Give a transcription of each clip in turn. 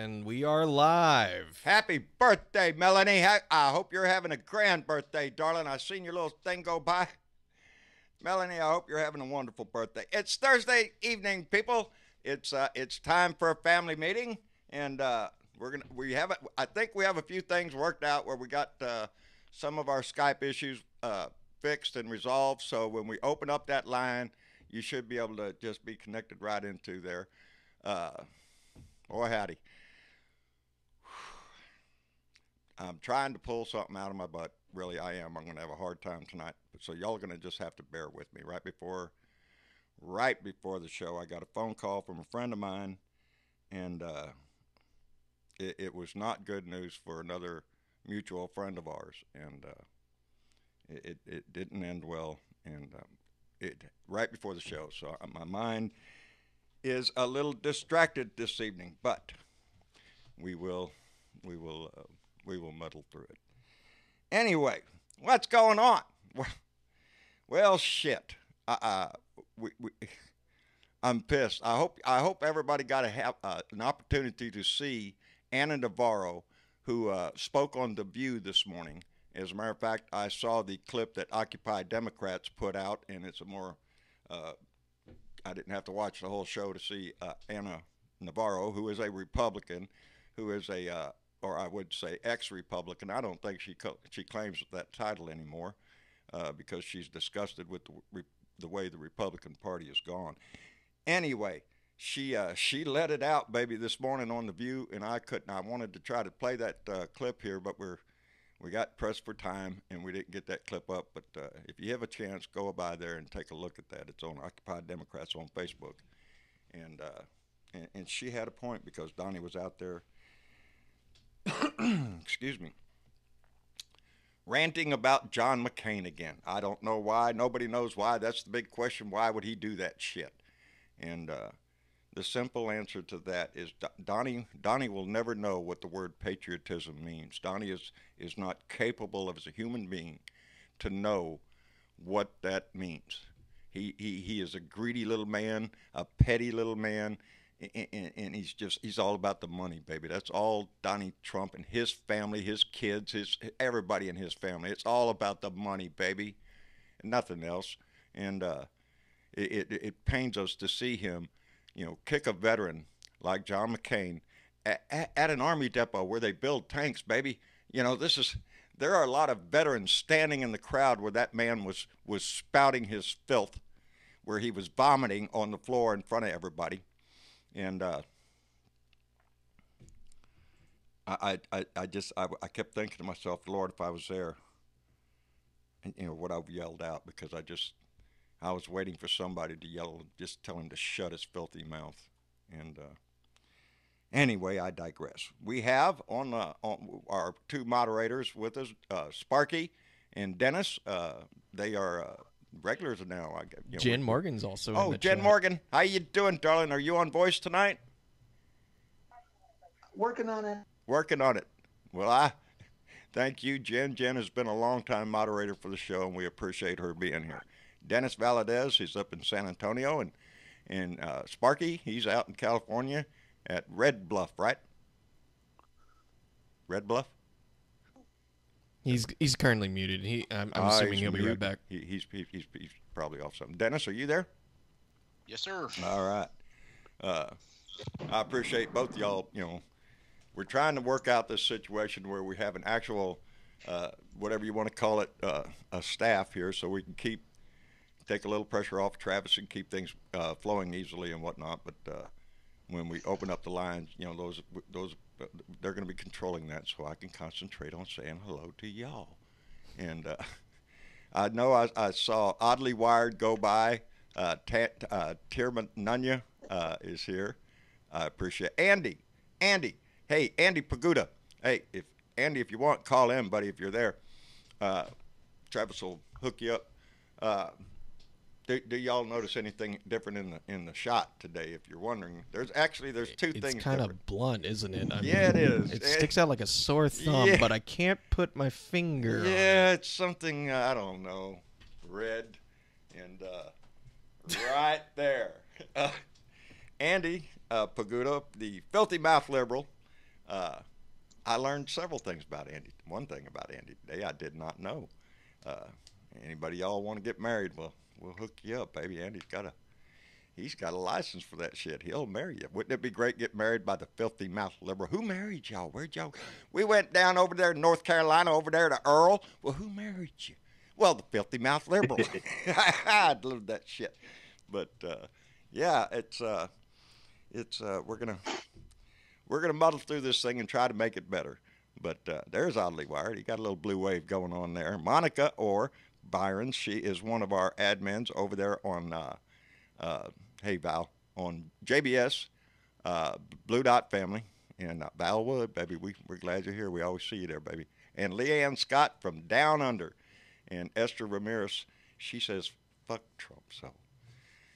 And we are live. Happy birthday, Melanie. I hope you're having a grand birthday, darling. I seen your little thing go by. Melanie, I hope you're having a wonderful birthday. It's Thursday evening, people. It's time for a family meeting, and I think we have a few things worked out where we got some of our Skype issues fixed and resolved. So when we open up that line, you should be able to just be connected right into there. Boy, howdy. I'm trying to pull something out of my butt. Really, I am. I'm going to have a hard time tonight. So y'all are going to just have to bear with me. Right before the show, I got a phone call from a friend of mine, and it was not good news for another mutual friend of ours, and it didn't end well, and right before the show. So my mind is a little distracted this evening, but we will muddle through it. Anyway, what's going on? Well, shit. I'm pissed. I hope everybody got to have an opportunity to see Anna Navarro, who spoke on The View this morning. As a matter of fact, I saw the clip that Occupy Democrats put out, and it's a more I didn't have to watch the whole show to see Anna Navarro, who is a Republican, who is or I would say ex-Republican. I don't think she claims that title anymore because she's disgusted with the way the Republican Party has gone. Anyway, she let it out, baby, this morning on The View, and I couldn't. I wanted to try to play that clip here, but we got pressed for time, and we didn't get that clip up. But if you have a chance, go by there and take a look at that. It's on Occupy Democrats on Facebook, and she had a point because Donnie was out there. Excuse me, ranting about John McCain again. I don't know why. Nobody knows why. That's the big question. Why would he do that shit? And the simple answer to that is Donnie will never know what the word patriotism means. Donnie is not capable of, as a human being, to know what that means. He is a greedy little man, a petty little man, and he's all about the money, baby. That's all Donnie Trump and his family, his kids, everybody in his family. It's all about the money, baby, and nothing else. And it pains us to see him, kick a veteran like John McCain at an Army depot where they build tanks, baby. There are a lot of veterans standing in the crowd where that man was spouting his filth, where he was vomiting on the floor in front of everybody. And I kept thinking to myself, Lord, if I was there, and what I yelled out, because I was waiting for somebody to yell, just tell him to shut his filthy mouth. And anyway, I digress. We have on our two moderators with us, Sparky and Dennis. They are regulars now. Jen Morgan's also in the Jen chat. Morgan, how you doing, darling? Are you on voice tonight? Working on it. Working on it. Well, thank you, Jen. Jen has been a long-time moderator for the show, and we appreciate her being here. Dennis Valadez, he's up in San Antonio, and Sparky, he's out in California at Red Bluff, right? Red Bluff? He's currently muted. I'm assuming he'll be right back. He's probably off something. Dennis, are you there? Yes, sir. All right. I appreciate both y'all. We're trying to work out this situation where we have an actual, whatever you want to call it, a staff here, so we can take a little pressure off Travis and keep things flowing easily and whatnot. But when we open up the lines, those they're going to be controlling that, so I can concentrate on saying hello to y'all. And I know I saw Oddly Wired go by. Tirma Nunya is here. I appreciate Andy. Hey, Andy Paguda. Hey, if you want, call in, buddy, if you're there. Travis will hook you up. Do y'all notice anything different in the shot today? If you're wondering, there's two things. It's kind of blunt, isn't it? Yeah, it is. It sticks out like a sore thumb, but I can't put my finger on it. Yeah, it's something, I don't know, red, and right there. Andy Paguda, the filthy mouth liberal, I learned several things about Andy. One thing about Andy today I did not know. Anybody y'all want to get married? Well, we'll hook you up, baby. He's got a license for that shit. He'll marry you. Wouldn't it be great to get married by the filthy mouth liberal? Who married y'all? Where'd y'all? We went down over there in North Carolina, over there to Earl. Well, who married you? Well, the filthy mouth liberal. I love that shit. But yeah, we're gonna muddle through this thing and try to make it better. But there's Oddly Wired. He got a little blue wave going on there. Monica or Byron, she is one of our admins over there on Hey Val on JBS Blue Dot Family, and Val Wood, baby. We're glad you're here. We always see you there, baby. And Leanne Scott from Down Under, and Esther Ramirez. She says fuck Trump. So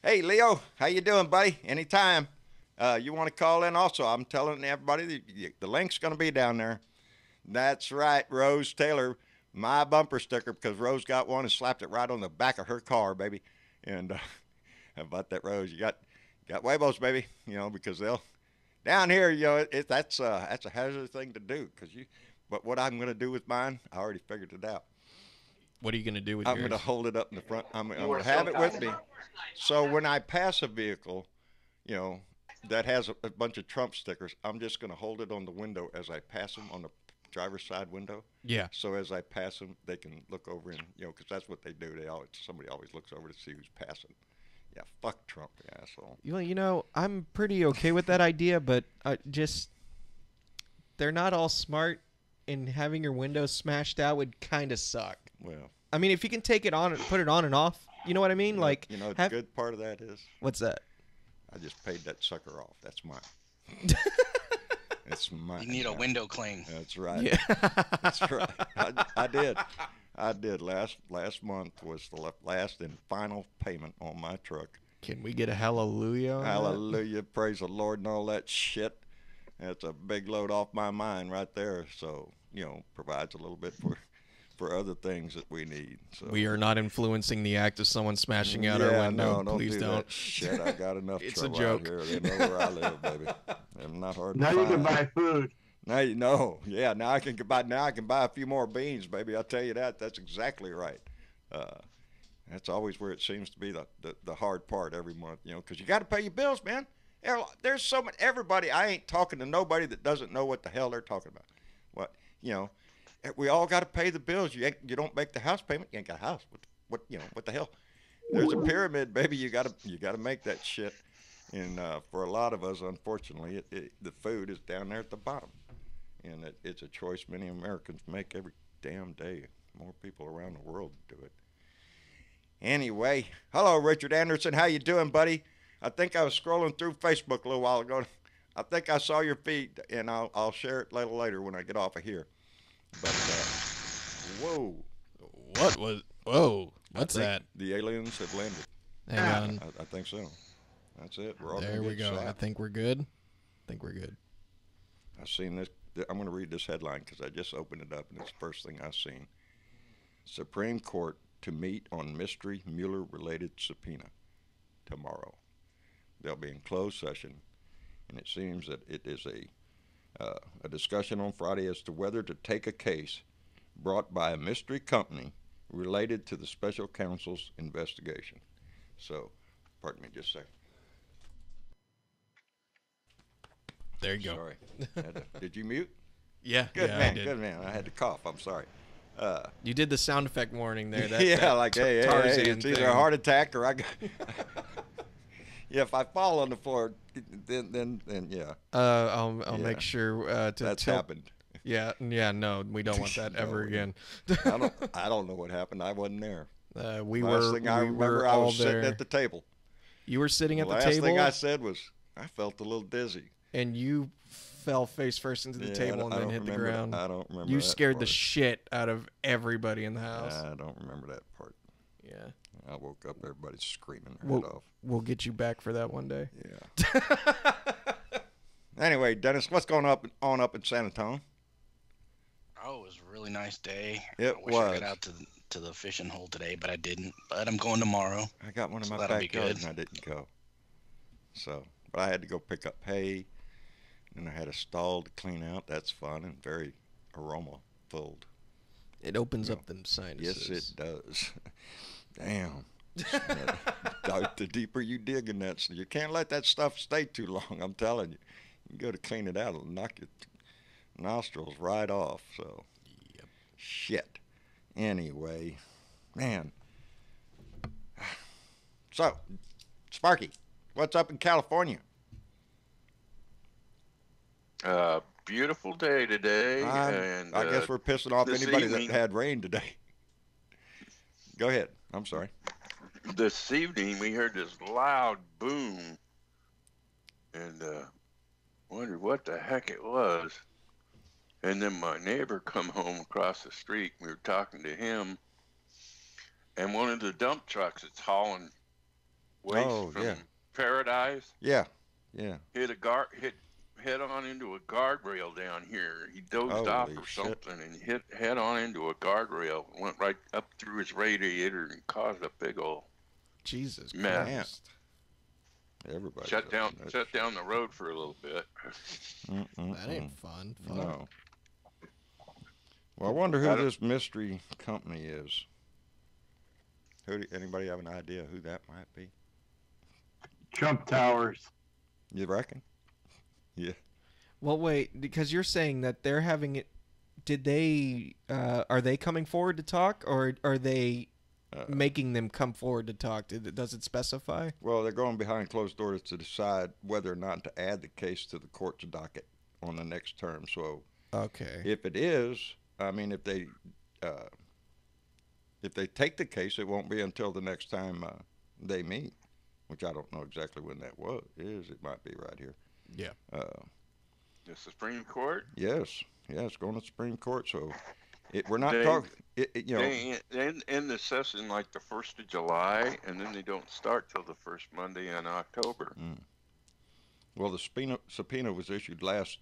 hey Leo, how you doing, buddy? Anytime you want to call in. Also, I'm telling everybody the link's going to be down there. That's right, Rose Taylor, my bumper sticker, because Rose got one and slapped it right on the back of her car, baby. And how about that, Rose? You got huevos, baby. You know, because they'll down here. You know, that's a hazardous thing to do. But what I'm going to do with mine, I already figured it out. What are you going to do with yours? I'm going to hold it up in the front. I'm going to have it with me. So when I pass a vehicle, you know, that has a bunch of Trump stickers, I'm just going to hold it on the window as I pass them on the driver's side window. Yeah. So as I pass them, they can look over and, you know, because that's what they do. Somebody always looks over to see who's passing. Yeah, fuck Trump, asshole. You know, I'm pretty okay with that idea, but they're not all smart, and having your windows smashed out would kind of suck. Well, I mean, if you can take it on, put it on and off, you know what I mean? Like, you know, the good part of that is. What's that? I just paid that sucker off. That's mine. It's mine. You need a window clean. That's right. Yeah. That's right. I did. Last month was the last and final payment on my truck. Can we get a hallelujah? Hallelujah. Praise the Lord and all that shit. That's a big load off my mind right there. So, you know, provides a little bit for other things that we need. So we are not influencing the act of someone smashing out our window. No, please don't. That shit, I got enough It's trouble a joke. out here. They know where I live, baby. I'm not hard to Now find. you can buy food. Now you know. Yeah, now I can buy a few more beans, baby. I'll tell you that. That's exactly right. That's always where it seems to be the hard part every month, you know, because you got to pay your bills, man. There's so much. Everybody, I ain't talking to nobody that doesn't know what the hell they're talking about. What, you know, we all got to pay the bills. You don't make the house payment, you ain't got a house. What the hell? There's a pyramid, baby. You got to make that shit. And for a lot of us, unfortunately, the food is down there at the bottom, and it's a choice many Americans make every damn day. More people around the world do it. Anyway, hello, Richard Anderson. How you doing, buddy? I think I was scrolling through Facebook a little while ago. I think I saw your feed, and I'll share it later when I get off of here. But whoa, what's that? The aliens have landed. Hang on. I think so. That's it. We're all there we go. Shot. I think we're good. I've seen this. I'm going to read this headline because I just opened it up, and it's the first thing I've seen. Supreme Court to meet on mystery Mueller-related subpoena tomorrow. They'll be in closed session, and it seems that it is a discussion on Friday as to whether to take a case brought by a mystery company related to the special counsel's investigation. So, pardon me just a second. There you go. Sorry. Did you mute? Yeah. Good yeah, man. I did. Good man. I had to cough. I'm sorry. You did the sound effect warning there. Hey, it's either a heart attack or I got. Yeah, if I fall on the floor, then yeah. I'll make sure to that's tilt. happened. Yeah, no, we don't want that ever again. I don't know what happened. I wasn't there. We Last thing I remember, I was sitting at the table. You were sitting at the last table. Thing I said was, I felt a little dizzy. And you fell face first into the table and then hit the ground. I don't remember. You that scared part. the shit out of everybody in the house. I don't remember that part. Yeah. I woke up, everybody's screaming their head off. We'll get you back for that one day. Yeah. Anyway, Dennis, what's going on up in San Antonio? Oh, it was a really nice day. It I wish was. I got out to the fishing hole today, but I didn't. But I'm going tomorrow. I got one in So my that'll be backyard good. and I didn't go. So, but I had to go pick up hay And I had a stall to clean out. That's fun and very aroma-filled. It opens up them sinuses. Yes, it does. Damn. The deeper you dig in that, you can't let that stuff stay too long. I'm telling you. You go to clean it out, it'll knock your nostrils right off. So, Yep. Shit. Anyway, man. So, Sparky, what's up in California? Beautiful day today. And I guess we're pissing off anybody evening, that had rain today. Go ahead. I'm sorry. This evening we heard this loud boom, and wondered what the heck it was. And then my neighbor come home across the street. We were talking to him, and one of the dump trucks that's hauling waste from Paradise. Yeah. Hit head on into a guardrail down here. He dozed off or something and hit head on into a guardrail. Went right up through his radiator and caused a big old Jesus mess. Christ. Everybody shut down the road for a little bit. That ain't fun. No. Well, I wonder who this mystery company is. Anybody have an idea who that might be? Trump Towers. You reckon? Yeah. Well, wait, because you're saying that they're having it. Did they? Are they coming forward to talk, or are they making them come forward to talk? Does it specify? Well, they're going behind closed doors to decide whether or not to add the case to the court's docket on the next term. So, okay. If it is, I mean, if they take the case, it won't be until the next time they meet, which I don't know exactly when that is. It might be right here. Yeah. The Supreme Court? Yes. Yeah, it's going to the Supreme Court. So we're not talking, They end the session like the 1st of July, and then they don't start till the first Monday in October. Well, the subpoena was issued last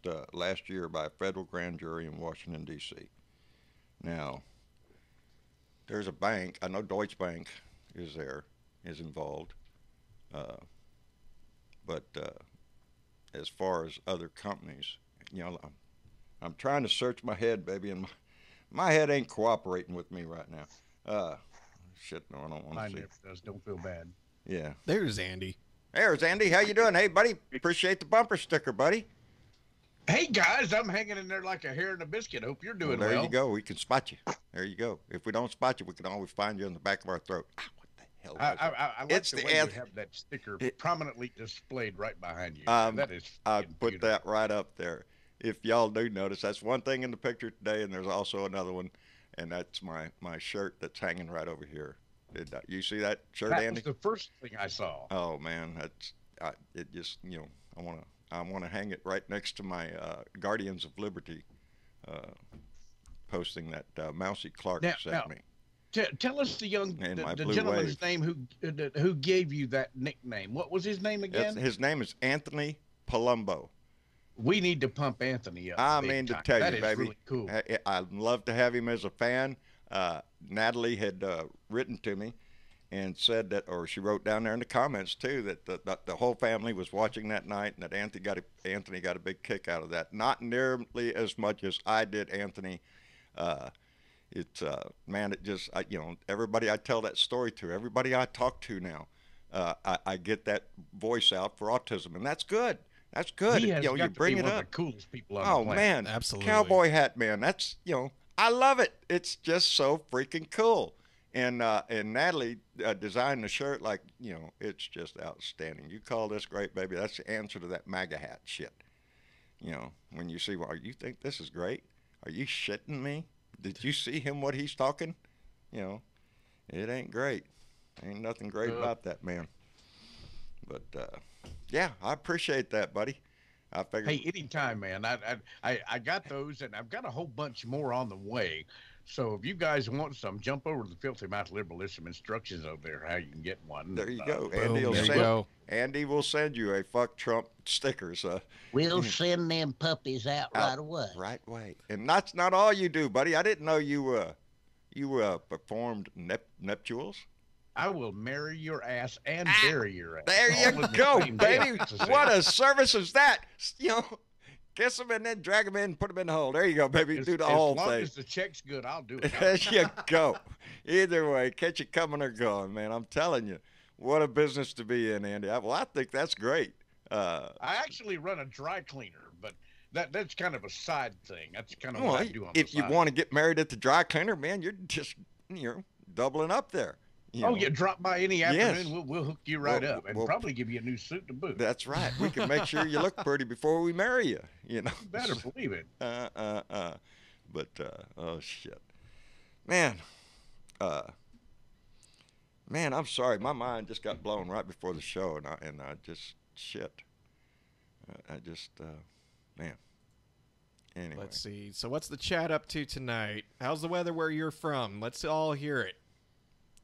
year by a federal grand jury in Washington, D.C. Now, there's a bank. I know Deutsche Bank is involved. But as far as other companies, I'm trying to search my head, baby, and my head ain't cooperating with me right now. Shit, no, I don't want to see. Mine never does. Don't feel bad. Yeah. There's Andy. There's Andy. How you doing? Hey, buddy. Appreciate the bumper sticker, buddy. Hey, guys, I'm hanging in there like a hair in a biscuit. Hope you're doing well. There you go. We can spot you. There you go. If we don't spot you, we can always find you in the back of our throat. What the hell was that? I like It's the the way you have that sticker prominently displayed right behind you. That is I put beautiful. that right up there. If y'all do notice, that's one thing in the picture today, and there's also another one, and that's my shirt that's hanging right over here. Did you see that shirt, That Andy? was the first thing I saw. Oh man, it just I want to hang it right next to my Guardians of Liberty posting that Mousy Clark sent me. Tell us the Blue gentleman's Wave. name who gave you that nickname. What was his name again? His name is Anthony Palumbo. We need to pump Anthony up. I big mean to time. tell That you, is baby, really cool. I'd love to have him as a fan. Natalie had written to me and said that, or she wrote down there in the comments too, that the whole family was watching that night, and that Anthony got a big kick out of that. Not nearly as much as I did, Anthony. It's man, it just everybody I tell that story to, everybody I talk to now, I get that voice out for autism, and that's good. That's good. He has got you to bring be it one up. of the coolest people on Oh the planet. man, Absolutely. Cowboy hat man. That's I love it. It's just so freaking cool. And Natalie designed the shirt like it's just outstanding. You call this great, baby? That's the answer to that MAGA hat shit. When you see, well, you think this is great? Are you shitting me? Did you see him what he's talking? It ain't great. Ain't nothing great about that man. But yeah, I appreciate that, buddy. I figured. Hey, anytime, man. I got those, and I've got a whole bunch more on the way. So if you guys want some, jump over to the Filthy Mouth Liberal. There's some instructions over there how you can get one. There you go. Boom, Andy will send you a fuck Trump stickers. We'll send them puppies out right away. Right away. And that's not all you do, buddy. I didn't know you performed nuptials. I will marry your ass and bury your ass. There all you in the go, same day. baby. What a service is that? kiss them and then drag them in and put them in the hole. There you go, baby. Do the whole thing. As long as the check's good, I'll do it. There you go. Either way, catch it coming or going, man. I'm telling you, what a business to be in, Andy. Well, I think that's great. I actually run a dry cleaner, but that's kind of a side thing. That's kind of what I do on the if you side. want to get married at the dry cleaner, man, you're doubling up there. Yeah, drop by any afternoon. Yes. We'll hook you right up and probably give you a new suit to boot. That's right. We can make sure you look pretty before we marry you. You know. You better believe it. But oh shit, man. Man, I'm sorry. My mind just got blown right before the show, and I just shit. Man. Anyway. Let's see. So what's the chat up to tonight? How's the weather where you're from? Let's all hear it.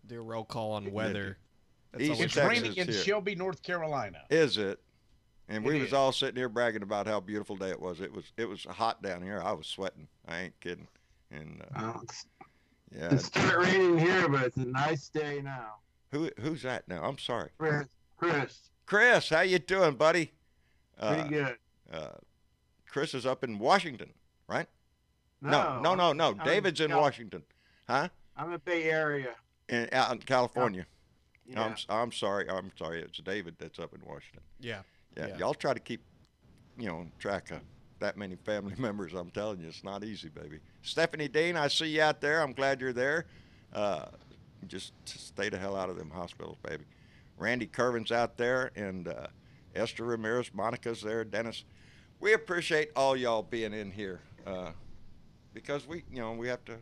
Do a roll call on weather. It's raining in Shelby, North Carolina. Is it? And we was all sitting here bragging about how beautiful day it was. It was hot down here. I was sweating. I ain't kidding. And yeah. It started raining here, but it's a nice day now. Who's that now? I'm sorry. Chris, how you doing, buddy? Pretty good. Chris is up in Washington, right? No. David's in Washington. Huh? I'm in Bay Area. Out in California. Yeah. I'm sorry. It's David that's up in Washington. Yeah. Y'all try to keep, track of that many family members. I'm telling you, it's not easy, baby. Stephanie Dean, I see you out there. I'm glad you're there. Just stay the hell out of them hospitals, baby. Randy Curvin's out there, and Esther Ramirez, Monica's there, Dennis. We appreciate all y'all being in here because we have to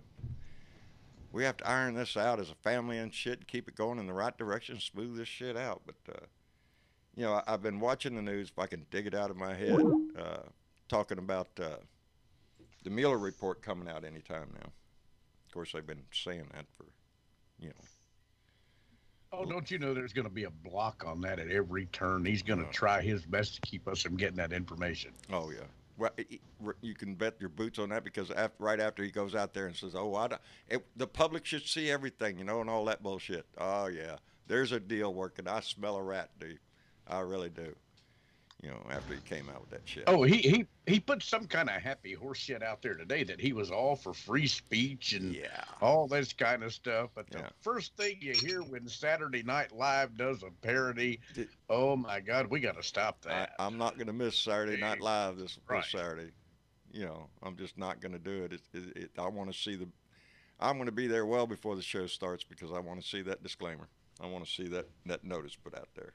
iron this out as a family and shit, and keep it going in the right direction, smooth this shit out. But I've been watching the news, if I can dig it out of my head, talking about the Mueller report coming out anytime now. Of course, they've been saying that for, Oh, don't you know there's going to be a block on that at every turn? He's going to try his best to keep us from getting that information. Oh, yeah. Well, you can bet your boots on that because right after he goes out there and says, the public should see everything, and all that bullshit. Oh, yeah. There's a deal working. I smell a rat, dude. I really do. After he came out with that shit. Oh, he put some kind of happy horse shit out there today that he was all for free speech and all this kind of stuff. But the first thing you hear when Saturday Night Live does a parody, oh my God, we got to stop that. I'm not going to miss Saturday Night Live this Saturday. I'm just not going to do it. I want to see I'm going to be there well before the show starts because I want to see that disclaimer. I want to see that notice put out there.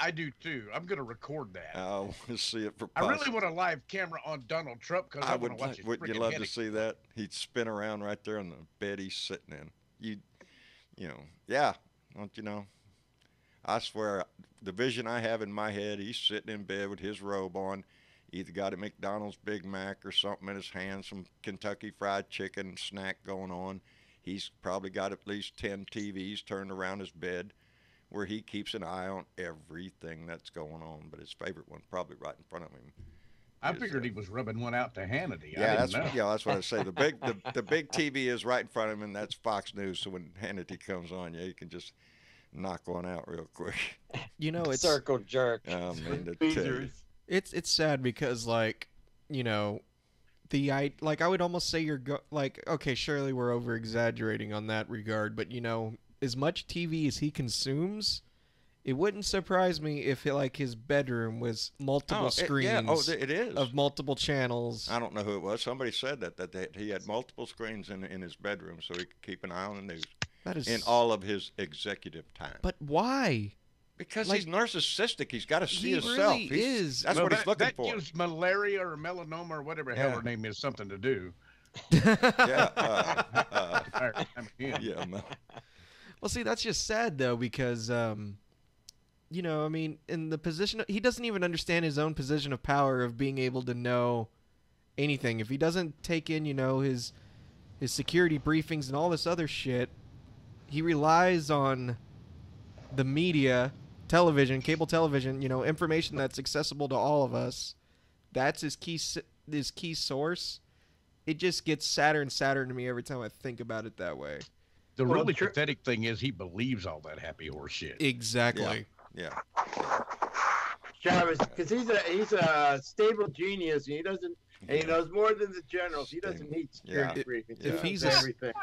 I do too. I'm going to record that. I want to see it for. I really want a live camera on Donald Trump because I want to watch it. Wouldn't you love to see that? He'd spin around right there on the bed he's sitting in. Don't you know? I swear, the vision I have in my head, he's sitting in bed with his robe on, either got a McDonald's Big Mac or something in his hand, some Kentucky Fried Chicken snack going on. He's probably got at least 10 TVs turned around his bed, where he keeps an eye on everything that's going on, but his favorite one probably right in front of him. I figured he was rubbing one out to Hannity. That's what I say. The big TV is right in front of him, and that's Fox News. So when Hannity comes on, you can just knock one out real quick. It's circle jerk. I mean, it's sad because I would almost say okay, surely we're over exaggerating on that regard, but as much TV as he consumes, it wouldn't surprise me if his bedroom was multiple screens. It is of multiple channels. I don't know who it was. Somebody said that he had multiple screens in his bedroom so he could keep an eye on the news. That is in all of his executive time. But why? Because he's narcissistic. He's got to see himself. Really is. That's what he's looking for. That gives malaria or melanoma or whatever hell her name is something to do. Well, see, that's just sad, though, because, in the position, he doesn't even understand his own position of power of being able to know anything. If he doesn't take in, his security briefings and all this other shit, he relies on the media, television, cable television, information that's accessible to all of us. That's his key source. It just gets sadder and sadder to me every time I think about it that way. The really pathetic thing is he believes all that happy horse shit. Exactly. Yeah. Travis, because he's a stable genius, and he knows more than the generals. He doesn't need security briefings. If he's everything.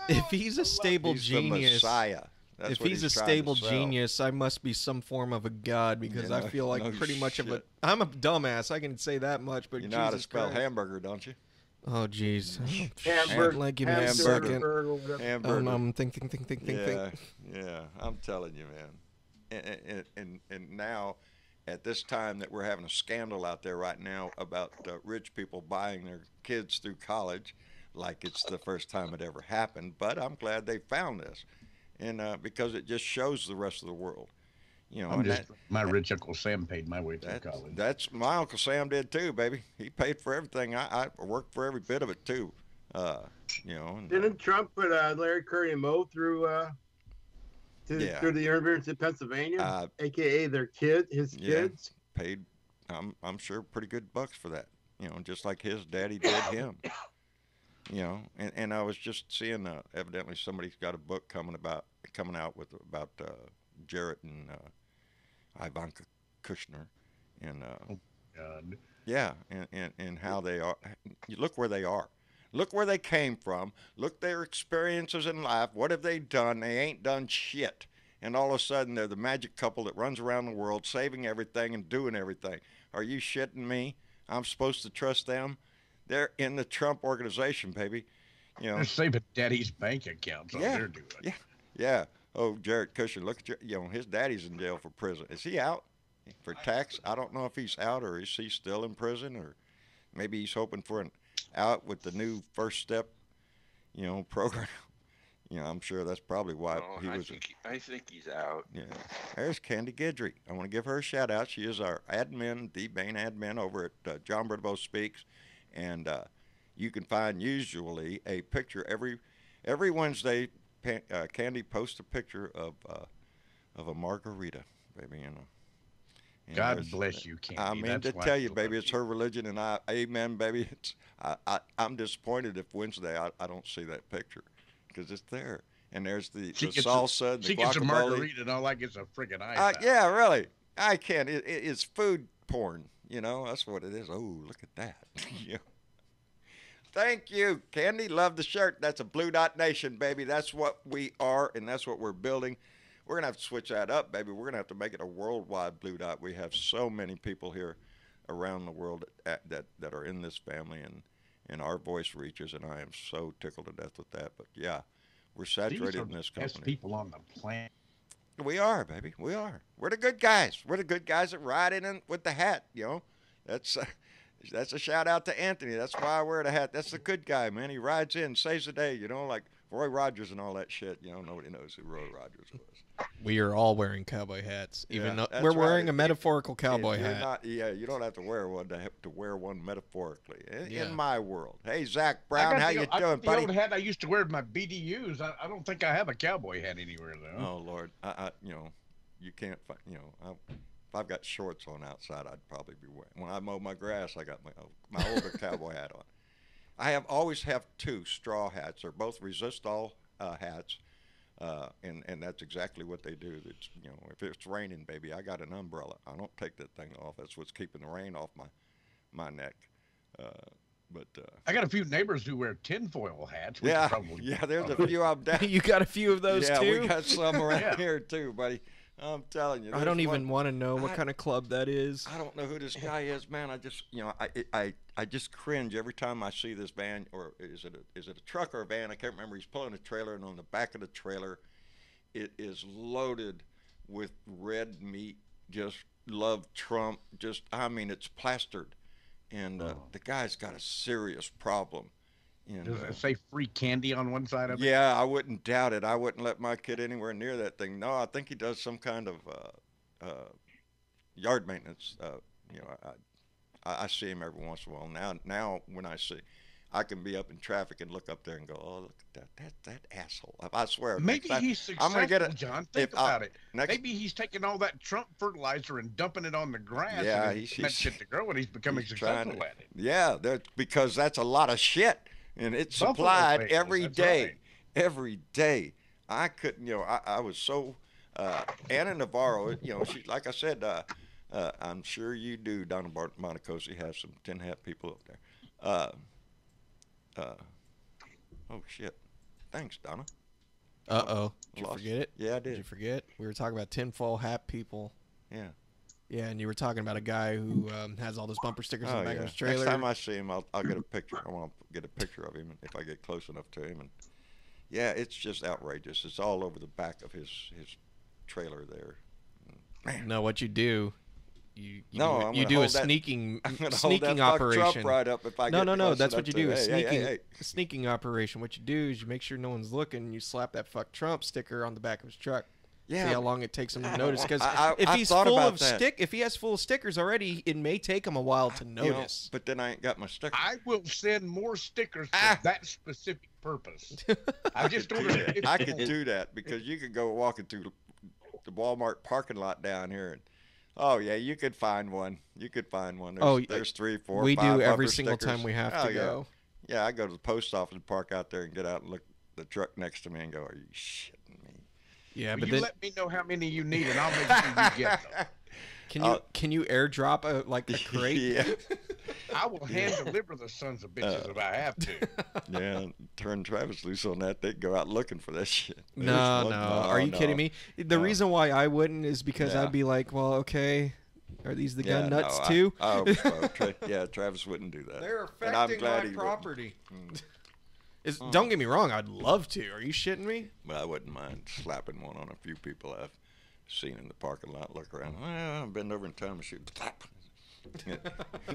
If he's a stable genius, the Messiah. If he's a stable genius, I must be some form of a god, because I feel like pretty much of a. I'm a dumbass. I can say that much, but you know how to spell hamburger, don't you? Oh, jeez. Hamburger. Like, give me a second. Hamburger. Think. Yeah, I'm telling you, man. And now, at this time that we're having a scandal out there right now about rich people buying their kids through college, like it's the first time it ever happened. But I'm glad they found this, and because it just shows the rest of the world. You know, my rich Uncle Sam paid my way through college. That's my Uncle Sam did too, baby. He paid for everything. I worked for every bit of it too. You know. And, didn't Trump put Larry, Curry, and Moe through through the University of Pennsylvania, aka his kids? Paid, I'm sure, pretty good bucks for that. You know, just like his daddy did him. You know, and I was just seeing evidently somebody's got a book coming out about Jarrett and Ivanka Kushner, and and how they are. You look where they are. Look where they came from. Look their experiences in life. What have they done? They ain't done shit. And all of a sudden, they're the magic couple that runs around the world, saving everything and doing everything. Are you shitting me? I'm supposed to trust them? They're in the Trump organization, baby. You know, they're saving daddy's bank accounts. All they're doing. Yeah. Oh, Jared Kushner, look at his daddy's in jail for prison. Is he out for tax? I don't know if he's out or is he still in prison, or maybe he's hoping for an out with the new First Step, program. I'm sure that's probably why he was. I think he's out. Yeah. There's Candy Guidry. I want to give her a shout out. She is our admin, the main admin over at John Bridebo Speaks, and you can find usually a picture every Wednesday. Candy posts a picture of a margarita, baby. And God bless you, Candy. I mean, to tell you, baby, it's her religion, and amen, baby. I'm disappointed if Wednesday I don't see that picture, because it's there, and there's the salsa, the guacamole. She gets a margarita, and all I get is a friggin' ice. Yeah, really. I can't. It's food porn. That's what it is. Oh, look at that. Thank you, Candy. Love the shirt. That's a Blue Dot Nation, baby. That's what we are, and that's what we're building. We're going to have to switch that up, baby. We're going to have to make it a worldwide Blue Dot. We have so many people here around the world that are in this family, and our voice reaches, and I am so tickled to death with that. But, yeah, we're saturated in this company. Best people on the planet. We are, baby. We are. We're the good guys. We're the good guys that ride in with the hat, That's a shout out to Anthony. That's why I wear the hat. That's the good guy, man. He rides in, saves the day, like Roy Rogers and all that shit. Nobody knows who Roy Rogers was. We are all wearing cowboy hats, even though we're wearing a metaphorical cowboy hat. You don't have to wear one to wear one metaphorically. In my world. Hey, Zach Brown, how you doing, buddy? The old hat I used to wear with my BDUs. I don't think I have a cowboy hat anywhere, though. Oh, Lord. You can't find, if I've got shorts on outside, I'd probably be wearing. When I mow my grass, I got my older cowboy hat on. I always have two straw hats. They're both resist all hats, and that's exactly what they do. It's, if it's raining, baby, I got an umbrella. I don't take that thing off. That's what's keeping the rain off my neck. But I got a few neighbors who wear tinfoil hats. Yeah, there's a few of them. You got a few of those too? Yeah, we got some around here too, buddy. I'm telling you. I don't even want to know what kind of club that is. I don't know who this guy is, man. I just, I just cringe every time I see this van, or is it a truck or a van? I can't remember. He's pulling a trailer, and on the back of the trailer, it is loaded with red meat. Just love Trump. It's plastered, and the guy's got a serious problem. Does it say free candy on one side of it? Yeah, I wouldn't doubt it. I wouldn't let my kid anywhere near that thing. No, I think he does some kind of yard maintenance. I see him every once in a while. Now when I can be up in traffic and look up there and go, oh, look at that asshole. I swear. Maybe he's successful, I'm gonna get it, John. Think about it. Maybe he's taking all that Trump fertilizer and dumping it on the grass. Yeah, and that shit to grow, and he's becoming successful at it. Yeah, because that's a lot of shit. And it's supplied every day. Right. Every day. I couldn't, I was so, Anna Navarro, she, like I said, I'm sure you do. Donna Monacosi has some tin hat people up there. Oh, shit. Thanks, Donna. Uh-oh. Did you forget it? Yeah, I did. Did you forget? We were talking about tinfoil hat people. Yeah. Yeah, and you were talking about a guy who has all those bumper stickers in the back of his trailer. Next time I see him, I'll get a picture. I want to get a picture of him if I get close enough to him. And yeah, it's just outrageous. It's all over the back of his trailer there. Man. No, what you do, you do a that, sneaking operation. operation. Right up if I No, that's what you do. A sneaking operation. What you do is you make sure no one's looking, and you slap that "fuck Trump" sticker on the back of his truck. Yeah. See how long it takes him to notice. Because if he has full of stickers already, it may take him a while to notice. But then I ain't got my sticker. I will send more stickers for that specific purpose. I just ordered. I could do that because you could go walking through the Walmart parking lot down here, and oh yeah, you could find one. There's 3, 4, 5 we do every stickers. single time we have to go. Yeah, I go to the post office and park out there and get out and look at the truck next to me and go, "Are you shitting me?" Yeah, but you let me know how many you need, and I'll make sure you get them. Can you airdrop a crate? Yeah. I will hand deliver the sons of bitches if I have to. Yeah, turn Travis loose on that. They'd go out looking for that shit. No. Are you kidding me? The reason why I wouldn't is because I'd be like, well, okay, are these the gun nuts too? Travis wouldn't do that. They're affecting my property. Don't get me wrong, I'd love to. Are you shitting me? Well, I wouldn't mind slapping one on a few people I've seen in the parking lot. Look around. Well, I've been over in time and shoot.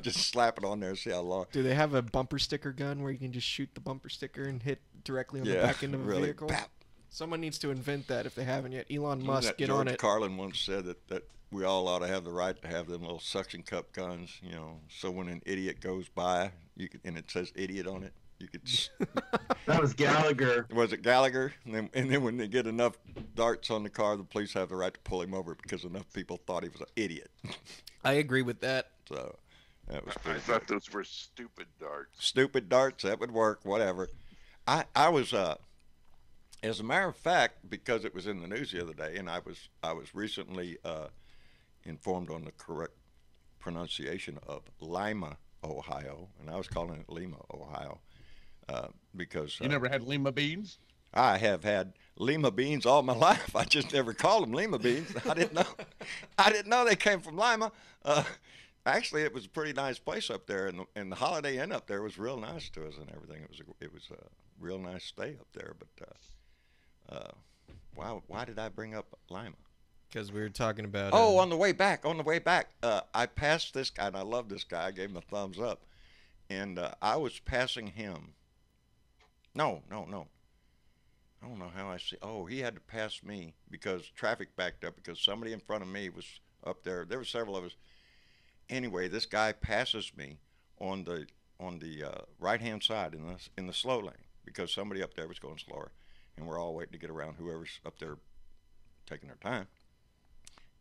Just slap it on there and see how long. Do they have a bumper sticker gun where you can just shoot the bumper sticker and hit directly on the back end of a vehicle? Bap. Someone needs to invent that if they haven't yet. Elon Musk, get George on it. Carlin once said that we all ought to have the right to have them little suction cup guns, so when an idiot goes by, and it says idiot on it, you could. That was Gallagher. Was it Gallagher? And then when they get enough darts on the car, the police have the right to pull him over because enough people thought he was an idiot. I agree with that. So that was I thought those were stupid darts. Stupid darts, that would work, whatever. I was, as a matter of fact, because it was in the news the other day, and I was recently informed on the correct pronunciation of Lima, Ohio, and I was calling it Lima, Ohio. Because you never had lima beans? I have had lima beans all my life. I just never called them lima beans. I didn't know they came from Lima. Actually, it was a pretty nice place up there, and the Holiday Inn up there was real nice to us and everything. It was a real nice stay up there. But why did I bring up Lima? Because we were talking about. On the way back. I passed this guy, and I love this guy. I gave him a thumbs up. And I was passing him. No. I don't know how I see. Oh, he had to pass me because traffic backed up because somebody in front of me was up there. There were several of us. Anyway, this guy passes me on the right-hand side in the slow lane because somebody up there was going slower, and we're all waiting to get around whoever's up there taking their time.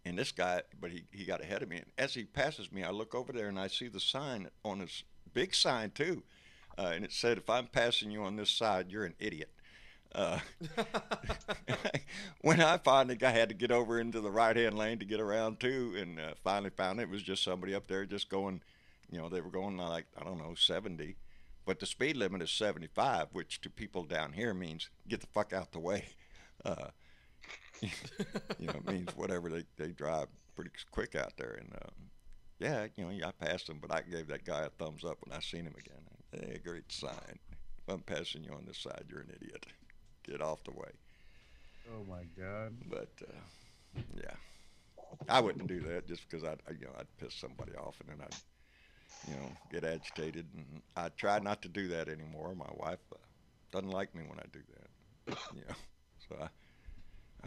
And this guy, but he got ahead of me. And as he passes me, I look over there and I see the sign on his big sign too, and it said, "If I'm passing you on this side, you're an idiot." When I finally I had to get over into the right-hand lane to get around too, and finally found it was just somebody up there just going, they were going like, I don't know, 70, but the speed limit is 75, which to people down here means get the fuck out the way. It means whatever they drive pretty quick out there, and I passed him, but I gave that guy a thumbs up when I seen him again. Hey, great sign. If I'm passing you on this side, you're an idiot. Get off the way. Oh my God. But yeah, I wouldn't do that just because I'd piss somebody off and then I'd get agitated, and I try not to do that anymore. My wife doesn't like me when I do that. So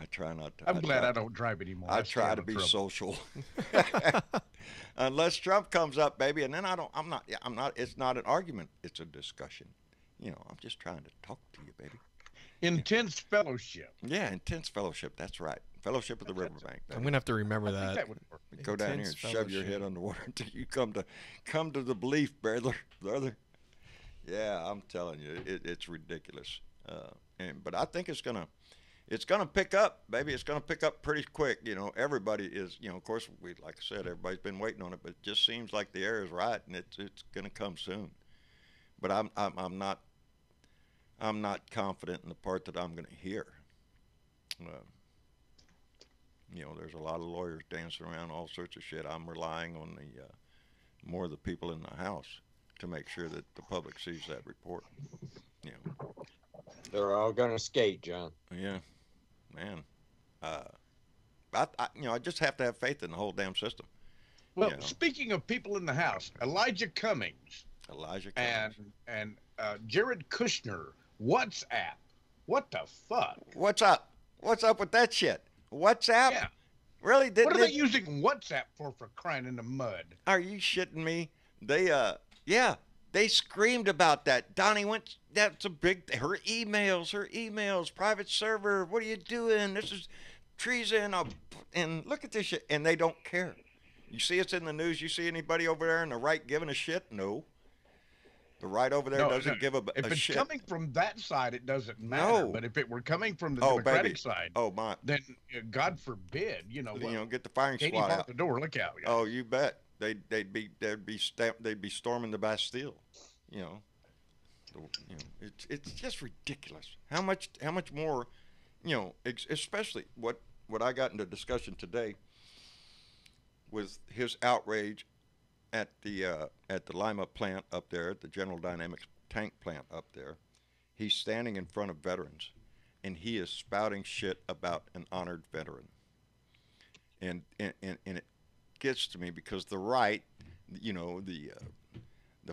I try not to. I'm glad I don't drive anymore. I try to be social. Unless Trump comes up, baby, and then I'm not. It's not an argument. It's a discussion. I'm just trying to talk to you, baby. Intense fellowship. Yeah, intense fellowship. That's right. Fellowship of the riverbank. I'm gonna have to remember that. That would work. Go down here and shove your head underwater until you come to the belief, brother. Yeah, I'm telling you, it's ridiculous. But I think it's it's going to pick up, baby. It's going to pick up pretty quick. You know, everybody is, you know, of course, like I said, everybody's been waiting on it, but it just seems like the air is right, and it's going to come soon. But I'm not confident in the part that I'm going to hear. You know, there's a lot of lawyers dancing around all sorts of shit. I'm relying on the more of the people in the House to make sure that the public sees that report. You know, they're all going to skate, John. Yeah, man. I just have to have faith in the whole damn system. Well, speaking of people in the House, Elijah Cummings. And Jared Kushner, WhatsApp. What the fuck? What's up? What's up with that shit? WhatsApp? Yeah. Really? What are they using WhatsApp for crying in the mud? Are you shitting me? They screamed about that. Donnie went, that's a big, her emails, private server, what are you doing? This is treason. And look at this shit. And they don't care. You see it's in the news. You see anybody over there on the right giving a shit? No. The right over there doesn't give a shit. If it's coming from that side, it doesn't matter. But if it were coming from the Democratic side, then God forbid, get the firing squad out the door. Look out! Oh, you bet. They'd be storming the Bastille. It's just ridiculous. How much more, especially what I got into discussion today with his outrage at the Lima plant up there, at the General Dynamics tank plant up there. He's standing in front of veterans, and he is spouting shit about an honored veteran. And it gets to me because the right, the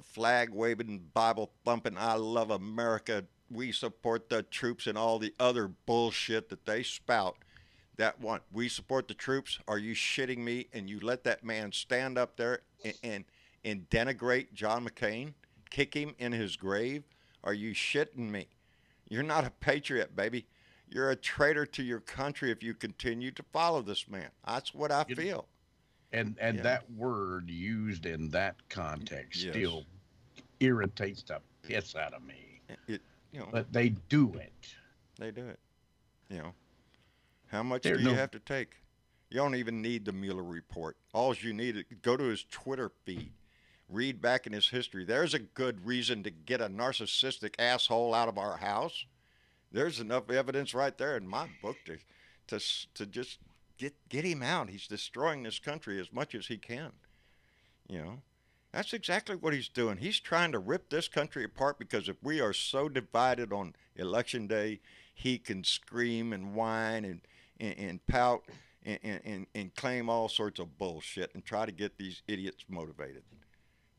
flag waving, Bible thumping, I love America, we support the troops, and all the other bullshit that they spout. That one, we support the troops. Are you shitting me? And you let that man stand up there and denigrate John McCain, kick him in his grave? Are you shitting me? You're not a patriot, baby. You're a traitor to your country if you continue to follow this man. That's what I feel. And that word used in that context still irritates the piss out of me. But they do it. They do it. How much do you have to take? You don't even need the Mueller report. All you need is go to his Twitter feed. Read back in his history. There's a good reason to get a narcissistic asshole out of our house. There's enough evidence right there in my book to just get him out. He's destroying this country as much as he can. That's exactly what he's doing. He's trying to rip this country apart because if we are so divided on Election Day, he can scream and whine and pout and claim all sorts of bullshit and try to get these idiots motivated.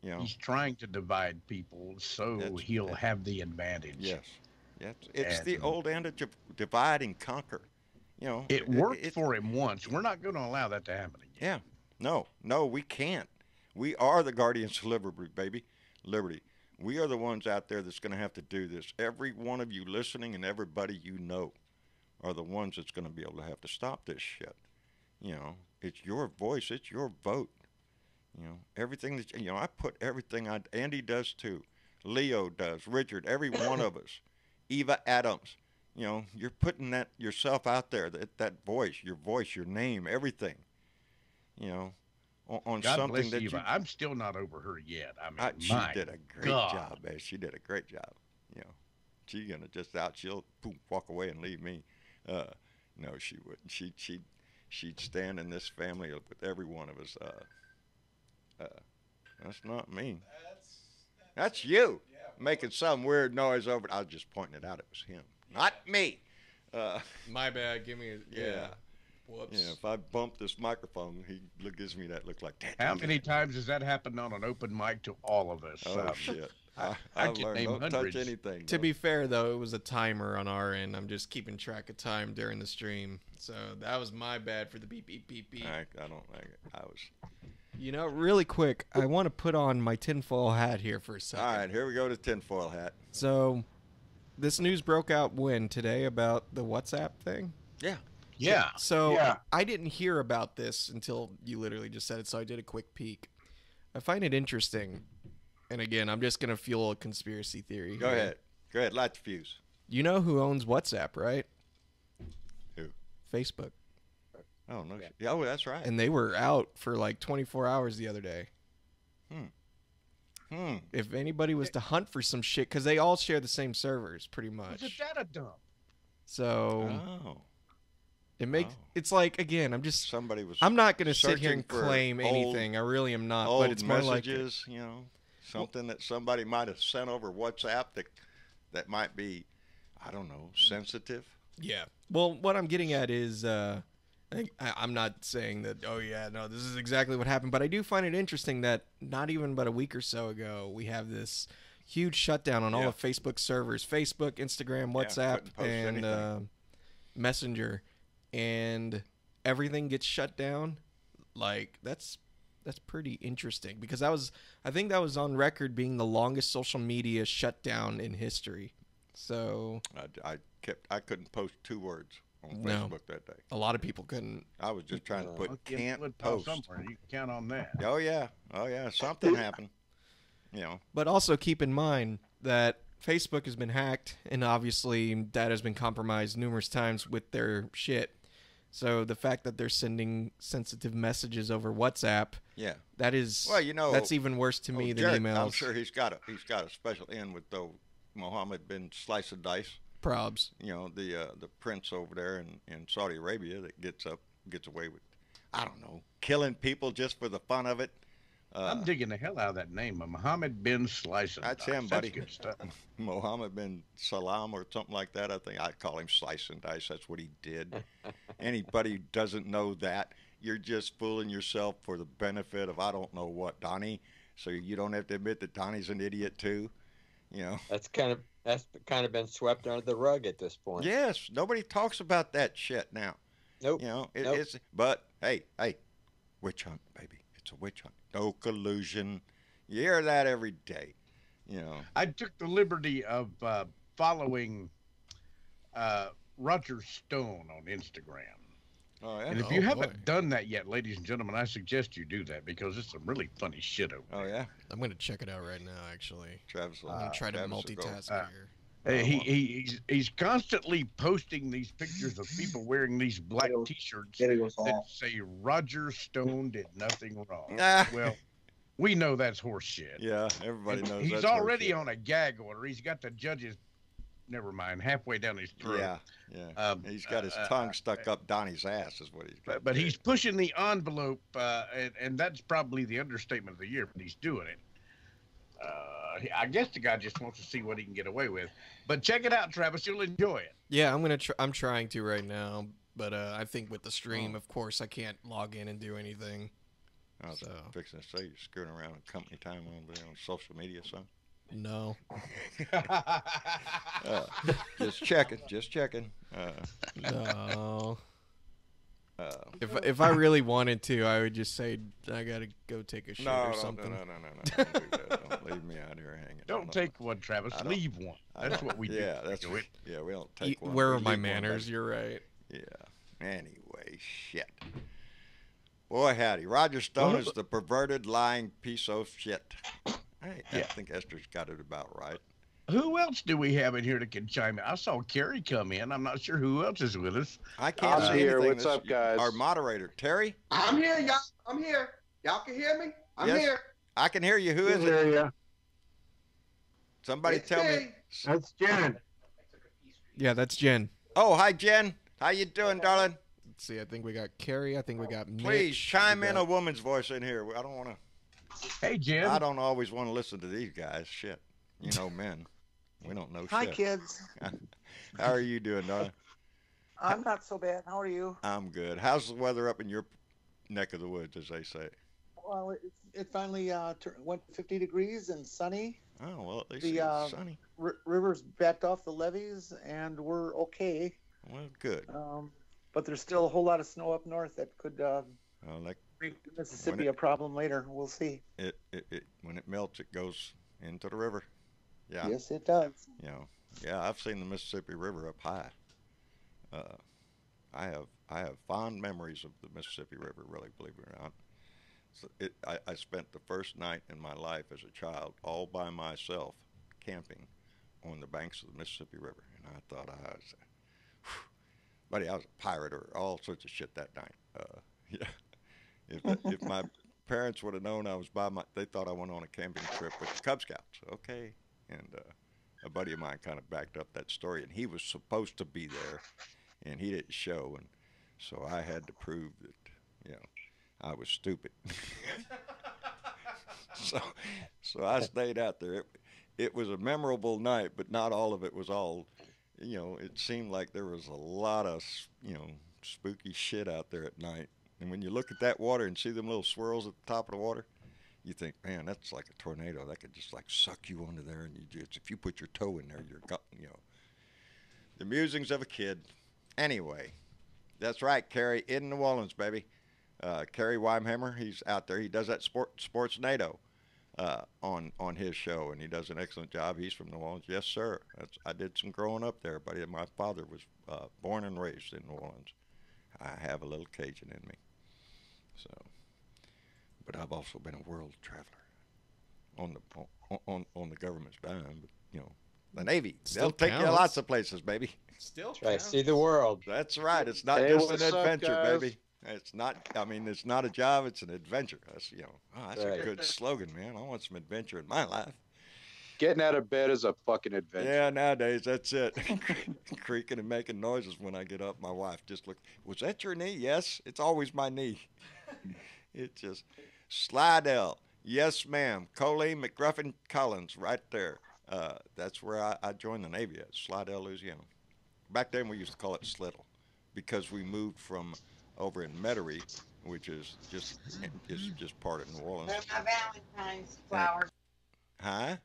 He's trying to divide people so he'll have the advantage. Yes. It's the old end of divide and conquer. It worked for him once. We're not going to allow that to happen again. Yeah. No, we can't. We are the guardians of liberty, baby. Liberty. We are the ones out there that's going to have to do this. Every one of you listening and everybody you know are the ones that's going to be able to have to stop this shit. It's your voice. It's your vote. Everything that, I put everything Andy does too. Leo does. Richard, every one of us. Eva Adams. You're putting that yourself out there, that voice, your name, everything. On God something bless that Eva. I'm still not over her yet. She did a great job, man. She did a great job. She's gonna she'll walk away and leave me. No, she wouldn't. She'd stand in this family with every one of us. That's not me. That's you making some weird noise over. I was just pointing it out. It was him, not me. My bad. Give me Whoops. Yeah, if I bump this microphone, he gives me that look like that. How many times has that happened on an open mic to all of us? Oh, shit. I I've can learned name don't hundreds. touch anything. To be fair, though, it was a timer on our end. I'm just keeping track of time during the stream. So that was my bad for the beep, beep, beep, beep. I don't like it. I was... really quick, I want to put on my tinfoil hat here for a second. All right, here we go to tinfoil hat. So this news broke out today about the WhatsApp thing? Yeah. So I didn't hear about this until you literally just said it, so I did a quick peek. I find it interesting. And again, I'm just going to fuel a conspiracy theory. Go ahead. Light the fuse. You know who owns WhatsApp, right? Facebook. Oh, no. Yeah. Oh, that's right. And they were out for like 24 hours the other day. If anybody was to hunt for some shit, because they all share the same servers, pretty much. It's a data dump. So it makes it's like, again, somebody was. I'm not going to sit here and claim anything. I really am not. But it's more like messages, you know, something that somebody might have sent over WhatsApp that might be, I don't know, sensitive. Yeah. Well, what I'm getting at is. I'm not saying that, oh, yeah, no, this is exactly what happened. But I do find it interesting that not even but a week or so ago, we have this huge shutdown on all of Facebook servers, Facebook, Instagram, WhatsApp, and Messenger. And everything gets shut down. Like, that's pretty interesting. Because I think that was on record being the longest social media shutdown in history. So I couldn't post 2 words on Facebook that day. A lot of people couldn't. I was just trying to put can't post. Somewhere. You can count on that. Oh yeah, something happened. You know. But also keep in mind that Facebook has been hacked, and obviously data has been compromised numerous times with their shit. So the fact that they're sending sensitive messages over WhatsApp, that is, well, you know, that's even worse to me than Jared, emails. I'm sure he's got a special in with Mohammed bin Slice of Dice. Probs. You know, the prince over there in Saudi Arabia that gets away with, I don't know, killing people just for the fun of it. I'm digging the hell out of that name, Mohammed bin Slice and Dice. That's him, buddy. That's good stuff. Mohammed bin Salam or something like that. I think I'd call him Slice and Dice. That's what he did. Anybody who doesn't know that, you're just fooling yourself for the benefit of I don't know what, Donnie. So you don't have to admit that Donnie's an idiot too. You know. That's kind of been swept under the rug at this point. Yes, nobody talks about that shit now. Nope. You know, it's. But hey, witch hunt, baby. It's a witch hunt. No collusion. You hear that every day. You know. I took the liberty of following Roger Stone on Instagram. Oh, yeah. And if you haven't done that yet, ladies and gentlemen, I suggest you do that because it's some really funny shit over there. Oh, yeah? I'm going to check it out right now, actually. Travis will. I'm going to try to multitask here. He's constantly posting these pictures of people wearing these black T-shirts that say Roger Stone did nothing wrong. Well, we know that's horse shit. Yeah, everybody knows he's already on a gag order. He's got the judge's, never mind, halfway down his throat. Yeah. He's got his tongue stuck up Donnie's ass is what he's got. But he's pushing the envelope, and that's probably the understatement of the year, but he's doing it. I guess the guy just wants to see what he can get away with. But check it out, Travis. You'll enjoy it. Yeah, I'm trying to right now, but I think with the stream, of course, I can't log in and do anything. I was fixing to say you're screwing around with company time on social media, son. No. Just checking. No. If I really wanted to, I would just say I gotta go take a shit or something. No. Don't do that. Don't leave me out here hanging. Don't take one, Travis. Leave one. That's what we do. Yeah, yeah. We don't take one. Where are my manners? You're right. Yeah. Anyway, shit. Boy, howdy. Roger Stone is the perverted, lying piece of shit. I think Esther's got it about right. Who else do we have in here that can chime in? I saw Carrie come in. I'm not sure who else is with us. I can't see here. anything. What's up, guys? Our moderator, Terry. I'm here, y'all. I'm here. Y'all can hear me? I'm here. I can hear you. Who is it? Yeah. Somebody tell me. That's Jen. Yeah, that's Jen. Oh, hi, Jen. How you doing, darling? Let's see. I think we got Carrie. I think we got Mitch. Please chime in a woman's voice in here. I don't want to. Hey, Jen. I don't always want to listen to these guys. Shit. You know, men. We don't know shit. Hi, kids. How are you doing, darling? I'm not so bad. How are you? I'm good. How's the weather up in your neck of the woods, as they say? Well, it finally went 50 degrees and sunny. Oh, well, at least it's sunny. Rivers backed off the levees, and we're okay. Well, good. But there's still a whole lot of snow up north that could make Mississippi a problem later. We'll see. When it melts, it goes into the river. Yeah. Yes, it does. You know, yeah, I've seen the Mississippi River up high. I have fond memories of the Mississippi River, really, believe it or not. So I spent the first night in my life as a child all by myself camping on the banks of the Mississippi River, and I thought buddy, I was a pirate or all sorts of shit that night. Yeah. If my parents would have known I was they thought I went on a camping trip with the Cub Scouts. Okay. And a buddy of mine kind of backed up that story, and he was supposed to be there, and he didn't show, and so I had to prove that, you know, I was stupid. So I stayed out there. It was a memorable night, but not all of it was all, you know, it seemed like there was a lot of, you know, spooky shit out there at night. And when you look at that water and see them little swirls at the top of the water, you think, man, that's like a tornado. That could just like suck you under there, and if you put your toe in there, you're, you know. The musings of a kid. Anyway, that's right, Kerry, in New Orleans, baby. Kerry Weimhammer, he's out there. He does that Sports NATO on his show, and he does an excellent job. He's from New Orleans. Yes, sir. I did some growing up there, buddy. My father was born and raised in New Orleans. I have a little Cajun in me. So, but I've also been a world traveler on the government's dime. But you know, the Navy, they'll take you lots of places, baby. Still try to see the world. That's right. It's not just an adventure, baby. It's not. I mean, it's not a job. It's an adventure. That's, you know, that's a good slogan, man. I want some adventure in my life. Getting out of bed is a fucking adventure. Yeah, nowadays that's it. Creaking and making noises when I get up. My wife just looked. Was that your knee? Yes, it's always my knee. It just Slidell. Yes, ma'am. Colleen McGruffin Collins, right there. That's where I joined the Navy at Slidell, Louisiana. Back then we used to call it Slittle, because we moved from over in Metairie, which is just part of New Orleans. Where are my Valentine's flowers? Huh?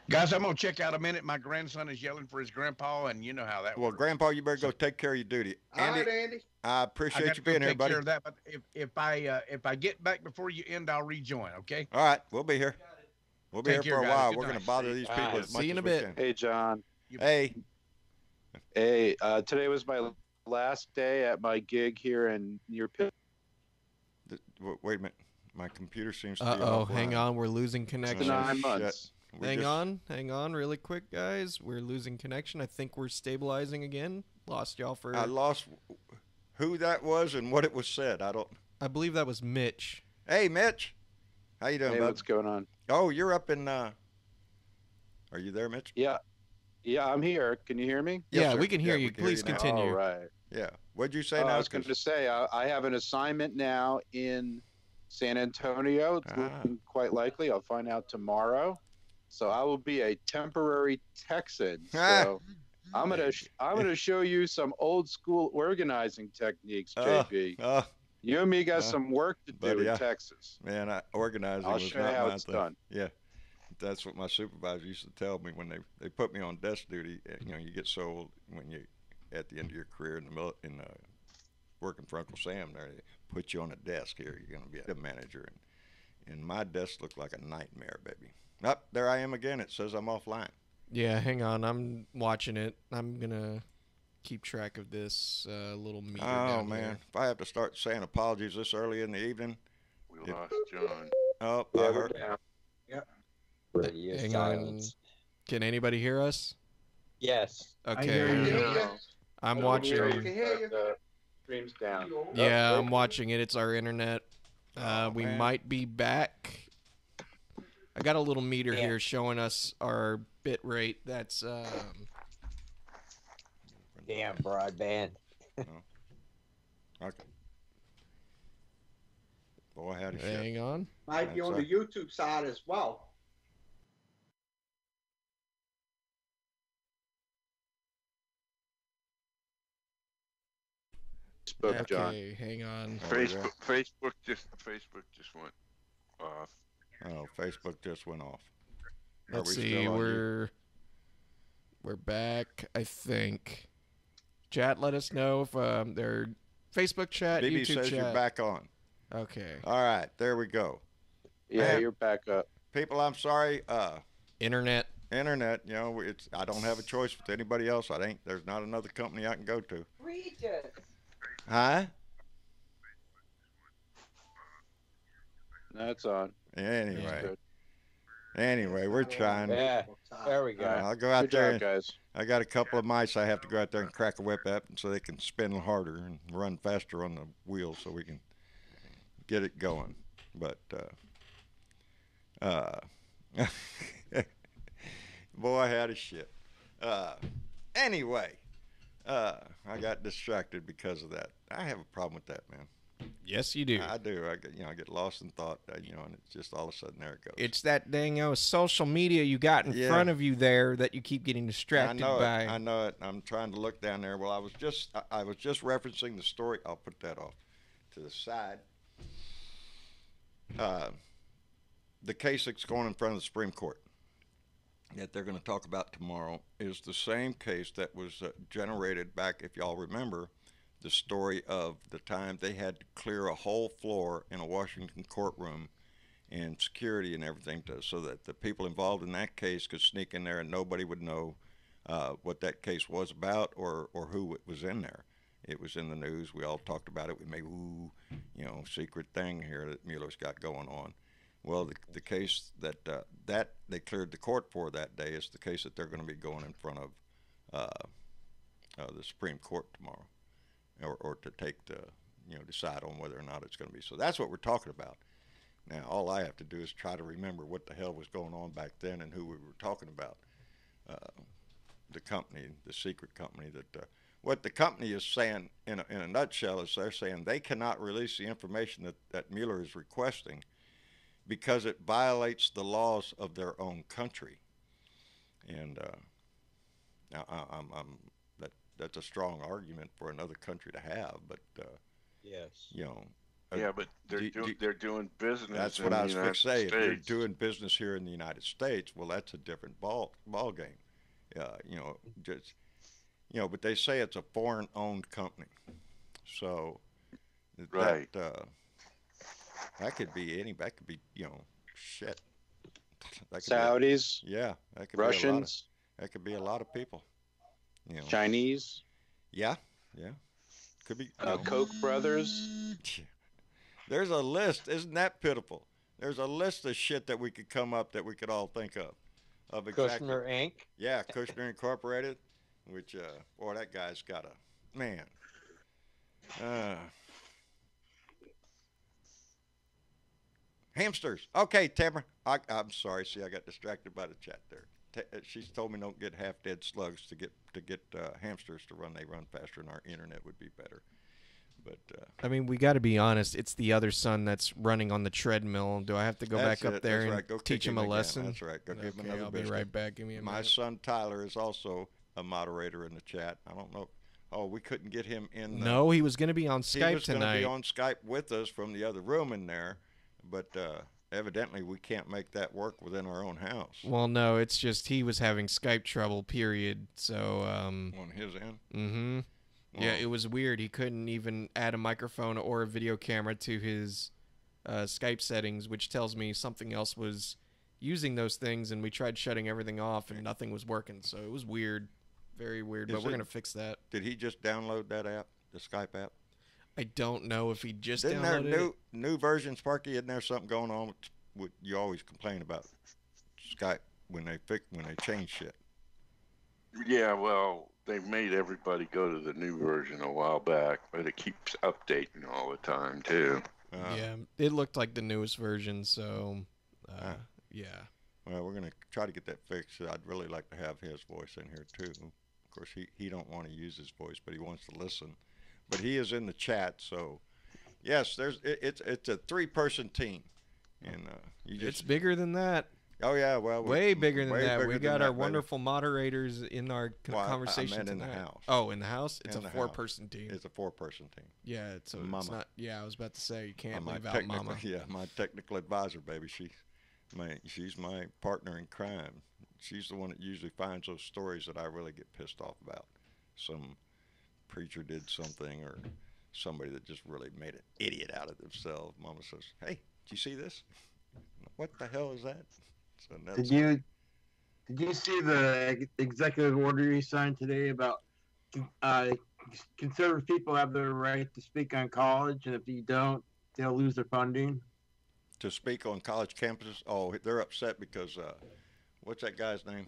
Guys, I'm going to check out a minute. My grandson is yelling for his grandpa, and you know how that works. Well, Grandpa, you better go take care of your duty. Andy, all right, Andy. I appreciate you being here, buddy. Care of that, but if I get back before you end, I'll rejoin, okay? All right, we'll be here. We'll be here for a while. Good We're going to bother these people as much See you in as a we bit. can. Hey, John. Hey. Hey, today was my last day at my gig here in near Pitt. Wait a minute. My computer seems to be offline. Hang on. We're losing connection. 9 months. Hang on really quick, guys. We're losing connection. I think we're stabilizing again. Lost y'all for... I lost who that was and what it was said. I believe that was Mitch. Hey, Mitch. How you doing, Hey, bud? what's going on? Oh, you're up in... Are you there, Mitch? Yeah. Yeah, I'm here. Can you hear me? Yeah, sir. we can hear you. We can Please hear you now. continue. All right. Yeah. What'd you say now? I was going to say, I have an assignment now in San Antonio. It's looking quite likely. I'll find out tomorrow. So I will be a temporary Texan. So I'm gonna show you some old school organizing techniques, JP. You and me got some work to do in Texas. Man, organizing I'll was show you not how my it's thing. done. Yeah. That's what my supervisor used to tell me when they put me on desk duty. You know, you get so old when you at the end of your career in working for Uncle Sam there, they put you on a desk here. You're going to be a manager. And my desk looked like a nightmare, baby. There I am again. It says I'm offline. Yeah, hang on. I'm watching it. I'm going to keep track of this little meter down man. here. If I have to start saying apologies this early in the evening. We lost John. Oh, Yeah, I we're heard. down. Hang on. Can anybody hear us? Yes. Okay. I'm watching. Streams down. Yeah, I'm watching it. It's our internet. We might be back. I got a little meter here showing us our bit rate. That's damn broadband. Okay. Boy, howdy shit. Hang on. Might be on the YouTube side as well. Facebook, John. Okay, hang on. Facebook just went off. Oh, Facebook just went off. Let's see. We're back, I think. Chat, let us know if their Facebook chat, BB YouTube says chat. you're back on. Okay. All right, there we go. Yeah, Man, you're back up. People, I'm sorry. Internet. You know, I don't have a choice with anybody else. There's not another company I can go to. Regis. Huh? That's on. Anyway. Anyway, we're trying. Yeah, there we go. I'll go out Good there. job, guys. I got a couple of mice. I have to go out there and crack a whip at so they can spin harder and run faster on the wheels so we can get it going. But boy, how to shit. Anyway, I got distracted because of that. I have a problem with that, man. Yes, you do. I do. I get lost in thought, and it's just all of a sudden there it goes. It's that dang social media you got in front of you there that you keep getting distracted by. I know it. I'm trying to look down there. Well, I was just referencing the story. I'll put that off to the side. The case that's going in front of the Supreme Court that they're going to talk about tomorrow is the same case that was generated back, if y'all remember, the story of the time they had to clear a whole floor in a Washington courtroom and security and everything so that the people involved in that case could sneak in there and nobody would know what that case was about or who it was in there. It was in the news. We all talked about it. We made, secret thing here that Mueller's got going on. Well, the case that they cleared the court for that day is the case that they're going to be going in front of the Supreme Court tomorrow. Or to take decide on whether or not it's going to be. So that's what we're talking about. Now, all I have to do is try to remember what the hell was going on back then and who we were talking about. The company, the secret company what the company is saying in a nutshell is they're saying they cannot release the information that Mueller is requesting because it violates the laws of their own country. And now that's a strong argument for another country to have, but yes, yeah, but they're doing business. That's what I was going to say. If they're doing business here in the United States, well, that's a different ball game. But they say it's a foreign-owned company, so right. That could be that could be shit. That could Saudis. That could Russians. That could be a lot of people. Chinese. Yeah. Could be. Koch brothers. There's a list. Isn't that pitiful? There's a list of shit that we could come up that we could all think of exactly. Kushner Inc. Yeah, Kushner Incorporated, which boy, that guy's got a man. Hamsters. Okay, Tamara. I'm sorry. See, I got distracted by the chat there. She's told me don't get half-dead slugs to get hamsters to run. They run faster, and our internet would be better. But I mean, we got to be honest. It's the other son that's running on the treadmill. Do I have to go back up there and teach him a lesson? That's right. Go give him another I'll biscuit. be right back. Give me a minute. My son Tyler is also a moderator in the chat. I don't know. Oh, we couldn't get him in. No, he was going to be on Skype tonight. He was going to be on Skype with us from the other room in there, but evidently we can't make that work within our own house. Well, no, it's just he was having Skype trouble, period. So on his end? Mm-hmm. Well, yeah, it was weird. He couldn't even add a microphone or a video camera to his Skype settings, which tells me something else was using those things, and we tried shutting everything off, and nothing was working. So it was weird. Very weird, but we're going to fix that. Did he just download that app, the Skype app? I don't know if he just downloaded it. Isn't there new versions, Sparky? Isn't there something going on with you always complain about Skype when they change shit? Yeah, well, they made everybody go to the new version a while back, but it keeps updating all the time, too. Yeah, it looked like the newest version, so, yeah. Well, we're going to try to get that fixed. I'd really like to have his voice in here, too. Of course, he don't want to use his voice, but he wants to listen. But he is in the chat, so, yes, it's a 3-person team. And it's bigger than that. Oh, yeah, well. Way bigger than that. We got our wonderful moderators in our conversation tonight. In the house. Oh, in the house? It's a 4-person team. It's a 4-person team. Yeah, so Mama. It's not. Yeah, I was about to say, you can't leave out Mama. Yeah, my technical advisor, baby. She's my partner in crime. She's the one that usually finds those stories that I really get pissed off about. Some preacher did something or somebody that just really made an idiot out of themselves. Mama says, hey, did you see this? What the hell is that? So did you see the executive order he signed today about conservative people have the right to speak on college, and if you don't, they'll lose their funding? to speak on college campuses. Oh, they're upset because what's that guy's name?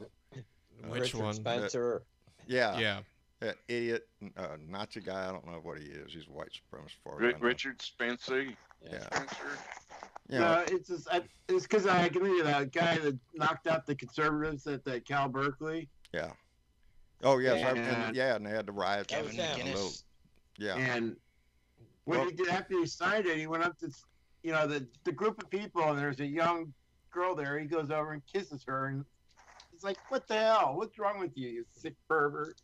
Which Richard one? Spencer. Yeah. That idiot Nazi guy. I don't know what he is. He's a white supremacist. Richard Spencer. Yeah. Spencer. You No, know, it's just it's because I can think of that guy that knocked out the conservatives at the Cal Berkeley. yeah. Oh yes, And- and they had the riots. Kevin McGinnis. Yeah. And when he did, after he signed it, he went up to, the group of people, and there's a young girl there. He goes over and kisses her, and he's like, "What the hell? What's wrong with you, you sick pervert?"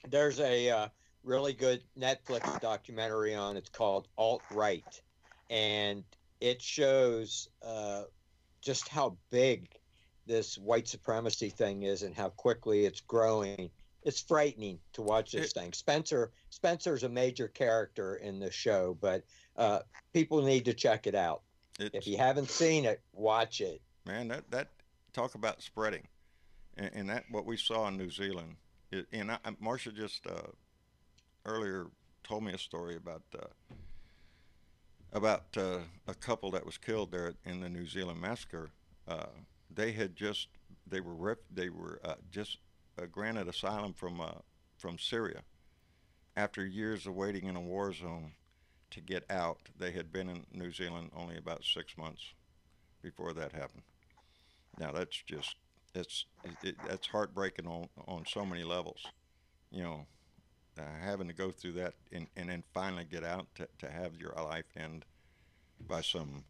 There's a really good Netflix documentary on. It's called Alt-Right, and it shows just how big this white supremacy thing is and how quickly it's growing. It's frightening to watch this thing. Spencer's a major character in the show, but people need to check it out. If you haven't seen it, watch it. Man, that talk about spreading, and that what we saw in New Zealand. Marcia just earlier told me a story about a couple that was killed there in the New Zealand massacre. They were just granted asylum from Syria after years of waiting in a war zone to get out. They had been in New Zealand only about 6 months before that happened. Now that's heartbreaking on so many levels, having to go through that and then finally get out to have your life end by some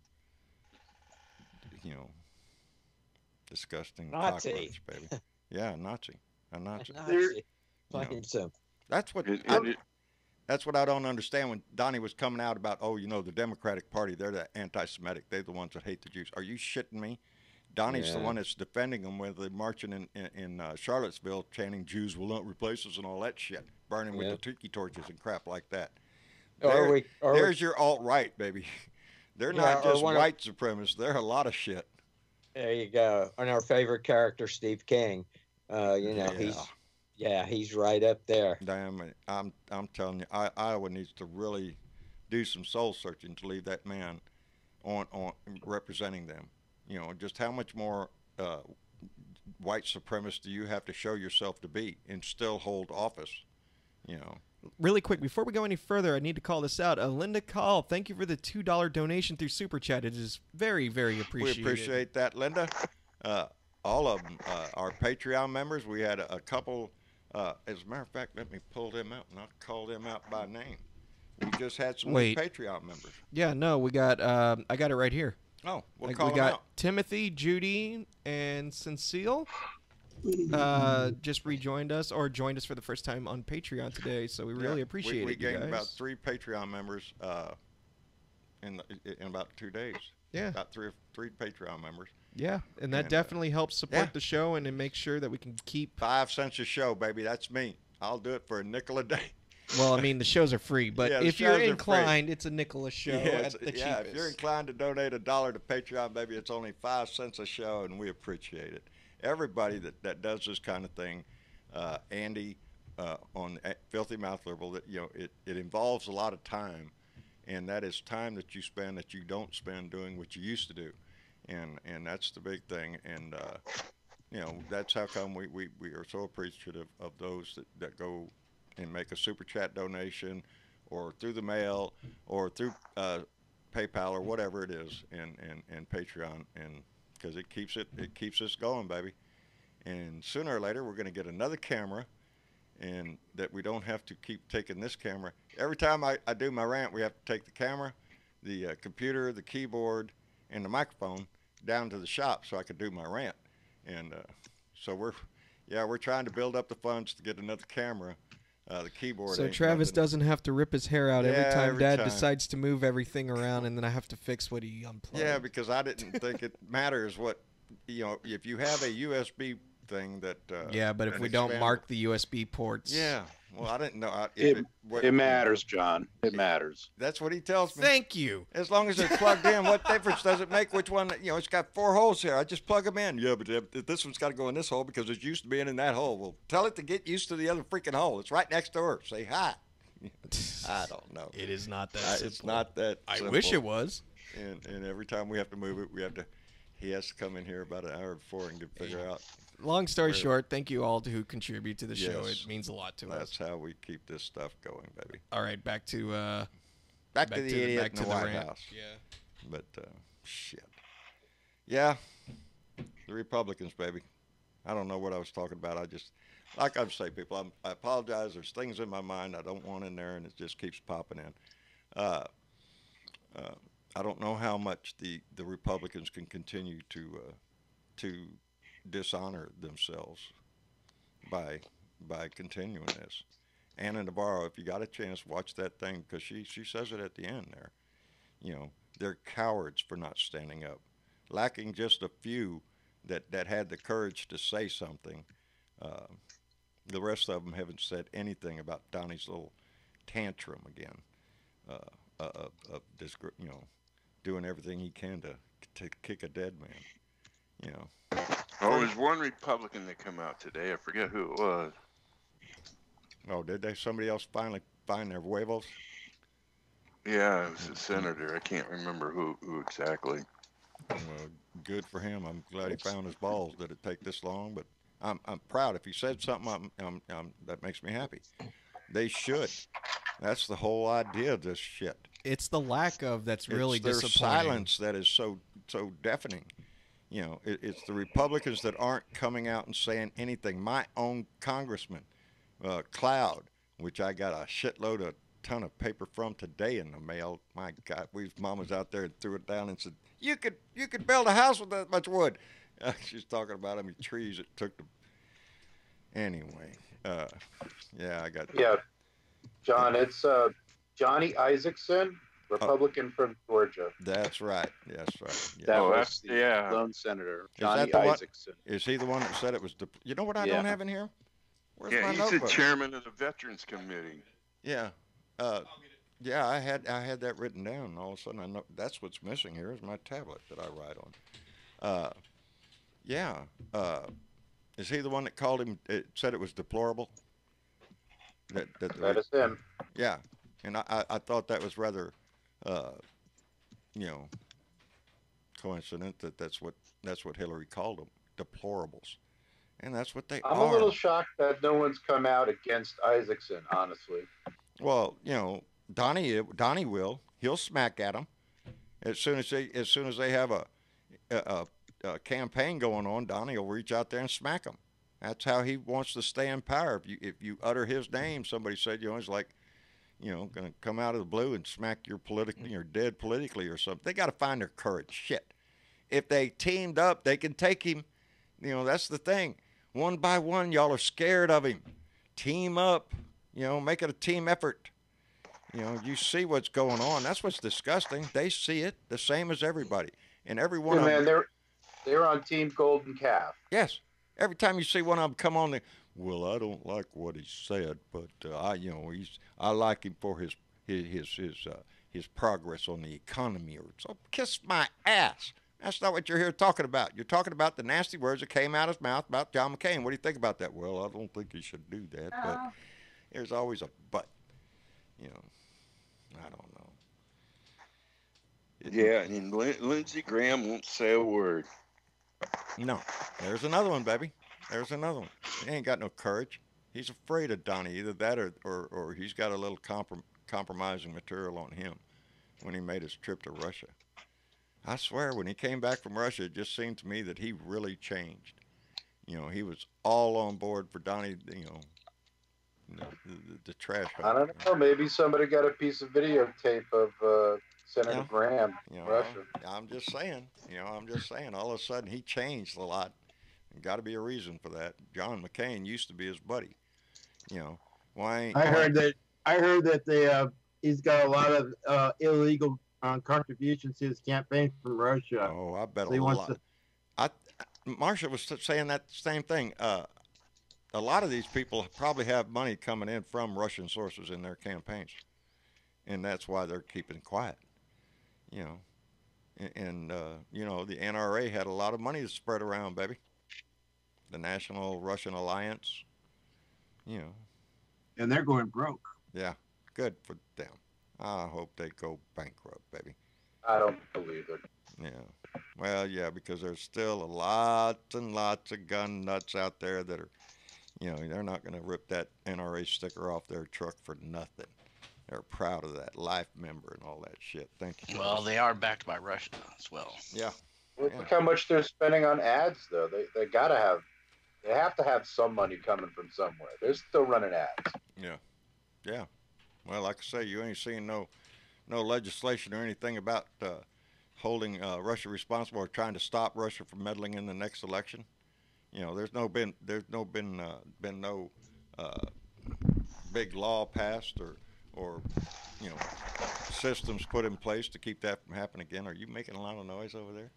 disgusting Nazi. cockroach, baby. Yeah, Nazi. A Nazi. Plain simple. That's what that's what I don't understand when Donnie was coming out about, the Democratic Party, they're the anti-Semitic. They're the ones that hate the Jews. Are you shitting me? Donnie's the one that's defending them when they're marching in Charlottesville, chanting Jews will not replace us and all that shit, burning with the tiki torches and crap like that. There's your alt-right, baby. They're not just white supremacists. They're a lot of shit. There you go. And our favorite character, Steve King, he's right up there. Damn it. I'm telling you, Iowa needs to really do some soul searching to leave that man on representing them. Just how much more white supremacist do you have to show yourself to be and still hold office? Really quick, before we go any further, I need to call this out. Linda Call, thank you for the $2 donation through Super Chat. It is very, very appreciated. We appreciate that, Linda. All of them, our Patreon members. We had a couple. As a matter of fact, let me pull them out and I'll call them out by name. We just had some new Patreon members. Yeah, no, we got. I got it right here. Oh, we got Timothy, Judy, and Cecile. Just rejoined us or joined us for the first time on Patreon today, so we really appreciate it. We gained about 3 Patreon members in about 2 days. Yeah, about three Patreon members. Yeah, and that definitely helps support the show and it makes sure that we can keep 5 cents a show, baby. That's me. I'll do it for $0.05 a day. Well, I mean, the shows are free, but if you're inclined, it's $0.05 a show at the cheapest. If you're inclined to donate $1 to Patreon, baby, it's only 5 cents a show, and we appreciate it. Everybody that does this kind of thing, Andy on Filthy Mouth Liberal, that it involves a lot of time, and that is time that you spend that you don't spend doing what you used to do, and that's the big thing, and that's how come we are so appreciative of those that go and make a super chat donation, or through the mail, or through PayPal, or whatever it is, and Patreon, and because it keeps us going, baby. And sooner or later, we're going to get another camera, and that we don't have to keep taking this camera. Every time I do my rant, we have to take the camera, the computer, the keyboard, and the microphone down to the shop so I can do my rant. And so we're trying to build up the funds to get another camera. The keyboard. So Travis doesn't have to rip his hair out every time Dad decides to move everything around, and then I have to fix what he unplugged. Yeah, because I didn't think it matters what if you have a USB thing that. Yeah, but if we don't mark the USB ports. Yeah, well, I didn't know. It matters, John. It matters. That's what he tells me. Thank you. As long as they're plugged in, what difference does it make which one? It's got 4 holes here. I just plug them in. Yeah, but this one's got to go in this hole because it's used to being in that hole. Well, tell it to get used to the other freaking hole. It's right next door. Say hi. I don't know. It is not that simple. It's not that simple. I wish it was. and every time we have to move it, he has to come in here about an hour before and figure out. Long story short, thank you all who contribute to the show. Yes, it means a lot to us. That's how we keep this stuff going, baby. All right, back to the idiot in the White House. Yeah. But shit. Yeah, the Republicans, baby. I don't know what I was talking about. I just, like I say, people, I apologize. There's things in my mind I don't want in there, and it just keeps popping in. I don't know how much the Republicans can continue to dishonor themselves by continuing this. Anna Navarro, if you got a chance, watch that thing, because she says it at the end there. You know, they're cowards for not standing up, lacking just a few that had the courage to say something. The rest of them haven't said anything about Donnie's little tantrum again, of this, you know, doing everything he can to kick a dead man. You know. Oh, there's one Republican that came out today. I forget who it was. Oh, did they? Somebody else finally find their huevos? Yeah, it was a senator. I can't remember who exactly. Well, good for him. I'm glad he found his balls. Did it take this long? But I'm proud. If he said something, that makes me happy. They should. That's the whole idea of this shit. It's the lack of that's really it's their disappointing. silence that is so deafening. You know, it's the Republicans that aren't coming out and saying anything. My own congressman, Cloud, which I got a shitload of ton of paper from today in the mail. My God, Mom was out there and threw it down and said, "You could build a house with that much wood." She's talking about how many trees it took to. Anyway, yeah, I got. Yeah, John, it's Johnny Isaacson, Republican from Georgia. That's right. That's right. Yeah. That was the lone senator, Johnny Isaacson. Is he the one that said it was? You know what I don't have in here? Where's my he's notebook? the chairman of the Veterans Committee. Yeah. Yeah, I had that written down, and all of a sudden I know that's what's missing here is my tablet that I write on. Yeah. Is he the one that called him? Said it was deplorable. That is him. Yeah, and I thought that was rather, you know, coincident that's what Hillary called them, deplorables, and that's what they are. I'm a little shocked that no one's come out against Isaacson, honestly. Well, you know, Donnie will. He'll smack at them as soon as they have a campaign going on. Donnie will reach out there and smack them. That's how he wants to stay in power. If you utter his name, somebody said, you know, he's like, you know, going to come out of the blue and smack your politically or dead politically or something. They got to find their courage. Shit. If they teamed up, they can take him. You know, that's the thing. One by one, y'all are scared of him. Team up. You know, make it a team effort. You know, you see what's going on. That's what's disgusting. They see it the same as everybody. And every one of them. They're on Team Golden Calf. Yes. Every time you see one of them come on, well, I don't like what he said, but I like him for his progress on the economy. Or so kiss my ass. That's not what you're here talking about. You're talking about the nasty words that came out of his mouth about John McCain. What do you think about that? Well, I don't think he should do that, but there's always a but. You know, I don't know. Yeah, and Lindsey Graham won't say a word. No. There's another one, baby. There's another one. He ain't got no courage. He's afraid of Donnie. Either that or he's got a little compromising material on him when he made his trip to Russia. I swear, when he came back from Russia, it just seemed to me that he really changed. You know, he was all on board for Donnie, you know, the trash. I don't know. Maybe somebody got a piece of videotape of Senator Graham, you know, Russia. I'm just saying. You know, All of a sudden, he changed a lot. Got to be a reason for that. John McCain used to be his buddy. You know, why? I heard that he's got a lot of illegal contributions to his campaign from Russia. Oh, I bet so a lot. Marsha was saying that same thing. A lot of these people probably have money coming in from Russian sources in their campaigns, and that's why they're keeping quiet. You know, and you know, the NRA had a lot of money to spread around, baby. The National Russian Alliance, you know. And they're going broke. Yeah, good for them. I hope they go bankrupt, baby. I don't believe it. Yeah. Well, yeah, because there's still lots and lots of gun nuts out there that are, they're not going to rip that NRA sticker off their truck for nothing. They're proud of that life member and all that shit. Thank you. Well, they are backed by Russia as well. Yeah. Look how much they're spending on ads, though. They have to have some money coming from somewhere. They're still running ads. Yeah. Yeah. Well, like I say, you ain't seen no legislation or anything about holding Russia responsible or trying to stop Russia from meddling in the next election. There's no big law passed or systems put in place to keep that from happening again. Are you making a lot of noise over there?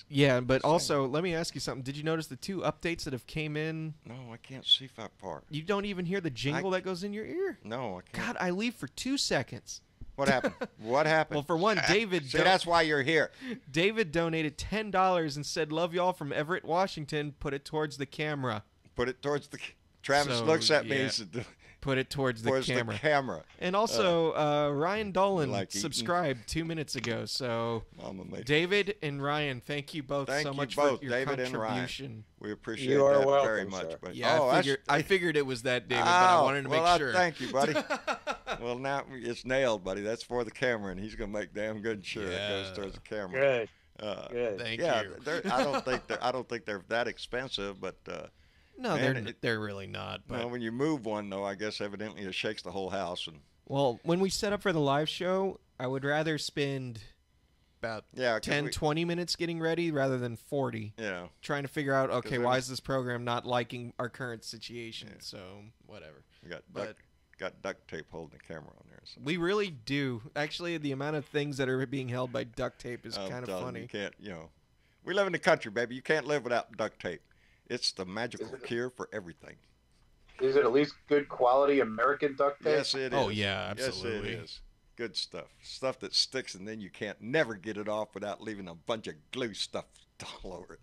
Yeah, but also let me ask you something. Did you notice the 2 updates that have came in? No, I can't see that part. You don't even hear the jingle that goes in your ear? No, I can't. God, I leave for 2 seconds. What happened? What happened? Well, for one, David. See, that's why you're here. David donated $10 and said, "Love y'all from Everett, Washington. Put it towards the camera." Put it towards the. Travis looks at me and said, "Put it towards the camera." And also, Ryan Dolan subscribed 2 minutes ago. So, David and Ryan, thank you both so much for your David contribution. And Ryan. We appreciate that welcome, very much. Sir. But, yeah, I figured it was that, David, but I wanted to make sure. Thank you, buddy. Well, now it's nailed, buddy. That's for the camera, and he's gonna make damn good sure it goes towards the camera. Good. Good. Thank you. I don't think they're that expensive, but no, they're really not. But well, when you move one, though, I guess evidently it shakes the whole house. And well, when we set up for the live show, I would rather spend about 10, 20 minutes getting ready rather than 40. Yeah. Trying to figure out, okay, why is this program not liking our current situation? Yeah. So, whatever. We got duct tape holding the camera on there. So. We really do. Actually, the amount of things that are being held by duct tape is kind of funny. You can't, we live in the country, baby. You can't live without duct tape. It's the magical cure for everything. Is it at least good quality American duct tape? Yes, it is. Oh, yeah, absolutely. Yes, it is. Good stuff. Stuff that sticks and then you can't never get it off without leaving a bunch of glue stuff all over it.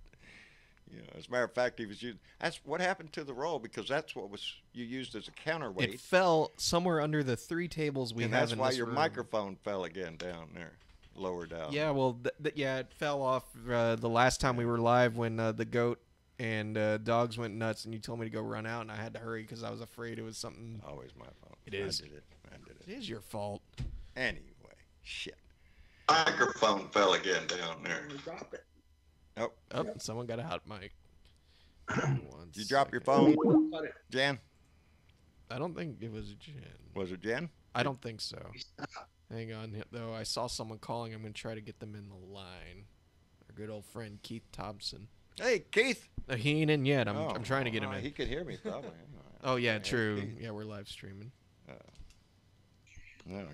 As a matter of fact, he was using. That's what happened to the roll because that's what you used as a counterweight. It fell somewhere under the 3 tables we have in this room. That's why your microphone fell again down there, lower down. Yeah, well, it fell off the last time we were live when the goat and dogs went nuts, and you told me to go run out, and I had to hurry because I was afraid it was something. Always my fault. It is. I did it. It is your fault. Anyway, shit. Microphone fell again down there. Drop it. Oh, someone got a hot mic. Did you drop your phone, Jan? I don't think it was Jan. Was it Jan? I don't think so. Hang on, though. I saw someone calling. I'm going to try to get them in the line. Our good old friend, Keith Thompson. Hey, Keith. He ain't in yet. I'm trying to get him in. He could hear me, probably. Oh, yeah, true. Yeah, we're live streaming. No,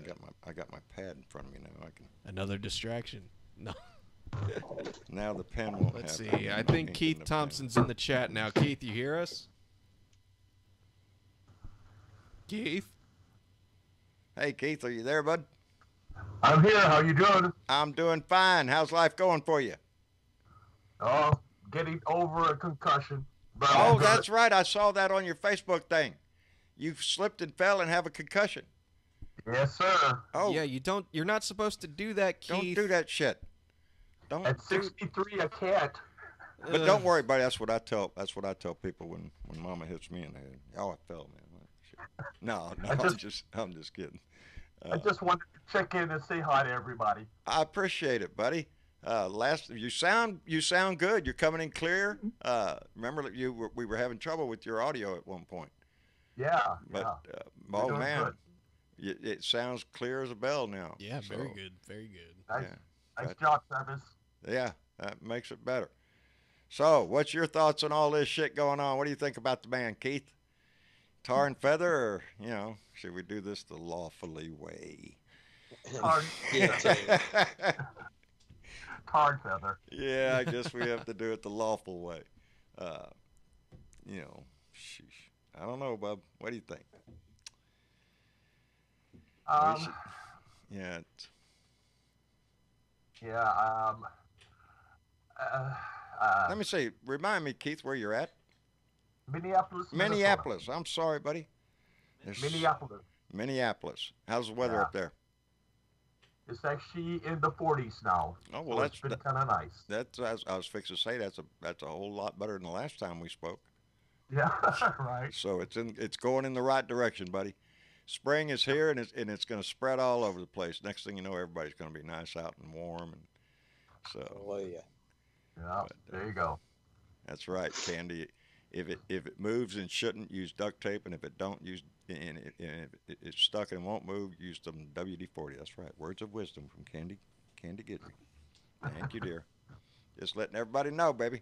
I got my pad in front of me now. I can. Another distraction. No. Now the pen won't Let's see. I think Keith Thompson's in the chat now. Keith, you hear us? Keith? Hey, Keith, are you there, bud? I'm here. How you doing? I'm doing fine. How's life going for you? Oh, getting over a concussion. Oh, that's right. I saw that on your Facebook thing. You slipped and fell and have a concussion. Yes, sir. Oh, yeah. You're not supposed to do that, Keith. Don't do that shit. At 63, I can't. But don't worry, buddy. That's what I tell people when Mama hits me in the head. Oh, I fell, man. No, I'm just kidding. I just wanted to check in and say hi to everybody. I appreciate it, buddy. You sound good. You're coming in clear. Remember we were having trouble with your audio at one point. Yeah. But oh man, it sounds clear as a bell now. Yeah, very good, very good. Nice job, Travis. Yeah, that makes it better. So, what's your thoughts on all this shit going on? What do you think about the man, Keith? Tar and feather, or should we do this the lawfully way? Tar and feather. Yeah, I guess we have to do it the lawful way. Sheesh. I don't know, Bub. What do you think? Let me see. Remind me, Keith, where you're at. Minneapolis. Minneapolis. I'm sorry, buddy. Minneapolis. Minneapolis. How's the weather up there? It's actually in the 40s now. Oh well, so that's it's been kind of nice. That's I was fixing to say that's a whole lot better than the last time we spoke. Yeah, right. So it's going in the right direction, buddy. Spring is here, and it's going to spread all over the place. Next thing you know, everybody's going to be nice out and warm, and so. Oh yeah. Yeah, there you go. That's right, Candy. If it moves and shouldn't, use duct tape, and if it don't, use and if it's stuck and won't move, use some WD-40. That's right. Words of wisdom from Candy Gidry. Thank you, dear. Just letting everybody know, baby.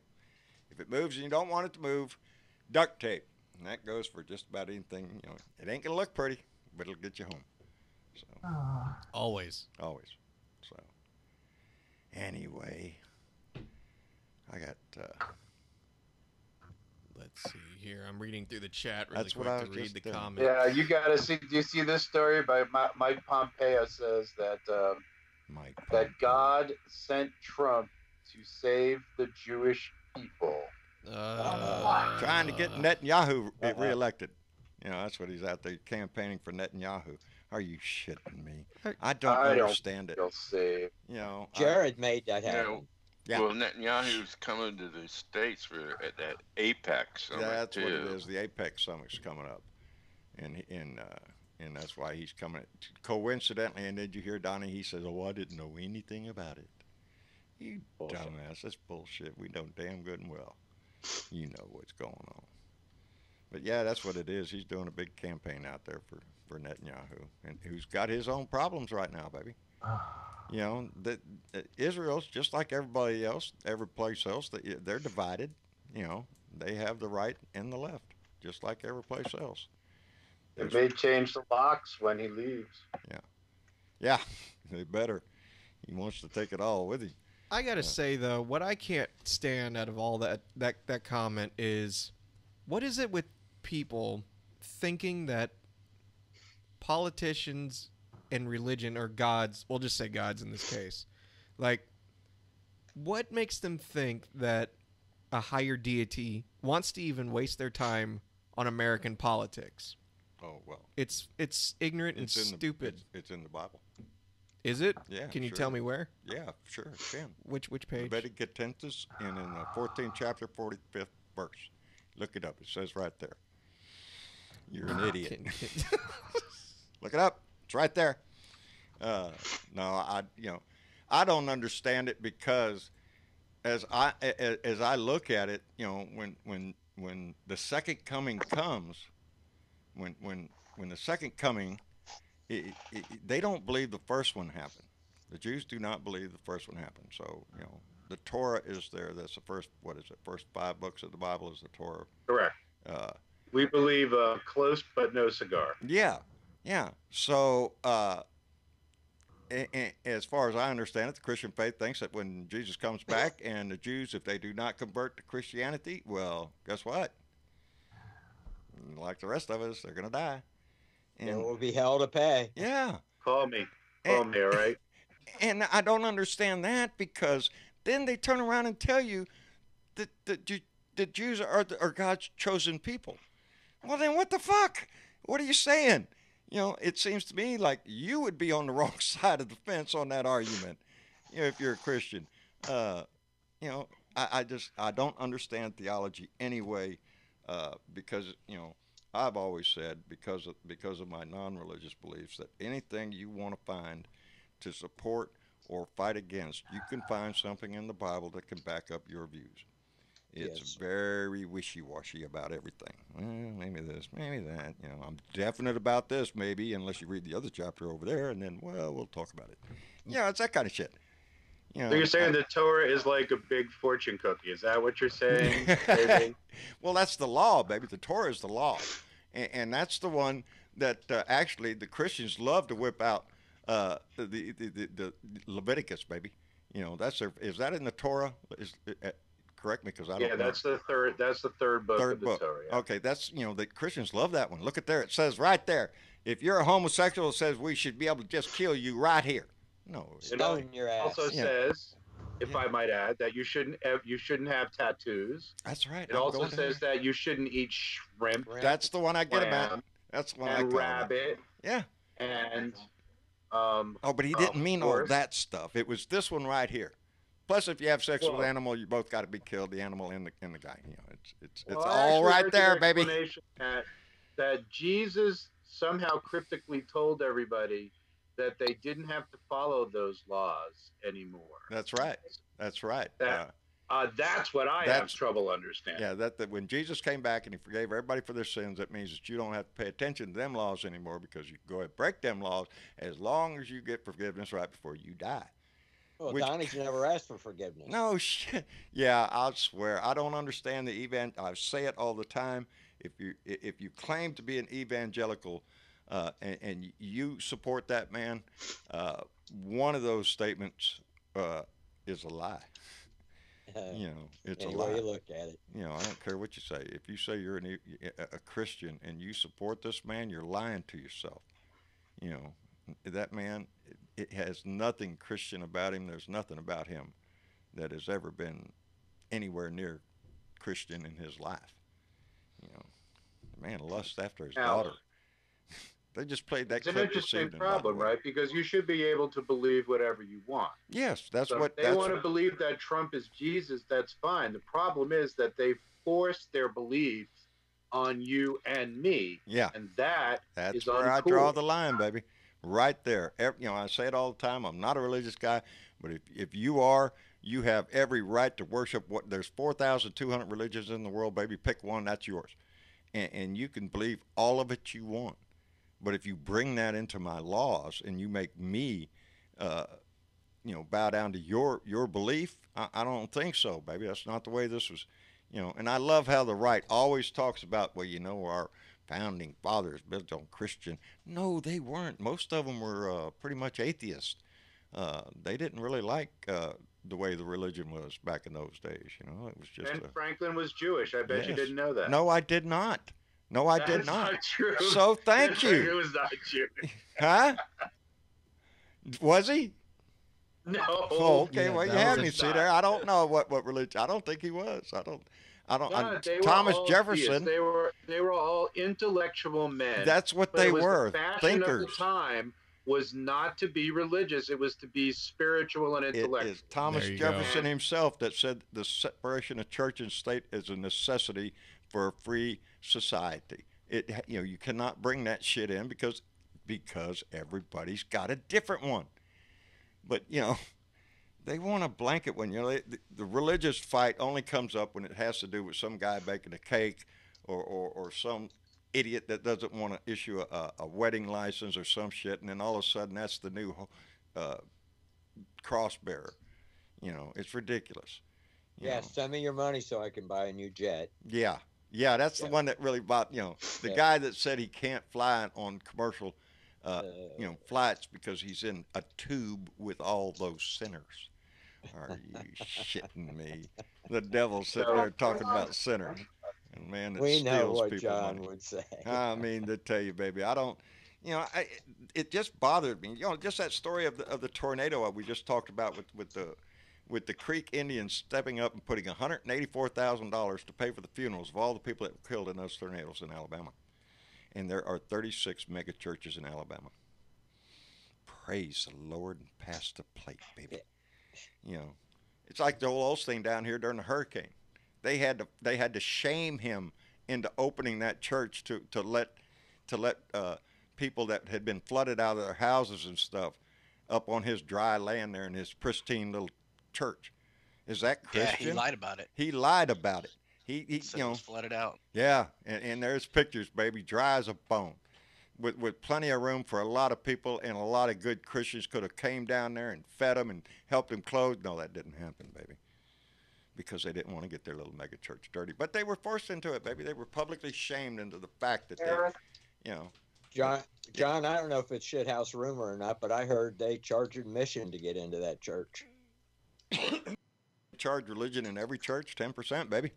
If it moves and you don't want it to move, duct tape. And that goes for just about anything. You know, it ain't gonna look pretty, but it'll get you home. So always. So anyway, I got. Let's see here. I'm reading through the chat really That's quick what I to was read just the doing. comments. Yeah, you gotta see. Do you see this story by Mike Pompeo? Says that that God sent Trump to save the Jewish people. Trying to get Netanyahu reelected. You know, that's what he's out there campaigning for Netanyahu. Are you shitting me? I don't understand it. You'll see. You know, Jared made that happen. Yeah. Well, Netanyahu's coming to the States at that APEC summit. That's too. what it is. The APEC summit's coming up, and that's why he's coming. Coincidentally, and did you hear Donnie? He says, "Oh, I didn't know anything about it." You dumbass! That's bullshit. We know damn good and well. You know what's going on. But yeah, that's what it is. He's doing a big campaign out there for Netanyahu, and who's got his own problems right now, baby. You know, Israel's just like everybody else, every place else. They're divided. You know, they have the right and the left, just like every place else. They may change the locks when he leaves. Yeah, they better. He wants to take it all with him. I gotta say though, what I can't stand out of all that comment is, what is it with people thinking that politicians and religion are gods? We'll just say gods in this case. Like, what makes them think that a higher deity wants to even waste their time on American politics? Oh well, it's ignorant and stupid. It's in the Bible. Is it? Yeah. Can you tell me where? Yeah, sure, I can. Which page? Leviticus, and in the 14th chapter, 45th verse. Look it up. It says right there. You're an idiot. Look it up. It's right there. No, I don't understand it, because as I look at it, you know, when the second coming comes, when the second coming, they don't believe the first one happened. The Jews do not believe the first one happened. So, you know, the Torah is there. That's the first, first 5 books of the Bible is the Torah. Correct. We believe close but no cigar. Yeah. So, as far as I understand it, the Christian faith thinks that when Jesus comes back, and the Jews, if they do not convert to Christianity, well, guess what? Like the rest of us, they're going to die. And there will be hell to pay. Yeah. Call me, all right? And I don't understand that, because then they turn around and tell you that the Jews are God's chosen people. Well, then what the fuck? What are you saying? You know, it seems to me like you would be on the wrong side of the fence on that argument, you know, if you're a Christian. You know, I don't understand theology anyway, because, you know, I've always said, because of my non-religious beliefs, that anything you want to find to support or fight against, you can find something in the Bible that can back up your views. It's very wishy-washy about everything. Well, maybe this, maybe that. You know, I'm definite about this, maybe, unless you read the other chapter over there, and then, well, we'll talk about it. Yeah, it's that kind of shit. You know, so you're saying the Torah is like a big fortune cookie? Is that what you're saying? Well, that's the law, baby. The Torah is the law, and that's the one that actually the Christians love to whip out. The Leviticus, baby. You know, is that in the Torah? Correct me, because I don't know. That's the third. That's the third book of the Torah. Yeah. Okay, that's, you know, the Christians love that one. Look at there. It says right there, if you're a homosexual, it says we should be able to just kill you right here. No, stone your ass. Also says, if I might add, that you shouldn't have tattoos. That's right. It also says that you shouldn't eat shrimp. That's the one I get about. That's the one I got. Rabbit. Yeah. And but he didn't mean all that stuff. It was this one right here. Plus, if you have sex with an animal, you both got to be killed, the animal and the guy. You know, it's all right there, baby. That Jesus somehow cryptically told everybody that they didn't have to follow those laws anymore. That's right. That's right. That's what I have trouble understanding. Yeah, that when Jesus came back and he forgave everybody for their sins, that means that you don't have to pay attention to them laws anymore, because you can go ahead and break them laws as long as you get forgiveness right before you die. Well, Donnie's never asked for forgiveness. No shit. Yeah, I swear I don't understand the I say it all the time. If you claim to be an evangelical and you support that man, one of those statements is a lie. You know, it's a lie. Any way you look at it. You know, I don't care what you say. If you say you're a Christian and you support this man, you're lying to yourself. You know, that man, it has nothing Christian about him. There's nothing about him that has ever been anywhere near Christian in his life. You know, the man lusts after his daughter. They just played that. It's an interesting problem, right? Because you should be able to believe whatever you want. Yes, that's so what. If they want to believe that Trump is Jesus, that's fine. The problem is that they force their beliefs on you and me. Yeah, and that's where uncool. I draw the line, baby. Right there. You know, I say it all the time. I'm not a religious guy, but if you are, you have every right to worship. There's 4,200 religions in the world, baby. Pick one, that's yours, and you can believe all of it you want. But if you bring that into my laws and you make me, you know, bow down to your belief, I don't think so, baby. That's not the way this was, you know. And I love how the right always talks about, well, you know, our founding fathers built on Christian. No, they weren't. Most of them were pretty much atheists. They didn't really like the way the religion was back in those days. You know, it was just. And Franklin was Jewish. I bet you didn't know that. No, I did not. No, I did not. That's not true. So thank you. It was not Jewish. Huh? Was he? No. Oh, okay. Well, you had me. See there. I don't know what religion. I don't think he was. I don't. No, Thomas Jefferson. They were all intellectual men. That's what they were. The fashion Thinkers. of the time was not to be religious. It was to be spiritual and intellectual. It is Thomas Jefferson himself that said the separation of church and state is a necessity for a free society. You know, you cannot bring that shit in because everybody's got a different one. But you know, they want a blanket one. You know, the religious fight only comes up when it has to do with some guy baking a cake or some idiot that doesn't want to issue a wedding license or some shit, and then all of a sudden that's the new cross bearer. You know, it's ridiculous. You know. Send me your money so I can buy a new jet. Yeah, that's the one that really bought, you know, the guy that said he can't fly on commercial, you know, flights because he's in a tube with all those sinners. Are you shitting me? The devil's sitting there talking about sinners. And man, it we know steals what people John money. would say. I mean, to tell you, baby, I don't, you know, it just bothered me. You know, just that story of the tornado we just talked about with the Creek Indians stepping up and putting $184,000 to pay for the funerals of all the people that were killed in those tornadoes in Alabama. And there are 36 megachurches in Alabama. Praise the Lord and pass the plate, baby. You know, it's like the old Osteen down here during the hurricane. They had to shame him into opening that church to let people that had been flooded out of their houses and stuff up on his dry land there in his pristine little church. Is that Christian? Yeah, he lied about it. He lied about it. He you know, it was flooded out. Yeah, and there's pictures, baby, dry as a bone, with plenty of room for a lot of people, and a lot of good Christians could have came down there and fed them and helped them clothe. No, that didn't happen, baby, because they didn't want to get their little mega church dirty. But they were forced into it, baby. They were publicly shamed into the fact that they, you know. John, I don't know if it's shithouse rumor or not, but I heard they charge admission to get into that church. Charge religion in every church 10%, baby.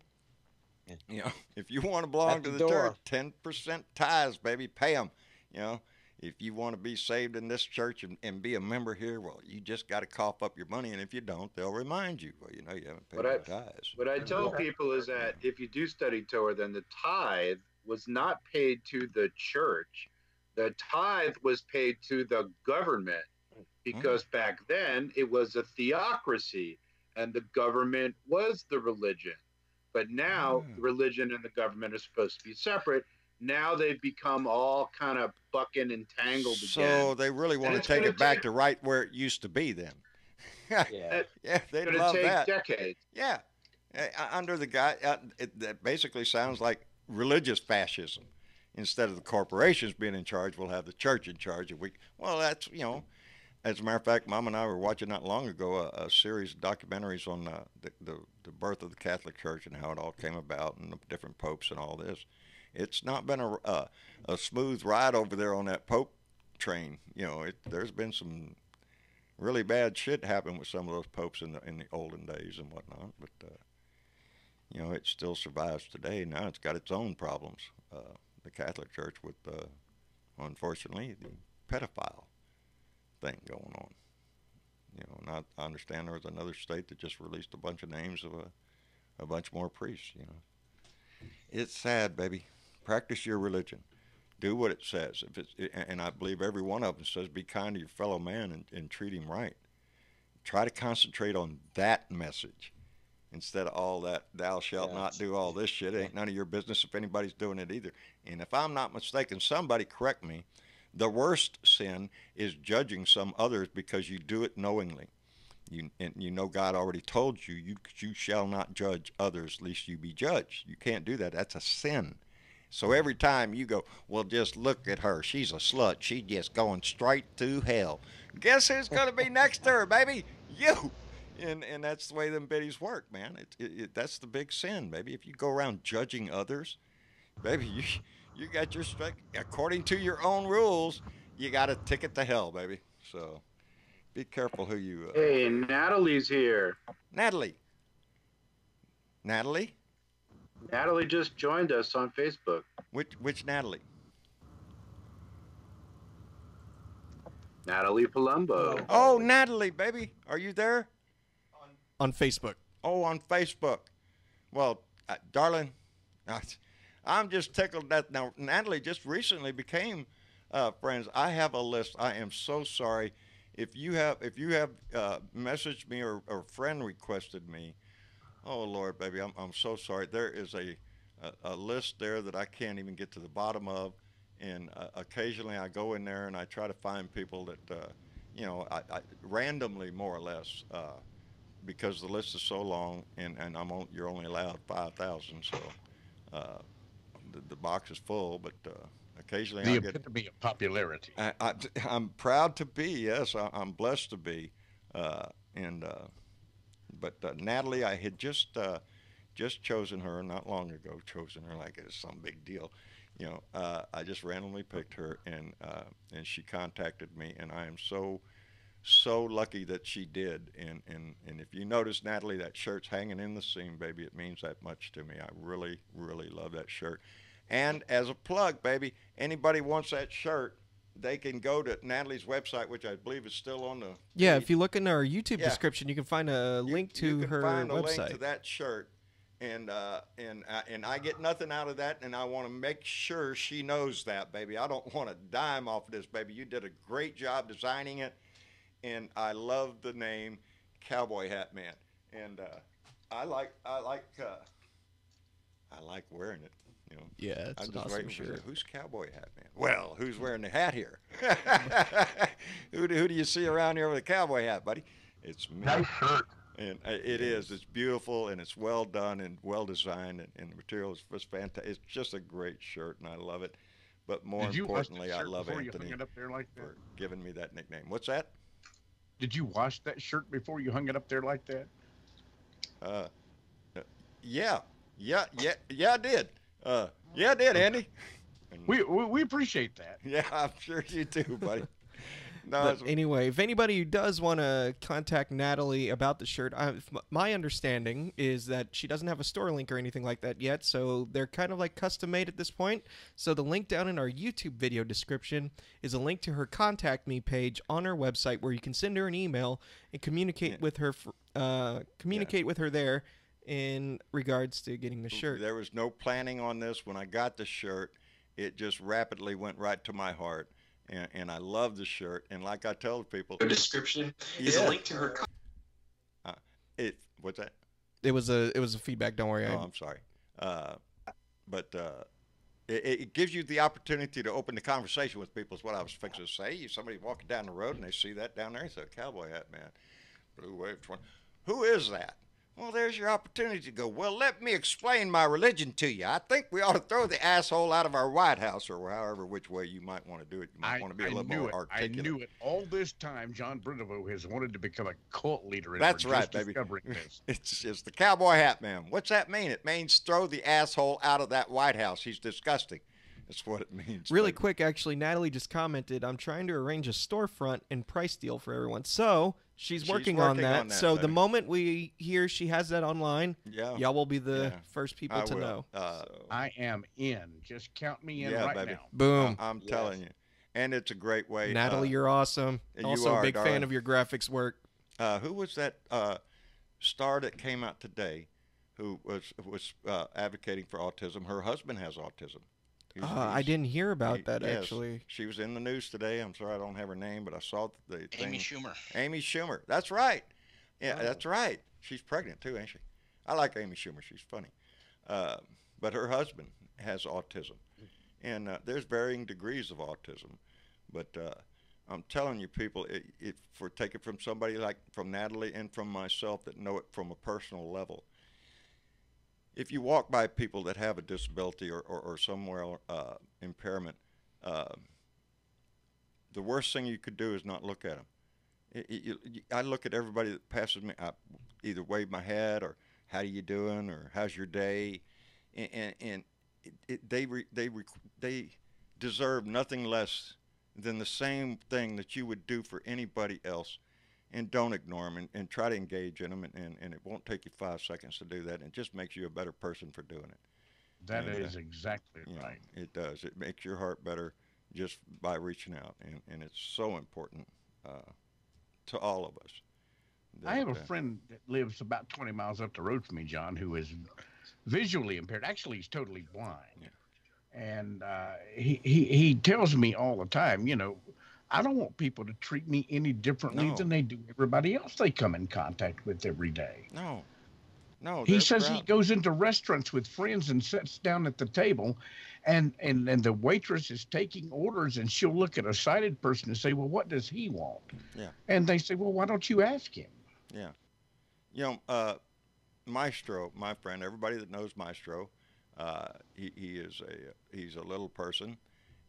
You know, if you want to belong At to the the door. church, 10% tithes, baby, pay them. You know, if you want to be saved in this church and be a member here, well, you just got to cough up your money, and if you don't, they'll remind you. Well, you know, you haven't paid your tithes. What I tell people is that if you do study Torah, then the tithe was not paid to the church. The tithe was paid to the government because back then it was a theocracy and the government was the religion. But now religion and the government are supposed to be separate. Now they've become all kind of bucking and tangled again. So they really want to take it back to right where it used to be then. Yeah, they'd it's love take that. Decades. Yeah, under the guy, that basically sounds like religious fascism. Instead of the corporations being in charge, we'll have the church in charge. Well, that's, as a matter of fact, Mom and I were watching not long ago a series of documentaries on the birth of the Catholic Church and how it all came about and the different popes and all this. It's not been a smooth ride over there on that pope train. There's been some really bad shit happen with some of those popes in the olden days and whatnot. But it still survives today. Now it's got its own problems. The Catholic Church with, unfortunately, the pedophile thing going on. And I understand there was another state that just released a bunch of names of a bunch more priests. It's sad, baby. Practice your religion. Do what it says. And I believe every one of them says be kind to your fellow man and treat him right. Try to concentrate on that message instead of all that thou shalt not do all this shit. It ain't none of your business if anybody's doing it either. And if I'm not mistaken, somebody correct me, the worst sin is judging some others because you do it knowingly. God already told you, you shall not judge others lest you be judged. You can't do that. That's a sin. So every time you go, well, just look at her. She's a slut. She's just going straight to hell. Guess who's going to be next to her, baby? You. And that's the way them biddies work, man. That's the big sin, baby. If you go around judging others, baby, you got your strike. According to your own rules, you got a ticket to hell, baby. So be careful who you... Hey, Natalie's here. Natalie? Natalie just joined us on Facebook. Which Natalie? Natalie Palumbo. Oh, Natalie, baby. Are you there? On Facebook. Oh, on Facebook. Well, darling, I'm just tickled that now Natalie just recently became friends. I have a list. I am so sorry. If you have messaged me or friend requested me, oh Lord, baby, I'm so sorry. There is a list there that I can't even get to the bottom of, and occasionally I go in there and I try to find people that I randomly, more or less, because the list is so long, and you're only allowed 5,000, so the box is full, but occasionally I get... The epitome of popularity. I'm proud to be, yes, I'm blessed to be, but Natalie, I had just chosen her not long ago, like it's some big deal. I just randomly picked her, and she contacted me, and I am so lucky that she did. And if you notice, Natalie, that shirt's hanging in the seam, baby. It means that much to me. I really, really love that shirt. And as a plug, baby, anybody wants that shirt, they can go to Natalie's website, which I believe is still on the... Yeah, if you look in our YouTube description, you can find a link to her website. You can find a link to that shirt. And I get nothing out of that, and I want to make sure she knows that, baby. I don't want a dime off of this, baby. You did a great job designing it. And I love the name Cowboy Hat Man, and I like wearing it. Yeah, it's I'm just awesome waiting shirt. for who's Cowboy Hat Man. Well, who's wearing the hat here? who do you see around here with a cowboy hat, buddy? It's me. Nice shirt. And it is. It's beautiful, and it's well done and well designed, and the material is fantastic. It's just a great shirt, and I love it. But more importantly, I love Anthony for giving me that nickname. What's that? Did you wash that shirt before you hung it up there like that? Yeah, I did. I did, Andy. We appreciate that. Yeah, I'm sure you do, buddy. No, but anyway, if anybody does want to contact Natalie about the shirt, my understanding is that she doesn't have a store link or anything like that yet, so they're kind of like custom made at this point. So the link down in our YouTube video description is a link to her contact me page on her website where you can send her an email and communicate with her with her there in regards to getting the shirt. There was no planning on this when I got the shirt. it just rapidly went right to my heart, and I love the shirt. And like I tell people, the description is a link to her. What's that? It was a feedback. Don't worry. Oh, I'm sorry. It gives you the opportunity to open the conversation with people. Is what I was fixing to say. Somebody walking down the road and they see that down there. They say, "Cowboy hat, man, blue wave 20. Who is that?" Well, there's your opportunity to go, well, let me explain my religion to you. I think we ought to throw the asshole out of our White House, or however which way you might want to do it. You might want to be a little more articulate. I knew it. All this time, John Brinovo has wanted to become a cult leader. That's right, baby. It's the cowboy hat, man. What's that mean? It means throw the asshole out of that White House. He's disgusting. That's what it means. Really quick, actually, Natalie just commented, I'm trying to arrange a storefront and price deal for everyone. So she's working on that. So the moment we hear she has that online, y'all will be the first people to know. I am in. Just count me in baby. now. Boom. I'm telling you. And it's a great way. Natalie, you're awesome. Also a big fan of your graphics work. Who was that star that came out today who was advocating for autism? Her husband has autism. I didn't hear about that, actually. She was in the news today. I'm sorry I don't have her name, but I saw the thing. Amy Schumer. Amy Schumer. That's right. Yeah, that's right. She's pregnant, too, ain't she? I like Amy Schumer. She's funny. But her husband has autism. And there's varying degrees of autism. But I'm telling you, people, take it from somebody like from Natalie and from myself that know it from a personal level. If you walk by people that have a disability or somewhere impairment, the worst thing you could do is not look at them. I look at everybody that passes me. I either wave my head or "How you doing?" or "How's your day?" And they deserve nothing less than the same thing that you would do for anybody else. And don't ignore them, and try to engage in them, and it won't take you 5 seconds to do that, and it just makes you a better person for doing it. That is exactly right. It does. It makes your heart better just by reaching out, and it's so important to all of us. I have a friend that lives about 20 miles up the road from me, John, who is visually impaired. Actually, he's totally blind. Yeah. And he tells me all the time, I don't want people to treat me any differently than they do everybody else they come in contact with every day. No. He says he goes into restaurants with friends and sits down at the table, and the waitress is taking orders, and she'll look at a sighted person and say, well, what does he want? Yeah. And they say, well, why don't you ask him? Yeah. Maestro, my friend, everybody that knows Maestro, he's a little person,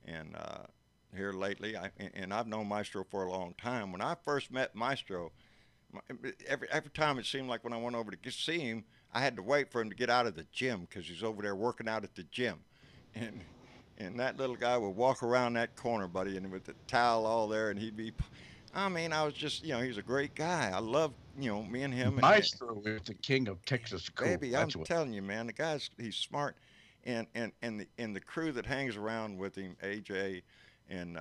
and here lately, and I've known Maestro for a long time. When I first met Maestro, every time it seemed like when I went over to see him, I had to wait for him to get out of the gym because he's over there working out at the gym. And that little guy would walk around that corner, buddy, and with the towel all there, and he'd be, I was just, he's a great guy. I love, me and him. Maestro is the king of Texas cool. Baby, I'm telling you, man, the guy's, he's smart. And the crew that hangs around with him, AJ, and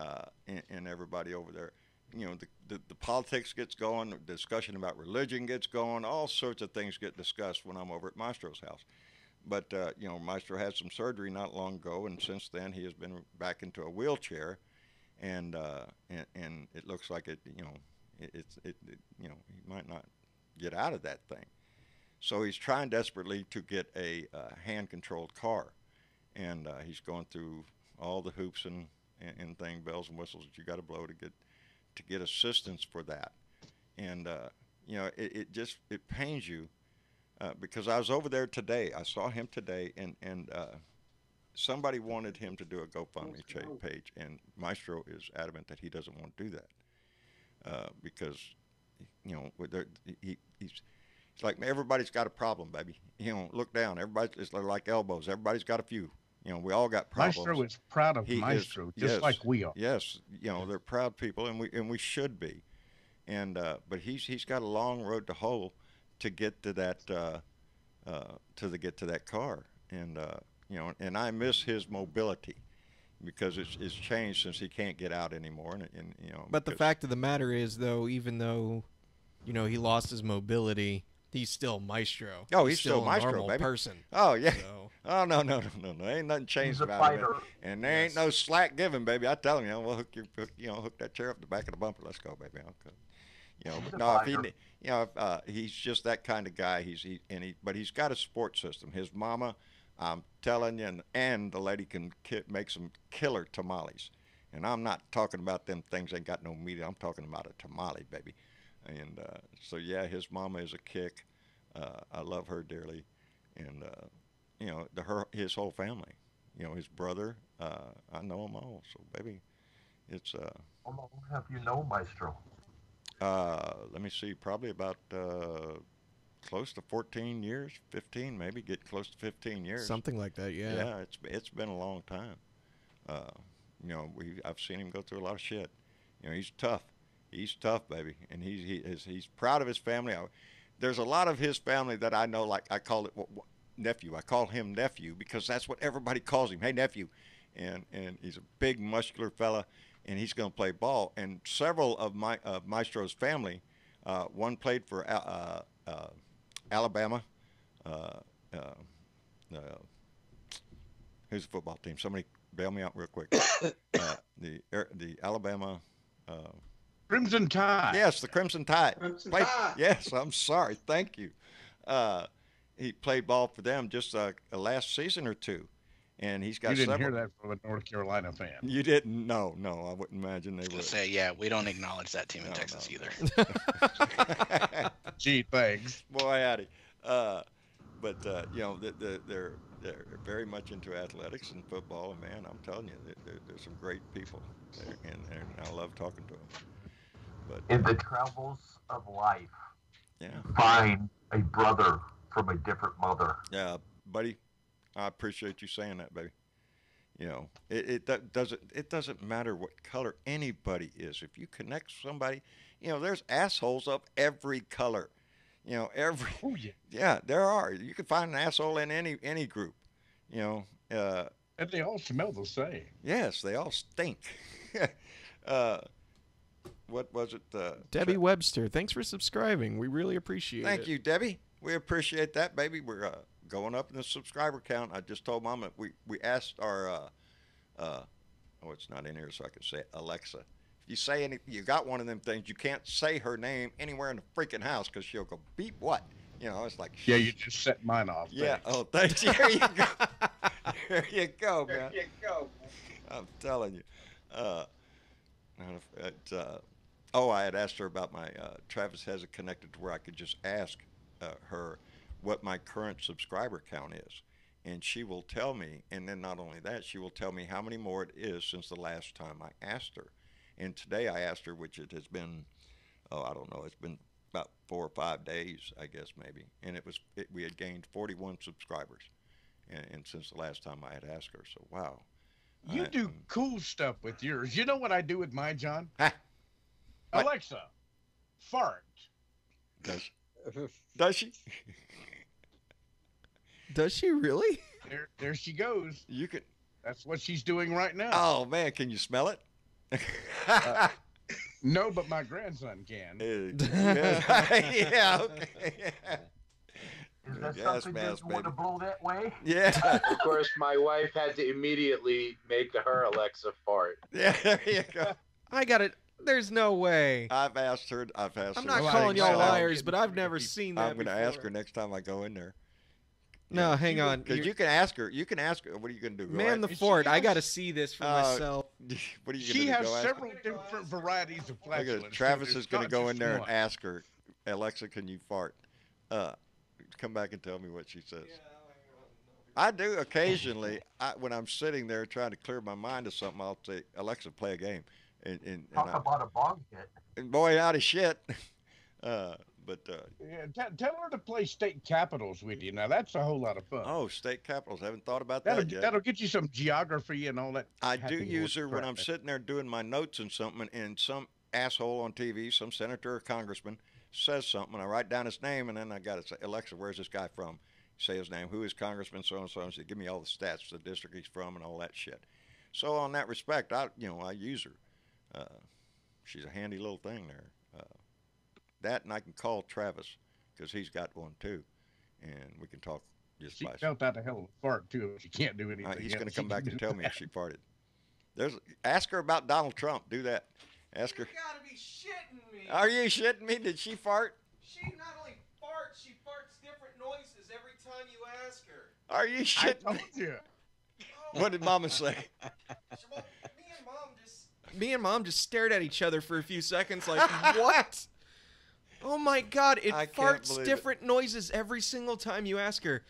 everybody over there, the politics gets going, the discussion about religion gets going, all sorts of things get discussed when I'm over at Maestro's house. But Maestro had some surgery not long ago, and since then he has been back into a wheelchair, and it looks like he might not get out of that thing. So he's trying desperately to get a hand-controlled car, and he's going through all the hoops and bells and whistles that you got to blow to get assistance for that. And it pains you because I was over there today. I saw him today, and somebody wanted him to do a GoFundMe page, and Maestro is adamant that he doesn't want to do that because it's like everybody's got a problem, baby. Look down. It's like elbows. Everybody's got a few. We all got problems. Maestro is proud of Maestro, just like we are. Yes, they're proud people, and we should be. And but he's got a long road to hoe to get to that get to that car. And and I miss his mobility because it's changed since he can't get out anymore. But the fact of the matter is, though, even though he lost his mobility, He's still Maestro. Oh, he's still a Maestro, normal baby. person. Oh, yeah. So. Oh, no. Ain't nothing changed about him. And there ain't no slack given, baby. I tell him, we'll hook that chair up the back of the bumper. Let's go, baby. But no, if he's just that kind of guy. But he's got a support system. His mama, I'm telling you, and the lady can make some killer tamales. And I'm not talking about them things that ain't got no meat. I'm talking about a tamale, baby. And so, yeah, his mama is a kick. I love her dearly. And, his whole family. His brother, I know them all. So, baby, it's... How long have you known Maestro? Let me see, probably about close to 14 years, 15 maybe, get close to 15 years. Something like that, yeah. Yeah, it's been a long time. I've seen him go through a lot of shit. He's tough. He's tough, baby, and he's proud of his family. There's a lot of his family that I know, like I call it nephew. I call him nephew because that's what everybody calls him. Hey, nephew, and he's a big, muscular fella, and he's going to play ball. And several of Maestro's family, one played for Alabama. Who's the football team? Somebody bail me out real quick. The Alabama. Crimson Tide. Yes, the Crimson Tide. Tide. Yes, I'm sorry. Thank you. He played ball for them just last season or two, and he's got. You didn't hear that from a North Carolina fan. You didn't? No, I wouldn't imagine they would. Say, yeah, we don't acknowledge that team in Texas either. Gee, thanks. Boy, howdy. But they're very much into athletics and football, and man, I'm telling you, there's some great people there, and I love talking to them. But in the travels of life, yeah, find a brother from a different mother. Yeah, buddy, I appreciate you saying that, baby. It doesn't matter what color anybody is. If you connect somebody, there's assholes of every color. Every. Oh yeah. Yeah, there are. You can find an asshole in any group. And they all smell the same. Yes, they all stink. What was it? Debbie Webster, thanks for subscribing. We really appreciate it. Thank you, Debbie. We appreciate that, baby. We're going up in the subscriber count. I just told Mama we asked our it's not in here, so I can say it, Alexa. If you say you got one of them things, you can't say her name anywhere in the freaking house because she'll go beep what? It's like. Yeah, you just set mine off. Yeah. Thanks. Oh, thank you. There you go. There you go, man. There you go. I'm telling you. I had asked her about my Travis has it connected to where I could just ask her what my current subscriber count is, and she will tell me. And then not only that, she will tell me how many more it is since the last time I asked her. And today I asked her, which it has been, I don't know, it's been about 4 or 5 days, I guess maybe. And we had gained 41 subscribers, and since the last time I had asked her. So wow. You do cool stuff with yours. You know what I do with mine, John? What? Alexa, fart. Does she? Does she really? There she goes. You could. That's what she's doing right now. Oh man, can you smell it? No, but my grandson can. Yeah. Okay. Is that something that you want to blow that way? Yeah. Of course, my wife had to immediately make her Alexa fart. Yeah, there you go. I got it. There's no way. I've asked her. I'm not calling y'all liars, but I've never seen that. I'm going to ask her next time I go in there. No, hang on. Because you can ask her. You can ask her. What are you going to do? Man the fort. I got to see this for myself. What are you going to do? She has several different varieties of flatulence. Travis is going to go in there and ask her, Alexa, can you fart? Come back and tell me what she says. I do occasionally. When I'm sitting there trying to clear my mind of something, I'll say, Alexa, play a game. Talk about a bong hit. And boy, out of shit. Tell her to play state capitals with you. Now that's a whole lot of fun. Oh, state capitals. Haven't thought about that yet. That'll get you some geography and all that. I do use her when I'm sitting there doing my notes and something, and some asshole on TV, some senator or congressman, says something, and I write down his name, and then I got to say, Alexa, where's this guy from? Say his name. Who is Congressman so and so? And say, give me all the stats, the district he's from, and all that shit. So on that respect, I use her. She's a handy little thing there. That, and I can call Travis because he's got one too, and we can talk just She by. felt out a hell of a fart too. She can't do anything. He's going to else. come She back can and do tell me if that. she farted. Ask her about Donald Trump. Do that. Ask her. You gotta be shitting me. Are you shitting me? Did she fart? She not only farts, she farts different noises every time you ask her. Are you shitting me? Yeah. What did Mama say? Me and Mom just stared at each other for a few seconds like, what? Oh my God, it I can't farts believe different noises every single time you ask her.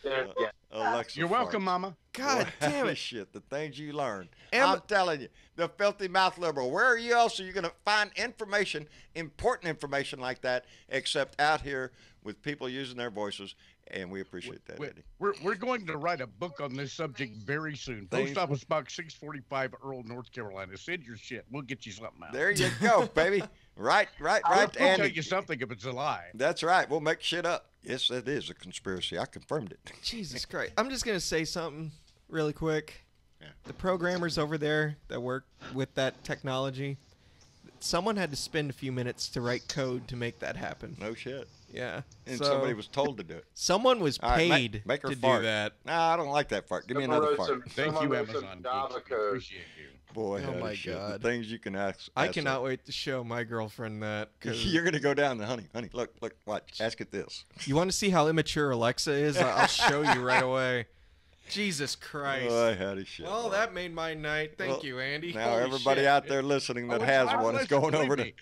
Alexa, You're welcome, Mama. God damn it. Shit, the things you learn. I'm telling you, the filthy mouth liberal. Where else are you going to find information, important information like that, except out here with people using their voices? And we appreciate that, Eddie. We're going to write a book on this subject very soon. Post Office Box 645, Earl, North Carolina. Send your shit. We'll get you something out. There you go, baby. Right. We'll tell you something if it's a lie. That's right. We'll make shit up. Yes, it is a conspiracy. I confirmed it. Jesus Christ. I'm just going to say something really quick. Yeah. The programmers over there that work with that technology, someone had to spend a few minutes to write code to make that happen. No shit. Yeah. And somebody was told to do it. Someone was paid make her to fart. do that. No, I don't like that fart. Give me another fart. Thank you, Amazon. Appreciate you. Boy, oh my shit. God. The things you can ask. I cannot wait to show my girlfriend that. You're going to go down to honey, look, watch. Ask it this. You want to see how immature Alexa is? I'll show you right away. Jesus Christ. Boy, howdy shit. Well, that made my night. Thank you, Andy. Now, Holy everybody shit. out there listening that has one is going over to...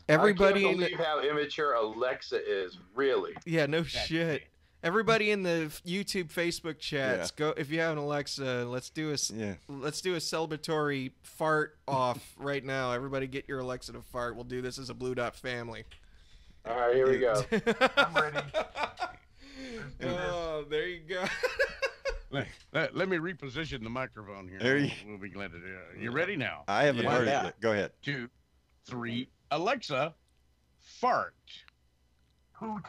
Everybody I can't believe how immature Alexa is, really. Yeah, no shit. Everybody in the YouTube, Facebook chats, go if you have an Alexa. Let's do a celebratory fart off right now. Everybody, get your Alexa to fart. We'll do this as a Blue Dot family. All right, here we go. I'm ready. Oh, there you go. Let me reposition the microphone here. We'll be glad to do it. You ready now? I haven't heard it yet. Go ahead. 2, 3. Alexa, fart. Hoot.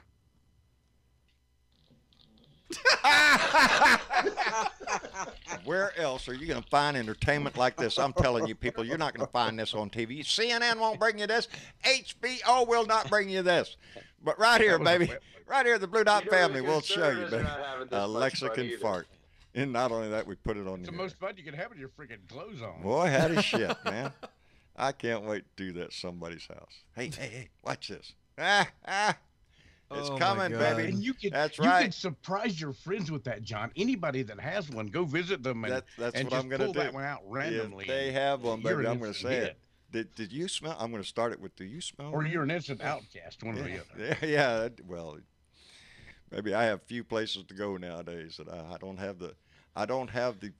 Where else are you going to find entertainment like this? I'm telling you, people, you're not going to find this on TV. CNN won't bring you this. HBO will not bring you this. But right here, baby, right here, the Blue Dot family will show you, baby. Alexa can fart. And not only that, we put it on It's the most fun you can have with your freaking clothes on. Boy, howdy shit, man. I can't wait to do that at somebody's house. Hey, watch this. It's coming, baby. And you can, That's you right. can surprise your friends with that, John. Anybody that has one, go visit them and, that's and what just I'm going to pull do. that one out randomly. If they have one, You're baby, an I'm going to instant say hit. it. Did you smell? I'm going to start it with, do you smell? Or you're an instant outcast, one or the other. Yeah, well, maybe I have few places to go nowadays that I don't have the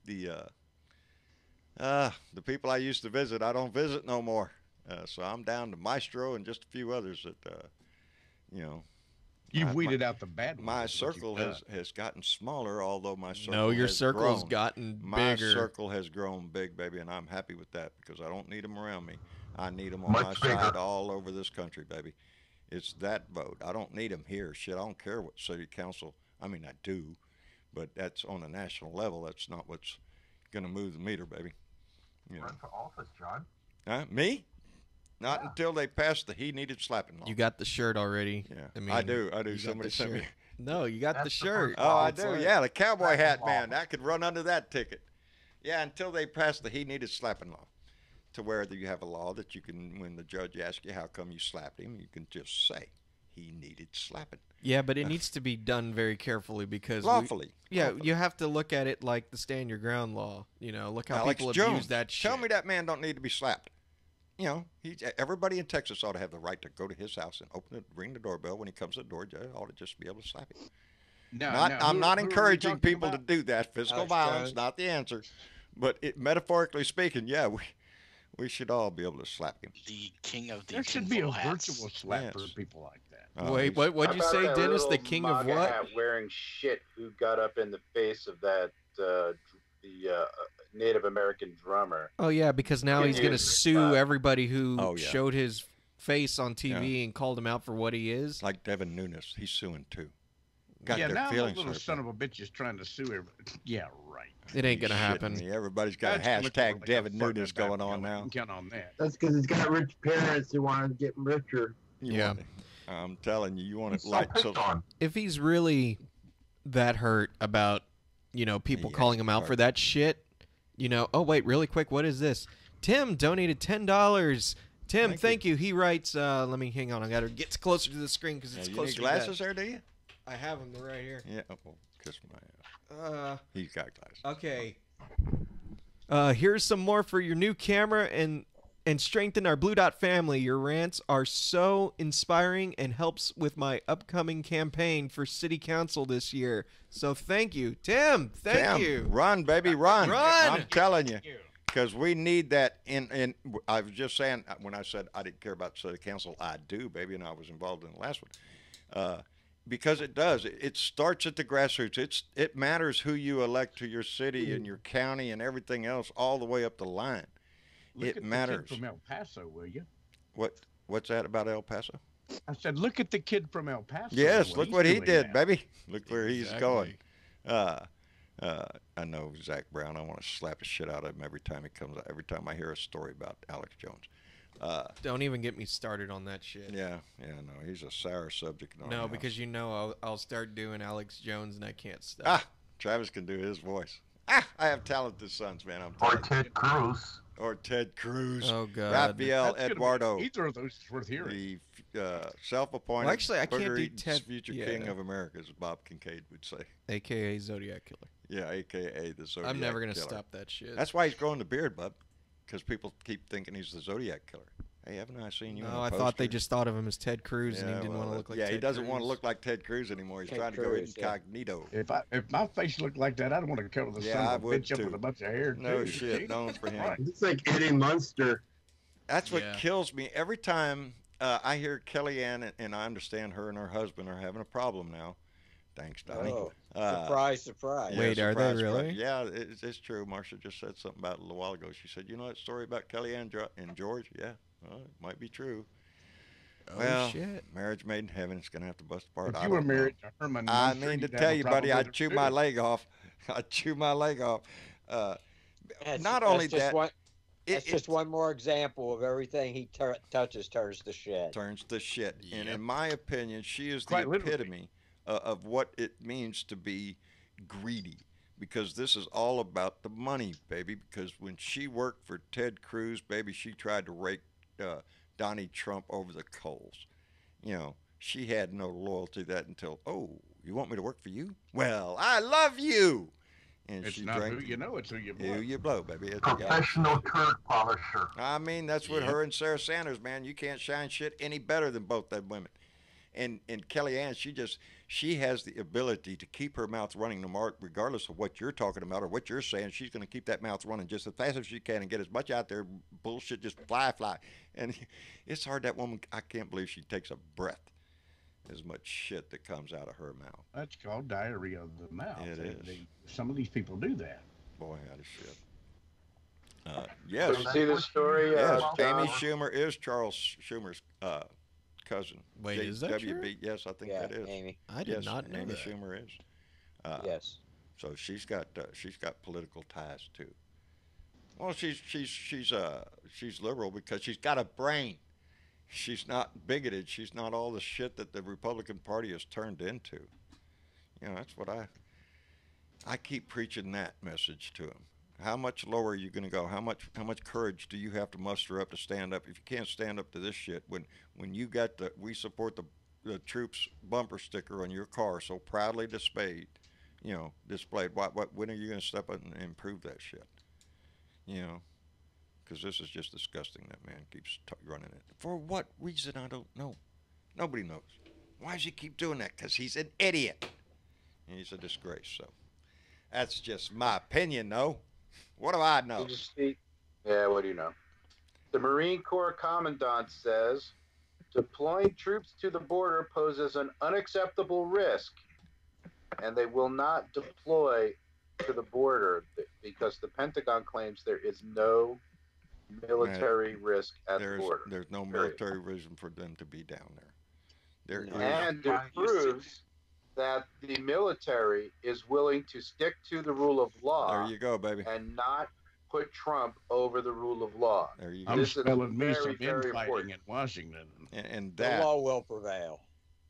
people I used to visit. I don't visit no more. So I'm down to Maestro and just a few others that, You've weeded out the bad ones. My circle has gotten smaller, although my circle No, your has circle's grown. gotten My bigger. circle has grown big, baby, and I'm happy with that because I don't need them around me. I need them on my side all over this country, baby. It's that vote. I don't need them here. Shit, I don't care what city council. I mean, I do, but that's on a national level. That's not what's going to move the meter, baby. Run for office, John. Me? Not until they pass the he needed slapping law. You got the shirt already. Yeah, I mean, I do. you got Somebody the sent me. shirt. No, you got the shirt. Oh, I do. Yeah, the cowboy hat man. I could run under that ticket. Yeah, until they pass the he needed slapping law, to where you have a law that you can, when the judge asks you how come you slapped him, you can just say he needed slapping. Yeah, but it needs to be done very carefully because lawfully. You have to look at it like the stand your ground law. You know, look how Alex people Jones, abuse that shit. Tell me that man don't need to be slapped. You know, everybody in Texas ought to have the right to go to his house and ring the doorbell when he comes to the door. Judge ought to just be able to slap him. I'm not encouraging people to do that. Physical violence, not the answer. But metaphorically speaking, yeah, we should all be able to slap him. The king of the There should be a hats. virtual slap for people like that. Wait, what'd you say, Dennis? The king of MAGA what? hat wearing shit who got up in the face of that the Native American drummer. Oh yeah, because now he's gonna sue everybody who showed his face on TV and called him out for what he is. Like Devin Nunes, he's suing too. Yeah, now the little son of a bitch is trying to sue everybody. Yeah, right. It ain't gonna happen. Me. Everybody's got a hashtag Devin Nunes going on now. Count on that. That's because he's got rich parents who want to get richer. Yeah. I'm telling you, you want it like so. If he's really that hurt about, people calling him out for that shit, oh wait, really quick, what is this? Tim donated $10. Tim, thank you. He writes, let me hang on. I got to get closer to the screen because it's closer. You need glasses there, do you? I have them. They're right here. Yeah. Oh, kiss my ass. He's got glasses. Okay. Here's some more for your new camera and strengthen our Blue Dot family. Your rants are so inspiring and helps with my upcoming campaign for city council this year. So thank you, Tim. Thank you. Run, baby, run. Run. I'm telling you. Because we need that in I was just saying, when I said I didn't care about city council, I do, baby, and I was involved in the last one. Because it does. It starts at the grassroots. It matters who you elect to your city and your county and everything else all the way up the line. Look it matters. The kid from El Paso, will you? What's that about El Paso? I said, look at the kid from El Paso. Yes, look what he did, now. baby. Look where he's going. I know Zach Brown. I want to slap the shit out of him every time he comes out. Every time I hear a story about Alex Jones. Don't even get me started on that shit. Yeah, no, he's a sour subject. No, because I'll start doing Alex Jones and I can't stop. Travis can do his voice. I have talented sons, man. Or Ted Cruz. Or Ted Cruz. Oh God. Rafael Eduardo. Either of those is worth hearing. The self-appointed. Well, actually, I can't do Ted. Future king of America, as Bob Kincaid would say. AKA Zodiac Killer. Yeah, AKA the Zodiac. I'm never gonna killer. stop that shit. That's why he's growing the beard, bub. Because people keep thinking he's the Zodiac Killer. Hey, haven't I seen you? No, I thought they just thought of him as Ted Cruz, and he didn't want to look like. Yeah, Ted he doesn't Cruz. want to look like Ted Cruz anymore. He's trying to go incognito. If my face looked like that, I'd want to cover the son of a bitch up with a bunch of hair. No shit, don't for him. It's like Eddie Munster. That's what kills me every time I hear Kellyanne, and I understand her and her husband are having a problem now. Thanks, Donnie. Oh, surprise, surprise. Wait, surprise, are they really? Surprise. Yeah, it's true. Marcia just said something about it a little while ago. She said, you know that story about Kellyanne and George? Yeah, well, it might be true. Oh, well, shit. Marriage made in heaven is going to have to bust apart. If you were married to Herman, I mean to tell you, buddy, I'd chew my leg off. I'd chew my leg off. Not only that. That's just one more example of everything he touches turns to shit. Turns to shit. Yep. And in my opinion, she is the epitome of what it means to be greedy. Because this is all about the money, baby. Because when she worked for Ted Cruz, baby, she tried to rake Donnie Trump over the coals. You know, she had no loyalty to that until, oh, you want me to work for you? Well, I love you. And it's she not drank, who you know, it's who you blow. Who you blow, baby. It's Professional turd polisher. I mean, that's what her and Sarah Sanders, man. You can't shine shit any better than both them women. And Kellyanne, she has the ability to keep her mouth running regardless of what you're talking about or what you're saying. She's going to keep that mouth running just as fast as she can and get as much out there. Bullshit, just fly. And it's hard. That woman, I can't believe she takes a breath. As much shit that comes out of her mouth. That's called diarrhea of the mouth. It is. Some of these people do that. Boy, out of shit. Yes. Did you see the story? Yes, Amy Schumer is Charles Schumer's cousin. Wait, is that WB. true? Yes, I think that is. Amy. I did not know Amy that. Schumer is. Yes. So she's got political ties too. Well, she's liberal because she's got a brain. She's not bigoted. She's not all the shit that the Republican Party has turned into. You know, that's what I keep preaching that message to them. How much lower are you going to go? How much courage do you have to muster up to stand up? If you can't stand up to this shit, when you got the "We support the troops" bumper sticker on your car so proudly displayed, when are you going to step up and improve that shit? You know. Because this is just disgusting. That man keeps running it. For what reason, I don't know. Nobody knows. Why does he keep doing that? Because he's an idiot. And he's a disgrace. So that's just my opinion, though. What do I know? Yeah, what do you know? The Marine Corps Commandant says, deploying troops to the border poses an unacceptable risk, and they will not deploy to the border because the Pentagon claims there is no military risk at the border. There's no military reason for them to be down there. And it proves that the military is willing to stick to the rule of law. There you go, baby. And not put Trump over the rule of law. There you I'm This is smelling me very, some very infighting important. in Washington. And The that law will prevail.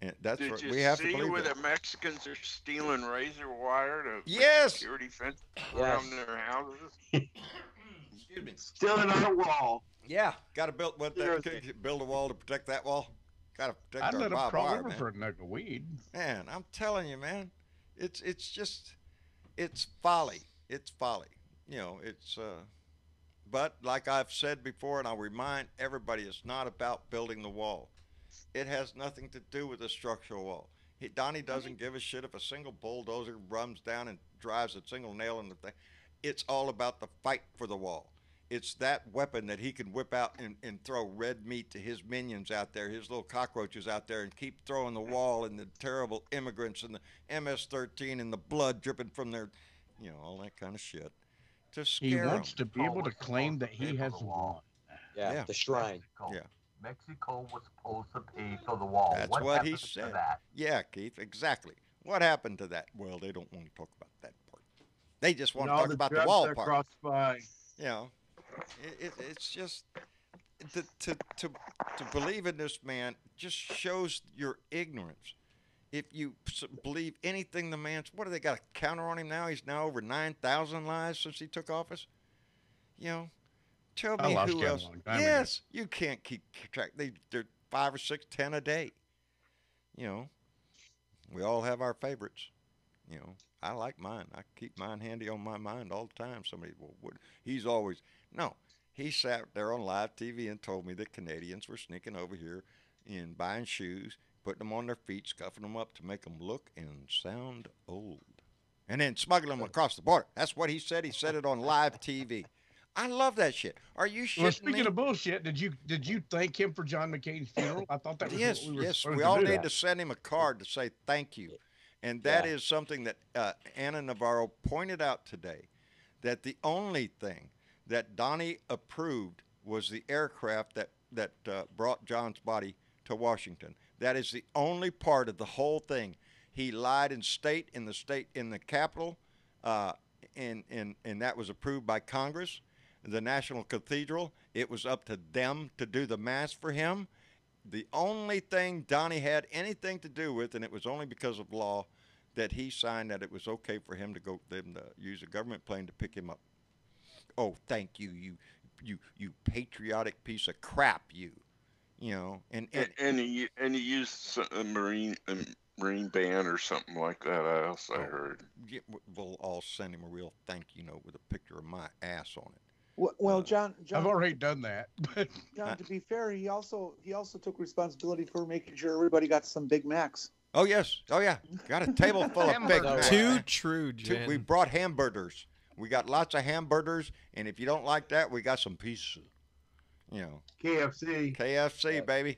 and that's Did what you we have to see believe where that. the Mexicans are stealing razor wire to Yes. security fence Yes. around their houses? Excuse me. Still in our wall. Yeah, got to build a wall to protect that wall. Got to protect I'd our let him barbed crawl wire, over man. for a nug of weed. Man, I'm telling you, man, it's just it's folly. It's folly. You know, it's but like I've said before, and I'll remind everybody, it's not about building the wall. It has nothing to do with the structural wall. Donnie doesn't give a shit if a single bulldozer runs down and drives a single nail in the thing. It's all about the fight for the wall. It's that weapon that he can whip out and throw red meat to his minions out there, his little cockroaches out there, and keep throwing the wall and the terrible immigrants and the MS-13 and the blood dripping from their, you know, all that kind of shit. To scare He wants them. to be able to claim that he has won. Yeah, the shrine. Yeah. Mexico was supposed to pay for the wall. That's what what he happened to said. that? Yeah, Keith, exactly. What happened to that? Well, they don't want to talk about that part. They just want to talk about the wall part. Crossed by. You know, it's just to believe in this man just shows your ignorance. If you believe anything the man's, what do they got a counter on him now? He's now over 9,000 lives since he took office. You know, tell me who else. Yes, you can't keep track. They're 5 or 6, 10 a day. You know, we all have our favorites. You know, I like mine. I keep mine handy on my mind all the time. Somebody, well, he's always, no. He sat there on live TV and told me that Canadians were sneaking over here and buying shoes, putting them on their feet, scuffing them up to make them look and sound old, and then smuggling them across the border. That's what he said. He said it on live TV. I love that shit. Are you shitting Well, speaking me? of bullshit, did you thank him for John McCain's funeral? I thought that was Yes, what we were yes. supposed We to all do. need to send him a card to say thank you. And that is something that Anna Navarro pointed out today, that the only thing that Donnie approved was the aircraft that brought John's body to Washington. That is the only part of the whole thing. He lied in the Capitol, and that was approved by Congress. The National Cathedral, it was up to them to do the mass for him. The only thing Donnie had anything to do with, and it was only because of law, that he signed that it was okay for him to use a government plane to pick him up. Oh, thank you, you patriotic piece of crap, you. You know, and he used a marine band or something like that. I heard. Yeah, we'll all send him a real thank you note with a picture of my ass on it. Well, John, I've already done that. John, to be fair, he also took responsibility for making sure everybody got some Big Macs. Oh yes, oh yeah, got a table full of Big Macs. Too true, Jen. We brought hamburgers. We got lots of hamburgers, and if you don't like that, we got some pieces. You know, KFC, baby.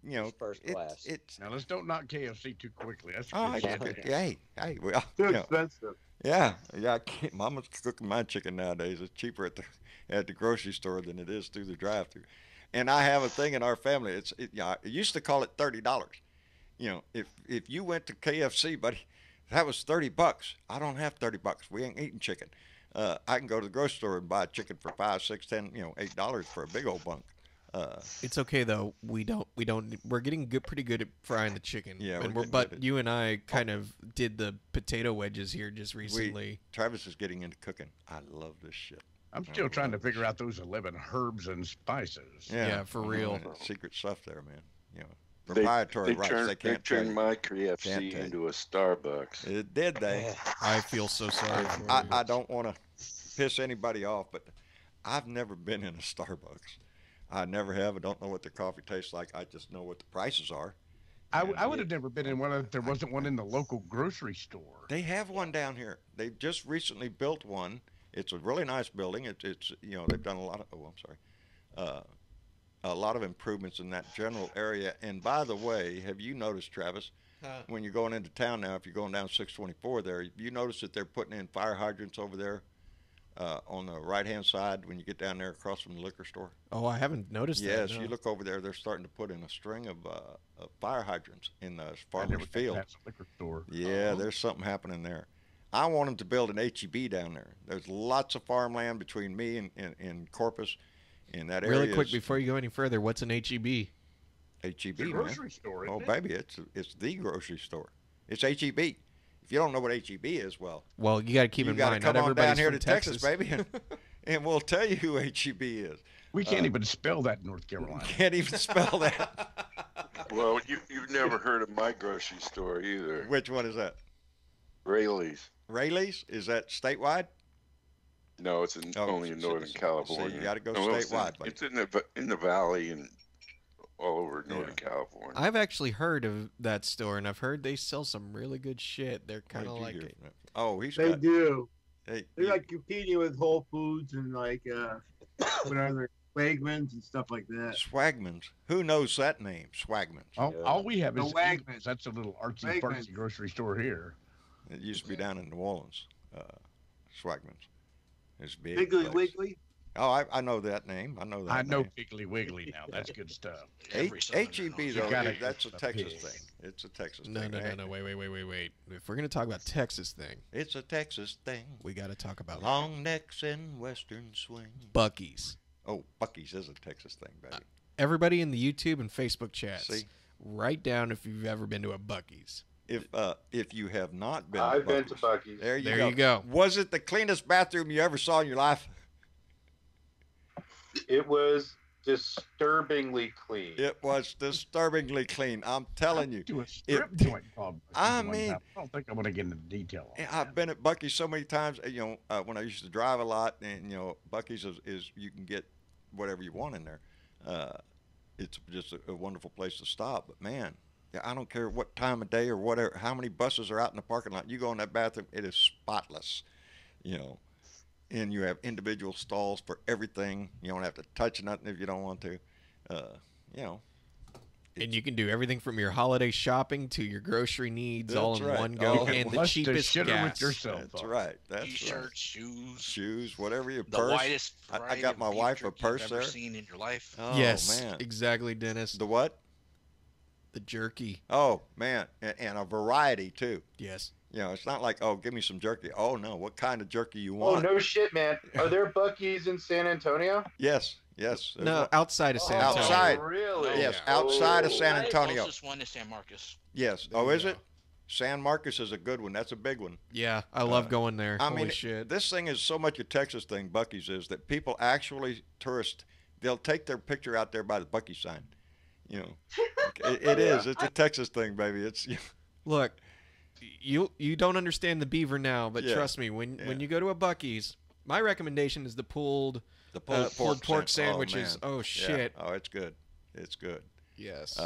You know, first class. Now let's don't knock KFC too quickly. That's hey, well, too expensive. Yeah, I can't. Mama's cooking my chicken nowadays. It's cheaper at the grocery store than it is through the drive-thru. And I have a thing in our family. I used to call it $30. You know, if you went to KFC, buddy, that was $30. I don't have $30. We ain't eating chicken. I can go to the grocery store and buy chicken for $5, $6, $10, $8 for a big old bunk. It's okay though. We're getting pretty good at frying the chicken. Yeah, but you and I kind of did the potato wedges here just recently. Travis is getting into cooking. I love this shit. I'm still trying to figure out those 11 herbs and spices. Yeah, for real. Secret stuff there, man. You know, proprietary rights. They can't turn my KFC into a Starbucks. It did they? I feel so sorry for you. I don't want to piss anybody off, but I've never been in a Starbucks. I never have. I don't know what their coffee tastes like. I just know what the prices are. I would have never been in one if there wasn't one in the local grocery store. They have one down here. They've just recently built one. It's a really nice building. It's you know, they've done a lot of a lot of improvements in that general area. And by the way, have you noticed, Travis, when you're going into town now, if you're going down 624 there, you notice that they're putting in fire hydrants over there on the right-hand side when you get down there across from the liquor store? Oh, I haven't noticed that. Yes, no. you look over there, they're starting to put in a string of fire hydrants in the farmer's field. That's a liquor store. Yeah, there's something happening there. I want them to build an HEB down there. There's lots of farmland between me and Corpus in that area. Really quick, before you go any further, what's an HEB? HEB, the grocery store, isn't oh, it? baby, it's the grocery store. It's HEB. If you don't know what HEB is, well, you got to keep in mind, come not on everybody's down here from to Texas, baby, and we'll tell you who HEB is. We can't even spell that in North Carolina. Can't even spell that. Well, you've never heard of my grocery store either. Which one is that? Rayleigh's. Rayleigh's? Is that statewide? No, it's only in Northern California. So you got to go No, statewide. It's in the valley and all over Northern California. I've actually heard of that store, and I've heard they sell some really good shit. They're kind of like it. Oh, They do. They're like competing with Whole Foods and like what other Wegmans and stuff like that. Swagmans. Who knows that name? Swagmans. All we have is The Wegmans. That's a little artsy fartsy grocery store here. It used to be down in New Orleans. Swagmans. It's big. Piggly place. Wiggly. Oh, I know that name. I know that. I know name. Piggly Wiggly now. That's good stuff. HEB though, that's a Texas thing. It's a Texas thing. No. Wait. If we're gonna talk about Texas thing, it's a Texas thing. We got to talk about long necks and western swing. Bucky's. Oh, Bucky's is a Texas thing, baby. Everybody in the YouTube and Facebook chats, See? write down if you've ever been to a Bucky's. If you have not been, I've been to Bucky's. There you go. Was it the cleanest bathroom you ever saw in your life? It was disturbingly clean. It was disturbingly clean. I'm telling you. To a strip joint, Bob. I mean, I don't think I want to get into detail on I've been at Bucky's so many times. When I used to drive a lot, and Bucky's is you can get whatever you want in there. It's just a wonderful place to stop. But man, I don't care what time of day or whatever, how many buses are out in the parking lot. You go in that bathroom, it is spotless. And you have individual stalls for everything. You don't have to touch nothing if you don't want to. And you can do everything from your holiday shopping to your grocery needs all in one go, and the cheapest gas. With yourself. That's right. That's T-shirts, right. Shoes, whatever your the purse. widest I got my wife a purse you've there. ever seen in your life. Oh, yes, man. exactly, Dennis. The what? The jerky. Oh man, and a variety too. Yes. It's not like, oh, give me some jerky. Oh no, what kind of jerky you want? Oh no shit, man. Are there Bucky's in San Antonio? Yes. No, outside of San Antonio. Outside. Really? Yes, outside of San Antonio. Closest one is San Marcos. Yes. Oh, is it? San Marcos is a good one. That's a big one. Yeah, I love going there. I Holy mean, shit. This thing is so much a Texas thing, Bucky's is, that people actually, tourists, they'll take their picture out there by the Bucky sign. It is. It's a Texas thing, baby. It's. Look, you don't understand the beaver now, but trust me, when you go to a Bucky's, my recommendation is the pulled pork sandwiches. Oh shit! Yeah. Oh, it's good. It's good. Yes.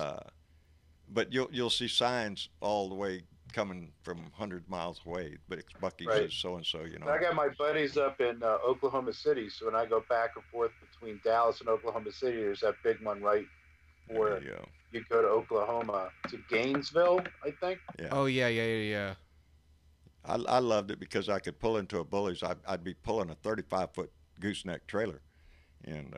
But you'll see signs all the way coming from 100 miles away, but it's Bucky's is so and so. I got my buddies up in Oklahoma City, so when I go back and forth between Dallas and Oklahoma City, there's that big one right where you go to Oklahoma to Gainesville, I think. Yeah. Oh yeah. I loved it because I could pull into a Bully's. I'd be pulling a 35-foot gooseneck trailer, and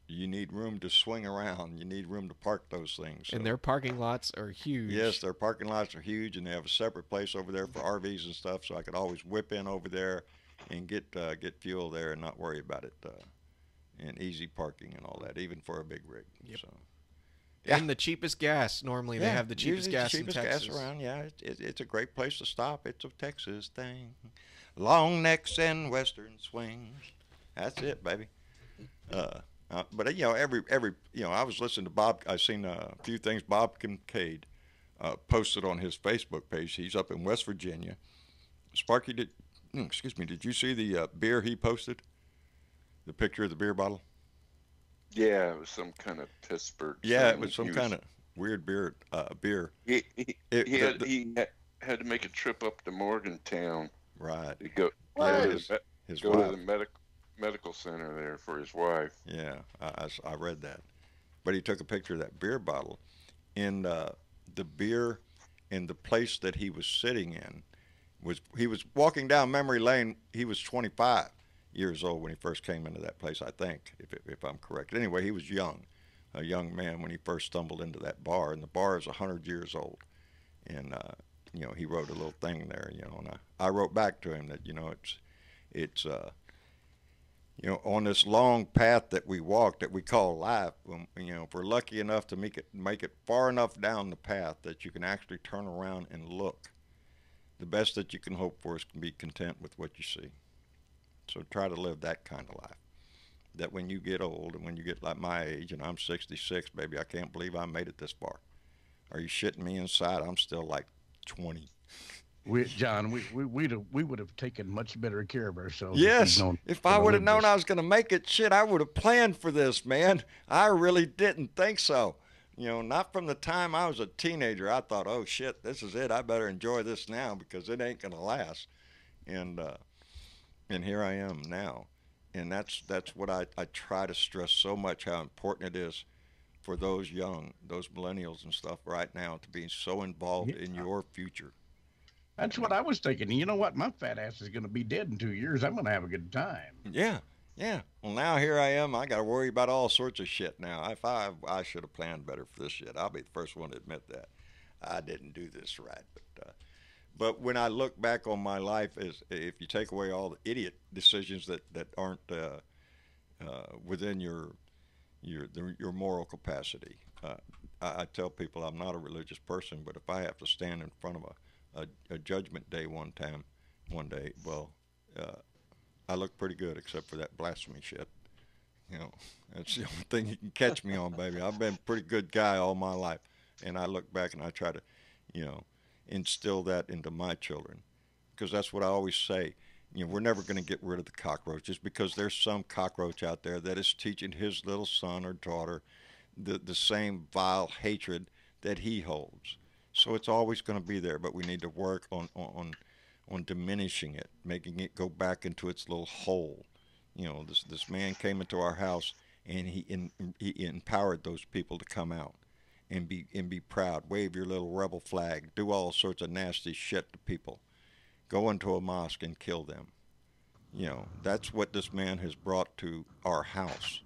you need room to swing around. You need room to park those things. So. And their parking lots are huge. Yes, their parking lots are huge, and they have a separate place over there for RVs and stuff. So I could always whip in over there and get fuel there and not worry about it. And easy parking and all that, even for a big rig. Yep. So. Yeah. And the cheapest gas. Normally, they have the cheapest gas in Texas. Gas around. Yeah, it's a great place to stop. It's a Texas thing. Long necks and western swings. That's it, baby. But every I was listening to Bob. I seen a few things Bob Kincaid posted on his Facebook page. He's up in West Virginia. Sparky, did you see the beer he posted? The picture of the beer bottle. Yeah, it was some kind of Pittsburgh. Yeah, it was some kind of weird beer. He had to make a trip up to Morgantown. Right. To go to the medical center there for his wife. Yeah, I read that. But he took a picture of that beer bottle. And the beer in the place that he was sitting in he was walking down memory lane. He was 25 years old when he first came into that place, I think, if I'm correct. Anyway, he was a young man when he first stumbled into that bar, and the bar is 100 years old. And he wrote a little thing there, and I wrote back to him that, it's on this long path that we walk that we call life, if we're lucky enough to make it far enough down the path that you can actually turn around and look, the best that you can hope for is to be content with what you see. So try to live that kind of life. That when you get old and when you get like my age, and I'm 66, baby, I can't believe I made it this far. Are you shitting me inside? I'm still like 20. John, we would have taken much better care of ourselves. Yes, if I would have known I was going to make it, shit, I would have planned for this, man. I really didn't think so. Not from the time I was a teenager. I thought, oh shit, this is it. I better enjoy this now because it ain't going to last. And here I am now. And that's what I try to stress so much, how important it is for those young, those millennials and stuff right now to be so involved in your future. That's what I was thinking. You know what? My fat ass is going to be dead in 2 years. I'm going to have a good time. Yeah. Well, now here I am. I got to worry about all sorts of shit now. If I should have planned better for this shit. I'll be the first one to admit that. I didn't do this right. But when I look back on my life, if you take away all the idiot decisions that aren't within your moral capacity, I tell people I'm not a religious person, but if I have to stand in front of a judgment day one day, well, I look pretty good except for that blasphemy shit. That's the only thing you can catch me on, baby. I've been a pretty good guy all my life, and I look back and I try to, instill that into my children, because that's what I always say. We're never going to get rid of the cockroaches because there's some cockroach out there that is teaching his little son or daughter the same vile hatred that he holds. So it's always going to be there, but we need to work on diminishing it, making it go back into its little hole. This man came into our house and he empowered those people to come out and be proud, wave your little rebel flag, do all sorts of nasty shit to people, go into a mosque and kill them. That's what this man has brought to our house.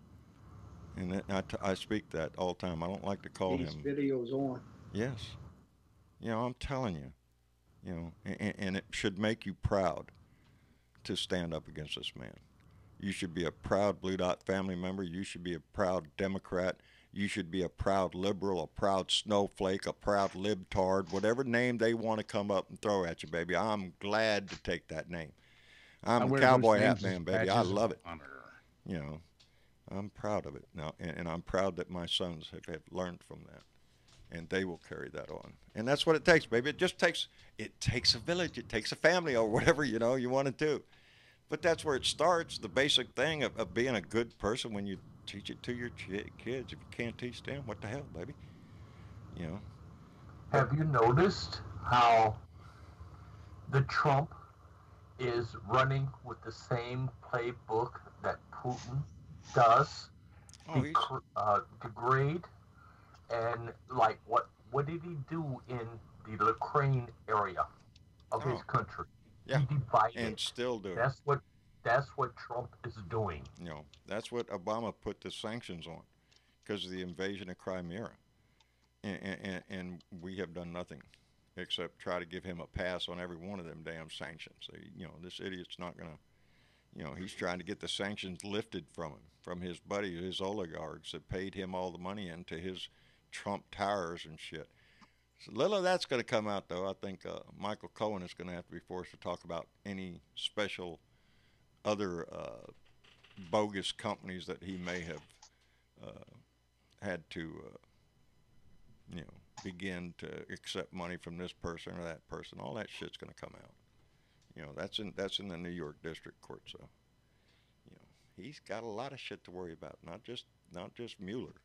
And I speak that all the time. I don't like to call him. Videos on. Yes. I'm telling you, and it should make you proud to stand up against this man. You should be a proud Blue Dot family member. You should be a proud Democrat. You should be a proud liberal, a proud snowflake, a proud libtard, whatever name they want to come up and throw at you, baby. I'm glad to take that name. I'm a cowboy hat man, baby. I love it. I'm proud of it now, and I'm proud that my sons have learned from that, and they will carry that on. And that's what it takes, baby. It takes a village. It takes a family or whatever, you want to do. But that's where it starts, the basic thing of being a good person. When you teach it to your kids, if you can't teach them, what the hell, baby? Have you noticed how the Trump is running with the same playbook that Putin does? Degrade and what did he do in the Ukraine area of his country? Yeah, he divided and still do. That's what Trump is doing. That's what Obama put the sanctions on, because of the invasion of Crimea, and we have done nothing except try to give him a pass on every one of them damn sanctions. So, this idiot's not gonna, he's trying to get the sanctions lifted from him, from his buddy, his oligarchs that paid him all the money into his Trump towers and shit. So little of that's going to come out, though. I think Michael Cohen is going to have to be forced to talk about any special other bogus companies that he may have had to, begin to accept money from this person or that person. All that shit's going to come out. That's in the New York District Court. So, he's got a lot of shit to worry about. Not just Mueller.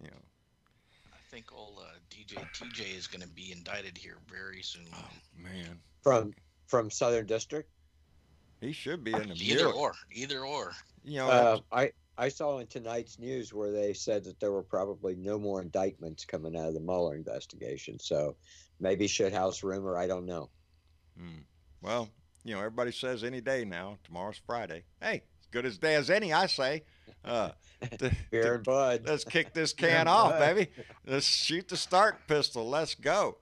I think old TJ is going to be indicted here very soon. Oh man! From Southern District. He should be in the either or. I saw in tonight's news where they said that there were probably no more indictments coming out of the Mueller investigation. So maybe shithouse rumor. I don't know. Well, everybody says any day now. Tomorrow's Friday. Hey, as good as day as any, I say. Beer and bud. Let's kick this can off, baby. Let's shoot the start pistol. Let's go.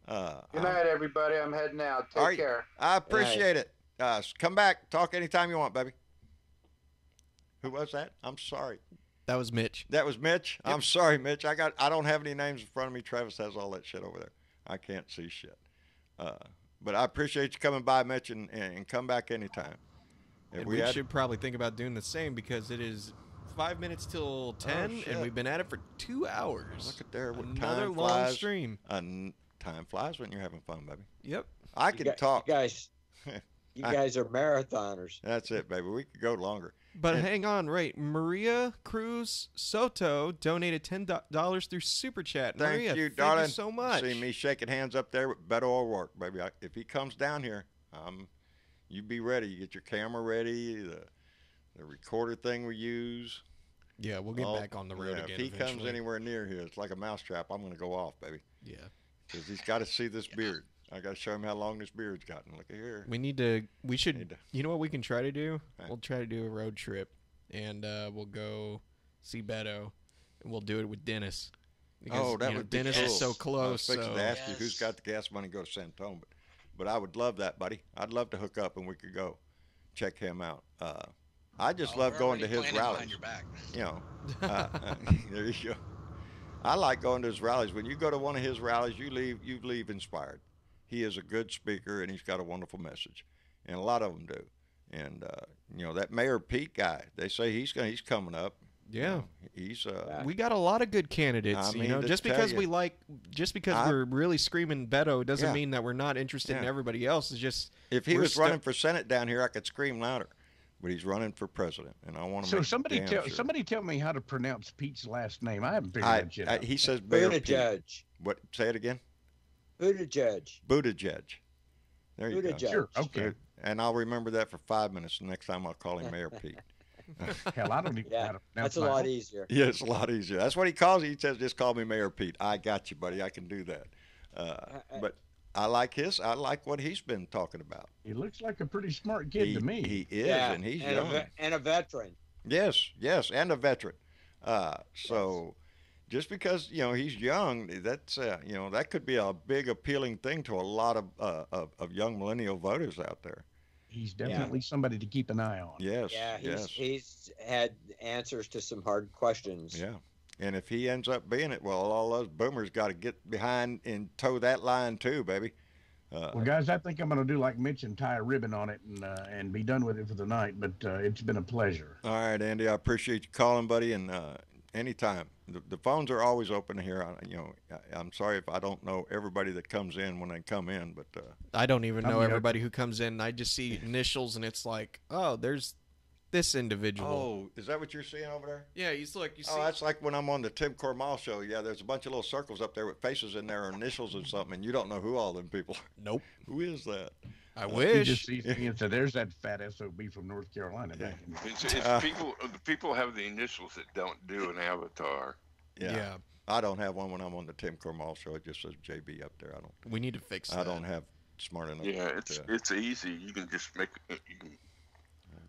Good night, everybody. I'm heading out. Take care. I appreciate it. Come back. Talk anytime you want, baby. Who was that? I'm sorry. That was Mitch. That was Mitch? Yep. I'm sorry, Mitch. I don't have any names in front of me. Travis has all that shit over there. I can't see shit. But I appreciate you coming by, Mitch, and come back anytime. And we should probably think about doing the same because it is 5 minutes till 10, and we've been at it for 2 hours. Look at there. Another long stream. Time flies when you're having fun, baby. Yep. I can talk. You guys are marathoners. That's it, baby. We could go longer. But hang on, right? Maria Cruz Soto donated $10 through Super Chat. Maria, thank you, darling. Thank you so much. See me shaking hands up there with Beto O'Rourke, baby. If he comes down here, you be ready. You get your camera ready, the recorder thing we use. Yeah, we'll get back on the road again. If he comes anywhere near here, it's like a mousetrap. I'm going to go off, baby. Yeah. Because he's got to see this beard. I got to show him how long this beard's gotten. Look at here. We should, you know what we can try to do? We'll try to do a road trip, and we'll go see Beto, and we'll do it with Dennis. Because, that would be Dennis cool. is so close. I was fixing to ask you who's got the gas money to go to San Antonio, but I would love that, buddy. I'd love to hook up, and we could go check him out. I just love going to his rallies. You know, there you go. I like going to his rallies. When you go to one of his rallies, you leave inspired. He is a good speaker, and he's got a wonderful message, and a lot of them do. And that Mayor Pete guy, they say he's coming up. Yeah, he's. We got a lot of good candidates. Just because we're really screaming Beto doesn't mean that we're not interested in everybody else. It's just if he was running for Senate down here, I could scream louder. But he's running for president, and I want to. So somebody tell me how to pronounce Pete's last name. I haven't figured it yet. He says Mayor Judge. What? Say it again. Buttigieg. There you go. Sure. Okay. And I'll remember that for 5 minutes. The next time I'll call him Mayor Pete. Hell, I don't even know how to pronounce that's a lot easier. Yeah, it's a lot easier. That's what he calls it. He says, just call me Mayor Pete. I got you, buddy. I can do that. But I like what he's been talking about. He looks like a pretty smart kid to me. He is, and he's young. And a veteran. Yes, and a veteran. So just because, he's young, that's, that could be a big appealing thing to a lot of young millennial voters out there. He's definitely somebody to keep an eye on. Yes. Yeah, he's had answers to some hard questions. Yeah. And if he ends up being it, well, all those boomers got to get behind and toe that line too, baby. Well, guys, I think I'm going to do like Mitch and tie a ribbon on it and be done with it for the night. But it's been a pleasure. All right, Andy, I appreciate you calling, buddy, and anytime. The phones are always open here. I'm sorry if I don't know everybody that comes in when they come in, but I don't even know everybody who comes in. I just see initials, and it's like, oh, there's this individual. Oh, is that what you're seeing over there? Yeah, you see. Oh, that's like when I'm on the Tim Cormal show. Yeah, there's a bunch of little circles up there with faces in there or initials or something, and you don't know who all them people are. Nope. Who is that? I wish. He just sees me and said, "There's that fat SOB from North Carolina." Yeah. People have the initials that don't do an avatar. Yeah. I don't have one when I'm on the Tim Cormal show. It just says JB up there. We need to fix that. I don't have smart enough. Yeah, it's easy. You can just make it.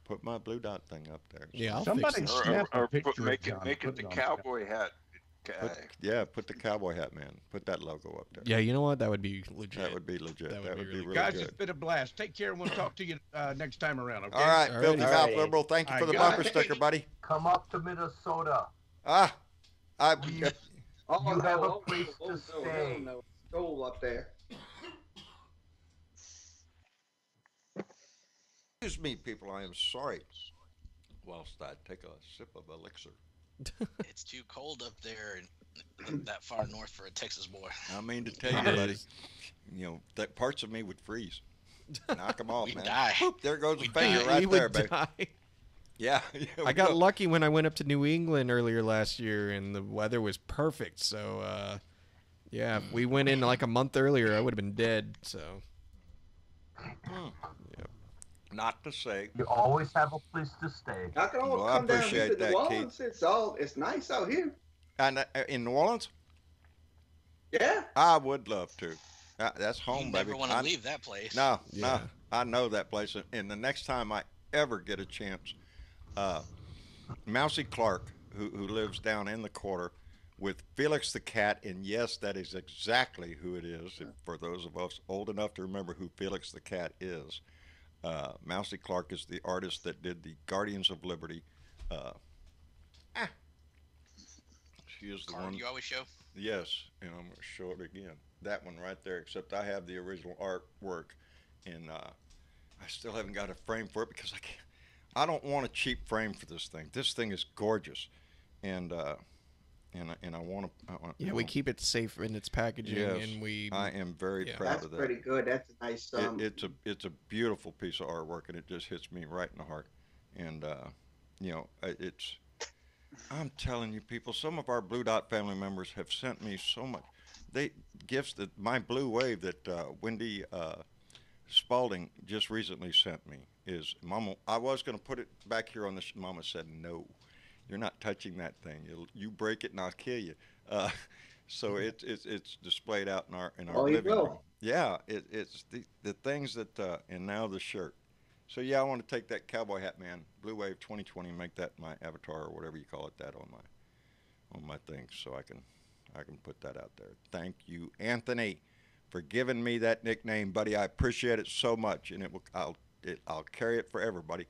Put my blue dot thing up there. Yeah, I'll somebody fix snap a picture. Make it the cowboy hat. Put the cowboy hat, man. Put that logo up there. Yeah, you know what? That would be legit. That would be legit. That would be really guys, good. it's been a blast. Take care, and we'll talk to you next time around. Okay. All right, Filthy Mouth Liberal. Thank you for the bumper sticker, buddy. Come up to Minnesota. You have a place to stay. Goal up there. Excuse me, people. I am sorry. Whilst I take a sip of elixir. It's too cold up there and that far north for a Texas boy. I mean to tell you, buddy, that parts of me would freeze. Knock them off, man. Die. Boop, there goes a finger right there, baby. Yeah. I got lucky when I went up to New England earlier last year, and the weather was perfect. So, if we went in like a month earlier, I would have been dead. So, not to say. You always have a place to stay. I can always come down to New Orleans. It's nice out here. And in New Orleans? Yeah. I would love to. That's home, you baby. Never want to leave that place. No. I know that place. And the next time I ever get a chance, Mousy Clark, who lives down in the quarter, with Felix the Cat, and yes, that is exactly who it is. And for those of us old enough to remember who Felix the Cat is, Mousy Clark is the artist that did the Guardians of Liberty. She is the one you always show? Yes, and I'm going to show it again. That one right there, except I have the original artwork, and I still haven't got a frame for it because I don't want a cheap frame for this thing. This thing is gorgeous, and I want to. Yeah, we keep it safe in its packaging, yes, and I am very proud of that. That's pretty good. That's a nice. It's a beautiful piece of artwork, and it just hits me right in the heart. And you know, I'm telling you, people, some of our Blue Dot family members have sent me so much. Gifts that my Blue Wave that Wendy Spalding just recently sent me is, Mama, I was going to put it back here on the Mama said, no, you're not touching that thing. You break it and I'll kill you. So it's displayed out in our living room. Yeah, it's the things that, and now the shirt. So yeah, I want to take that cowboy hat, man, Blue Wave 2020, and make that my avatar or whatever you call it, that on my thing, so I can put that out there. Thank you, Anthony, for giving me that nickname, buddy. I appreciate it so much, and I'll carry it forever, buddy.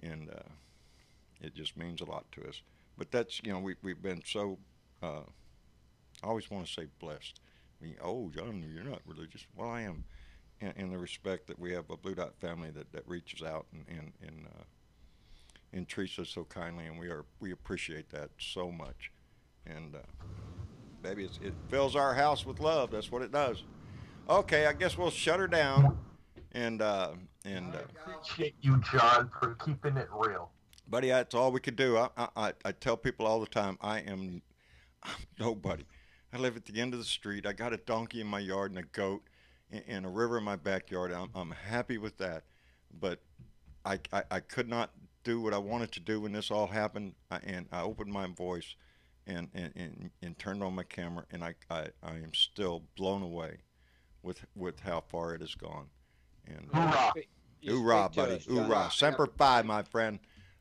And it just means a lot to us. But that's, you know, we've been so. I always want to say blessed. I mean, oh, John, you're not religious. Well, I am. In the respect that we have a Blue Dot family that reaches out and treats us so kindly, and we appreciate that so much. And baby, it fills our house with love. That's what it does. Okay, I guess we'll shut her down. And I appreciate you, John, for keeping it real. Buddy, that's all we could do. I tell people all the time, I'm nobody. I live at the end of the street. I got a donkey in my yard and a goat and a river in my backyard. I'm happy with that, but I could not do what I wanted to do when this all happened, and I opened my voice and turned on my camera, and I am still blown away with how far it has gone. And hoorah, buddy, hoorah, Semper Fi, my friend.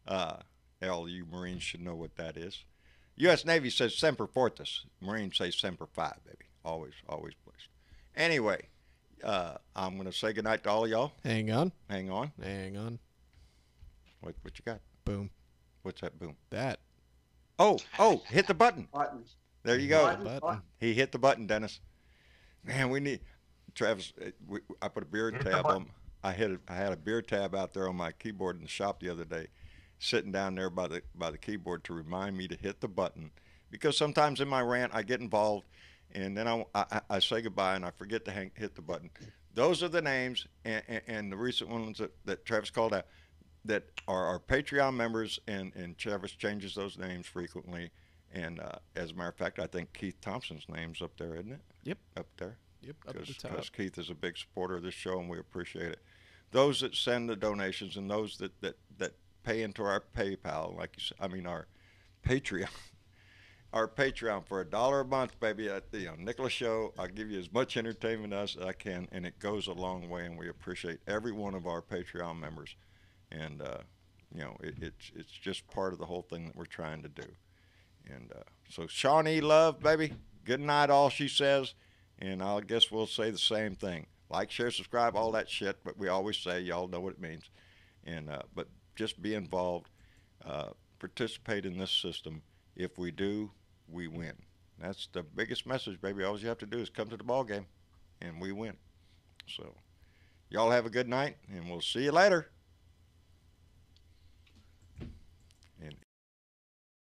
You Marines should know what that is. U.S. Navy says Semper Fortis. Marines say Semper Fi, baby. Always blessed. Anyway. I'm going to say goodnight to all of y'all. Hang on. What you got? Boom. What's that boom? That. Oh, hit the button. There you go. Button. He hit the button, Dennis. Man, we need, Travis, I put a beer tab on. I had a beer tab out there on my keyboard in the shop the other day, sitting down there by the keyboard to remind me to hit the button, because sometimes in my rant I get involved, and then I say goodbye and I forget to hit the button. Those are the names and the recent ones that Travis called out that are our Patreon members, and Travis changes those names frequently. And as a matter of fact, I think Keith Thompson's name's up there, isn't it? Yep. Up there. Yep, up at the top. Because Keith is a big supporter of this show, and we appreciate it. Those that send the donations and those that pay into our PayPal, like you said, I mean our Patreon. Our Patreon for $1 a month, baby. At the Nicholas Show, I'll give you as much entertainment as I can, and it goes a long way. And we appreciate every one of our Patreon members. And it's just part of the whole thing that we're trying to do. And so Shawnee Love, baby. Good night, all she says. And I guess we'll say the same thing: like, share, subscribe, all that shit. But we always say, y'all know what it means. And but just be involved, participate in this system. If we do, we win. That's the biggest message, baby. All you have to do is come to the ball game, and we win. So, y'all have a good night, and we'll see you later.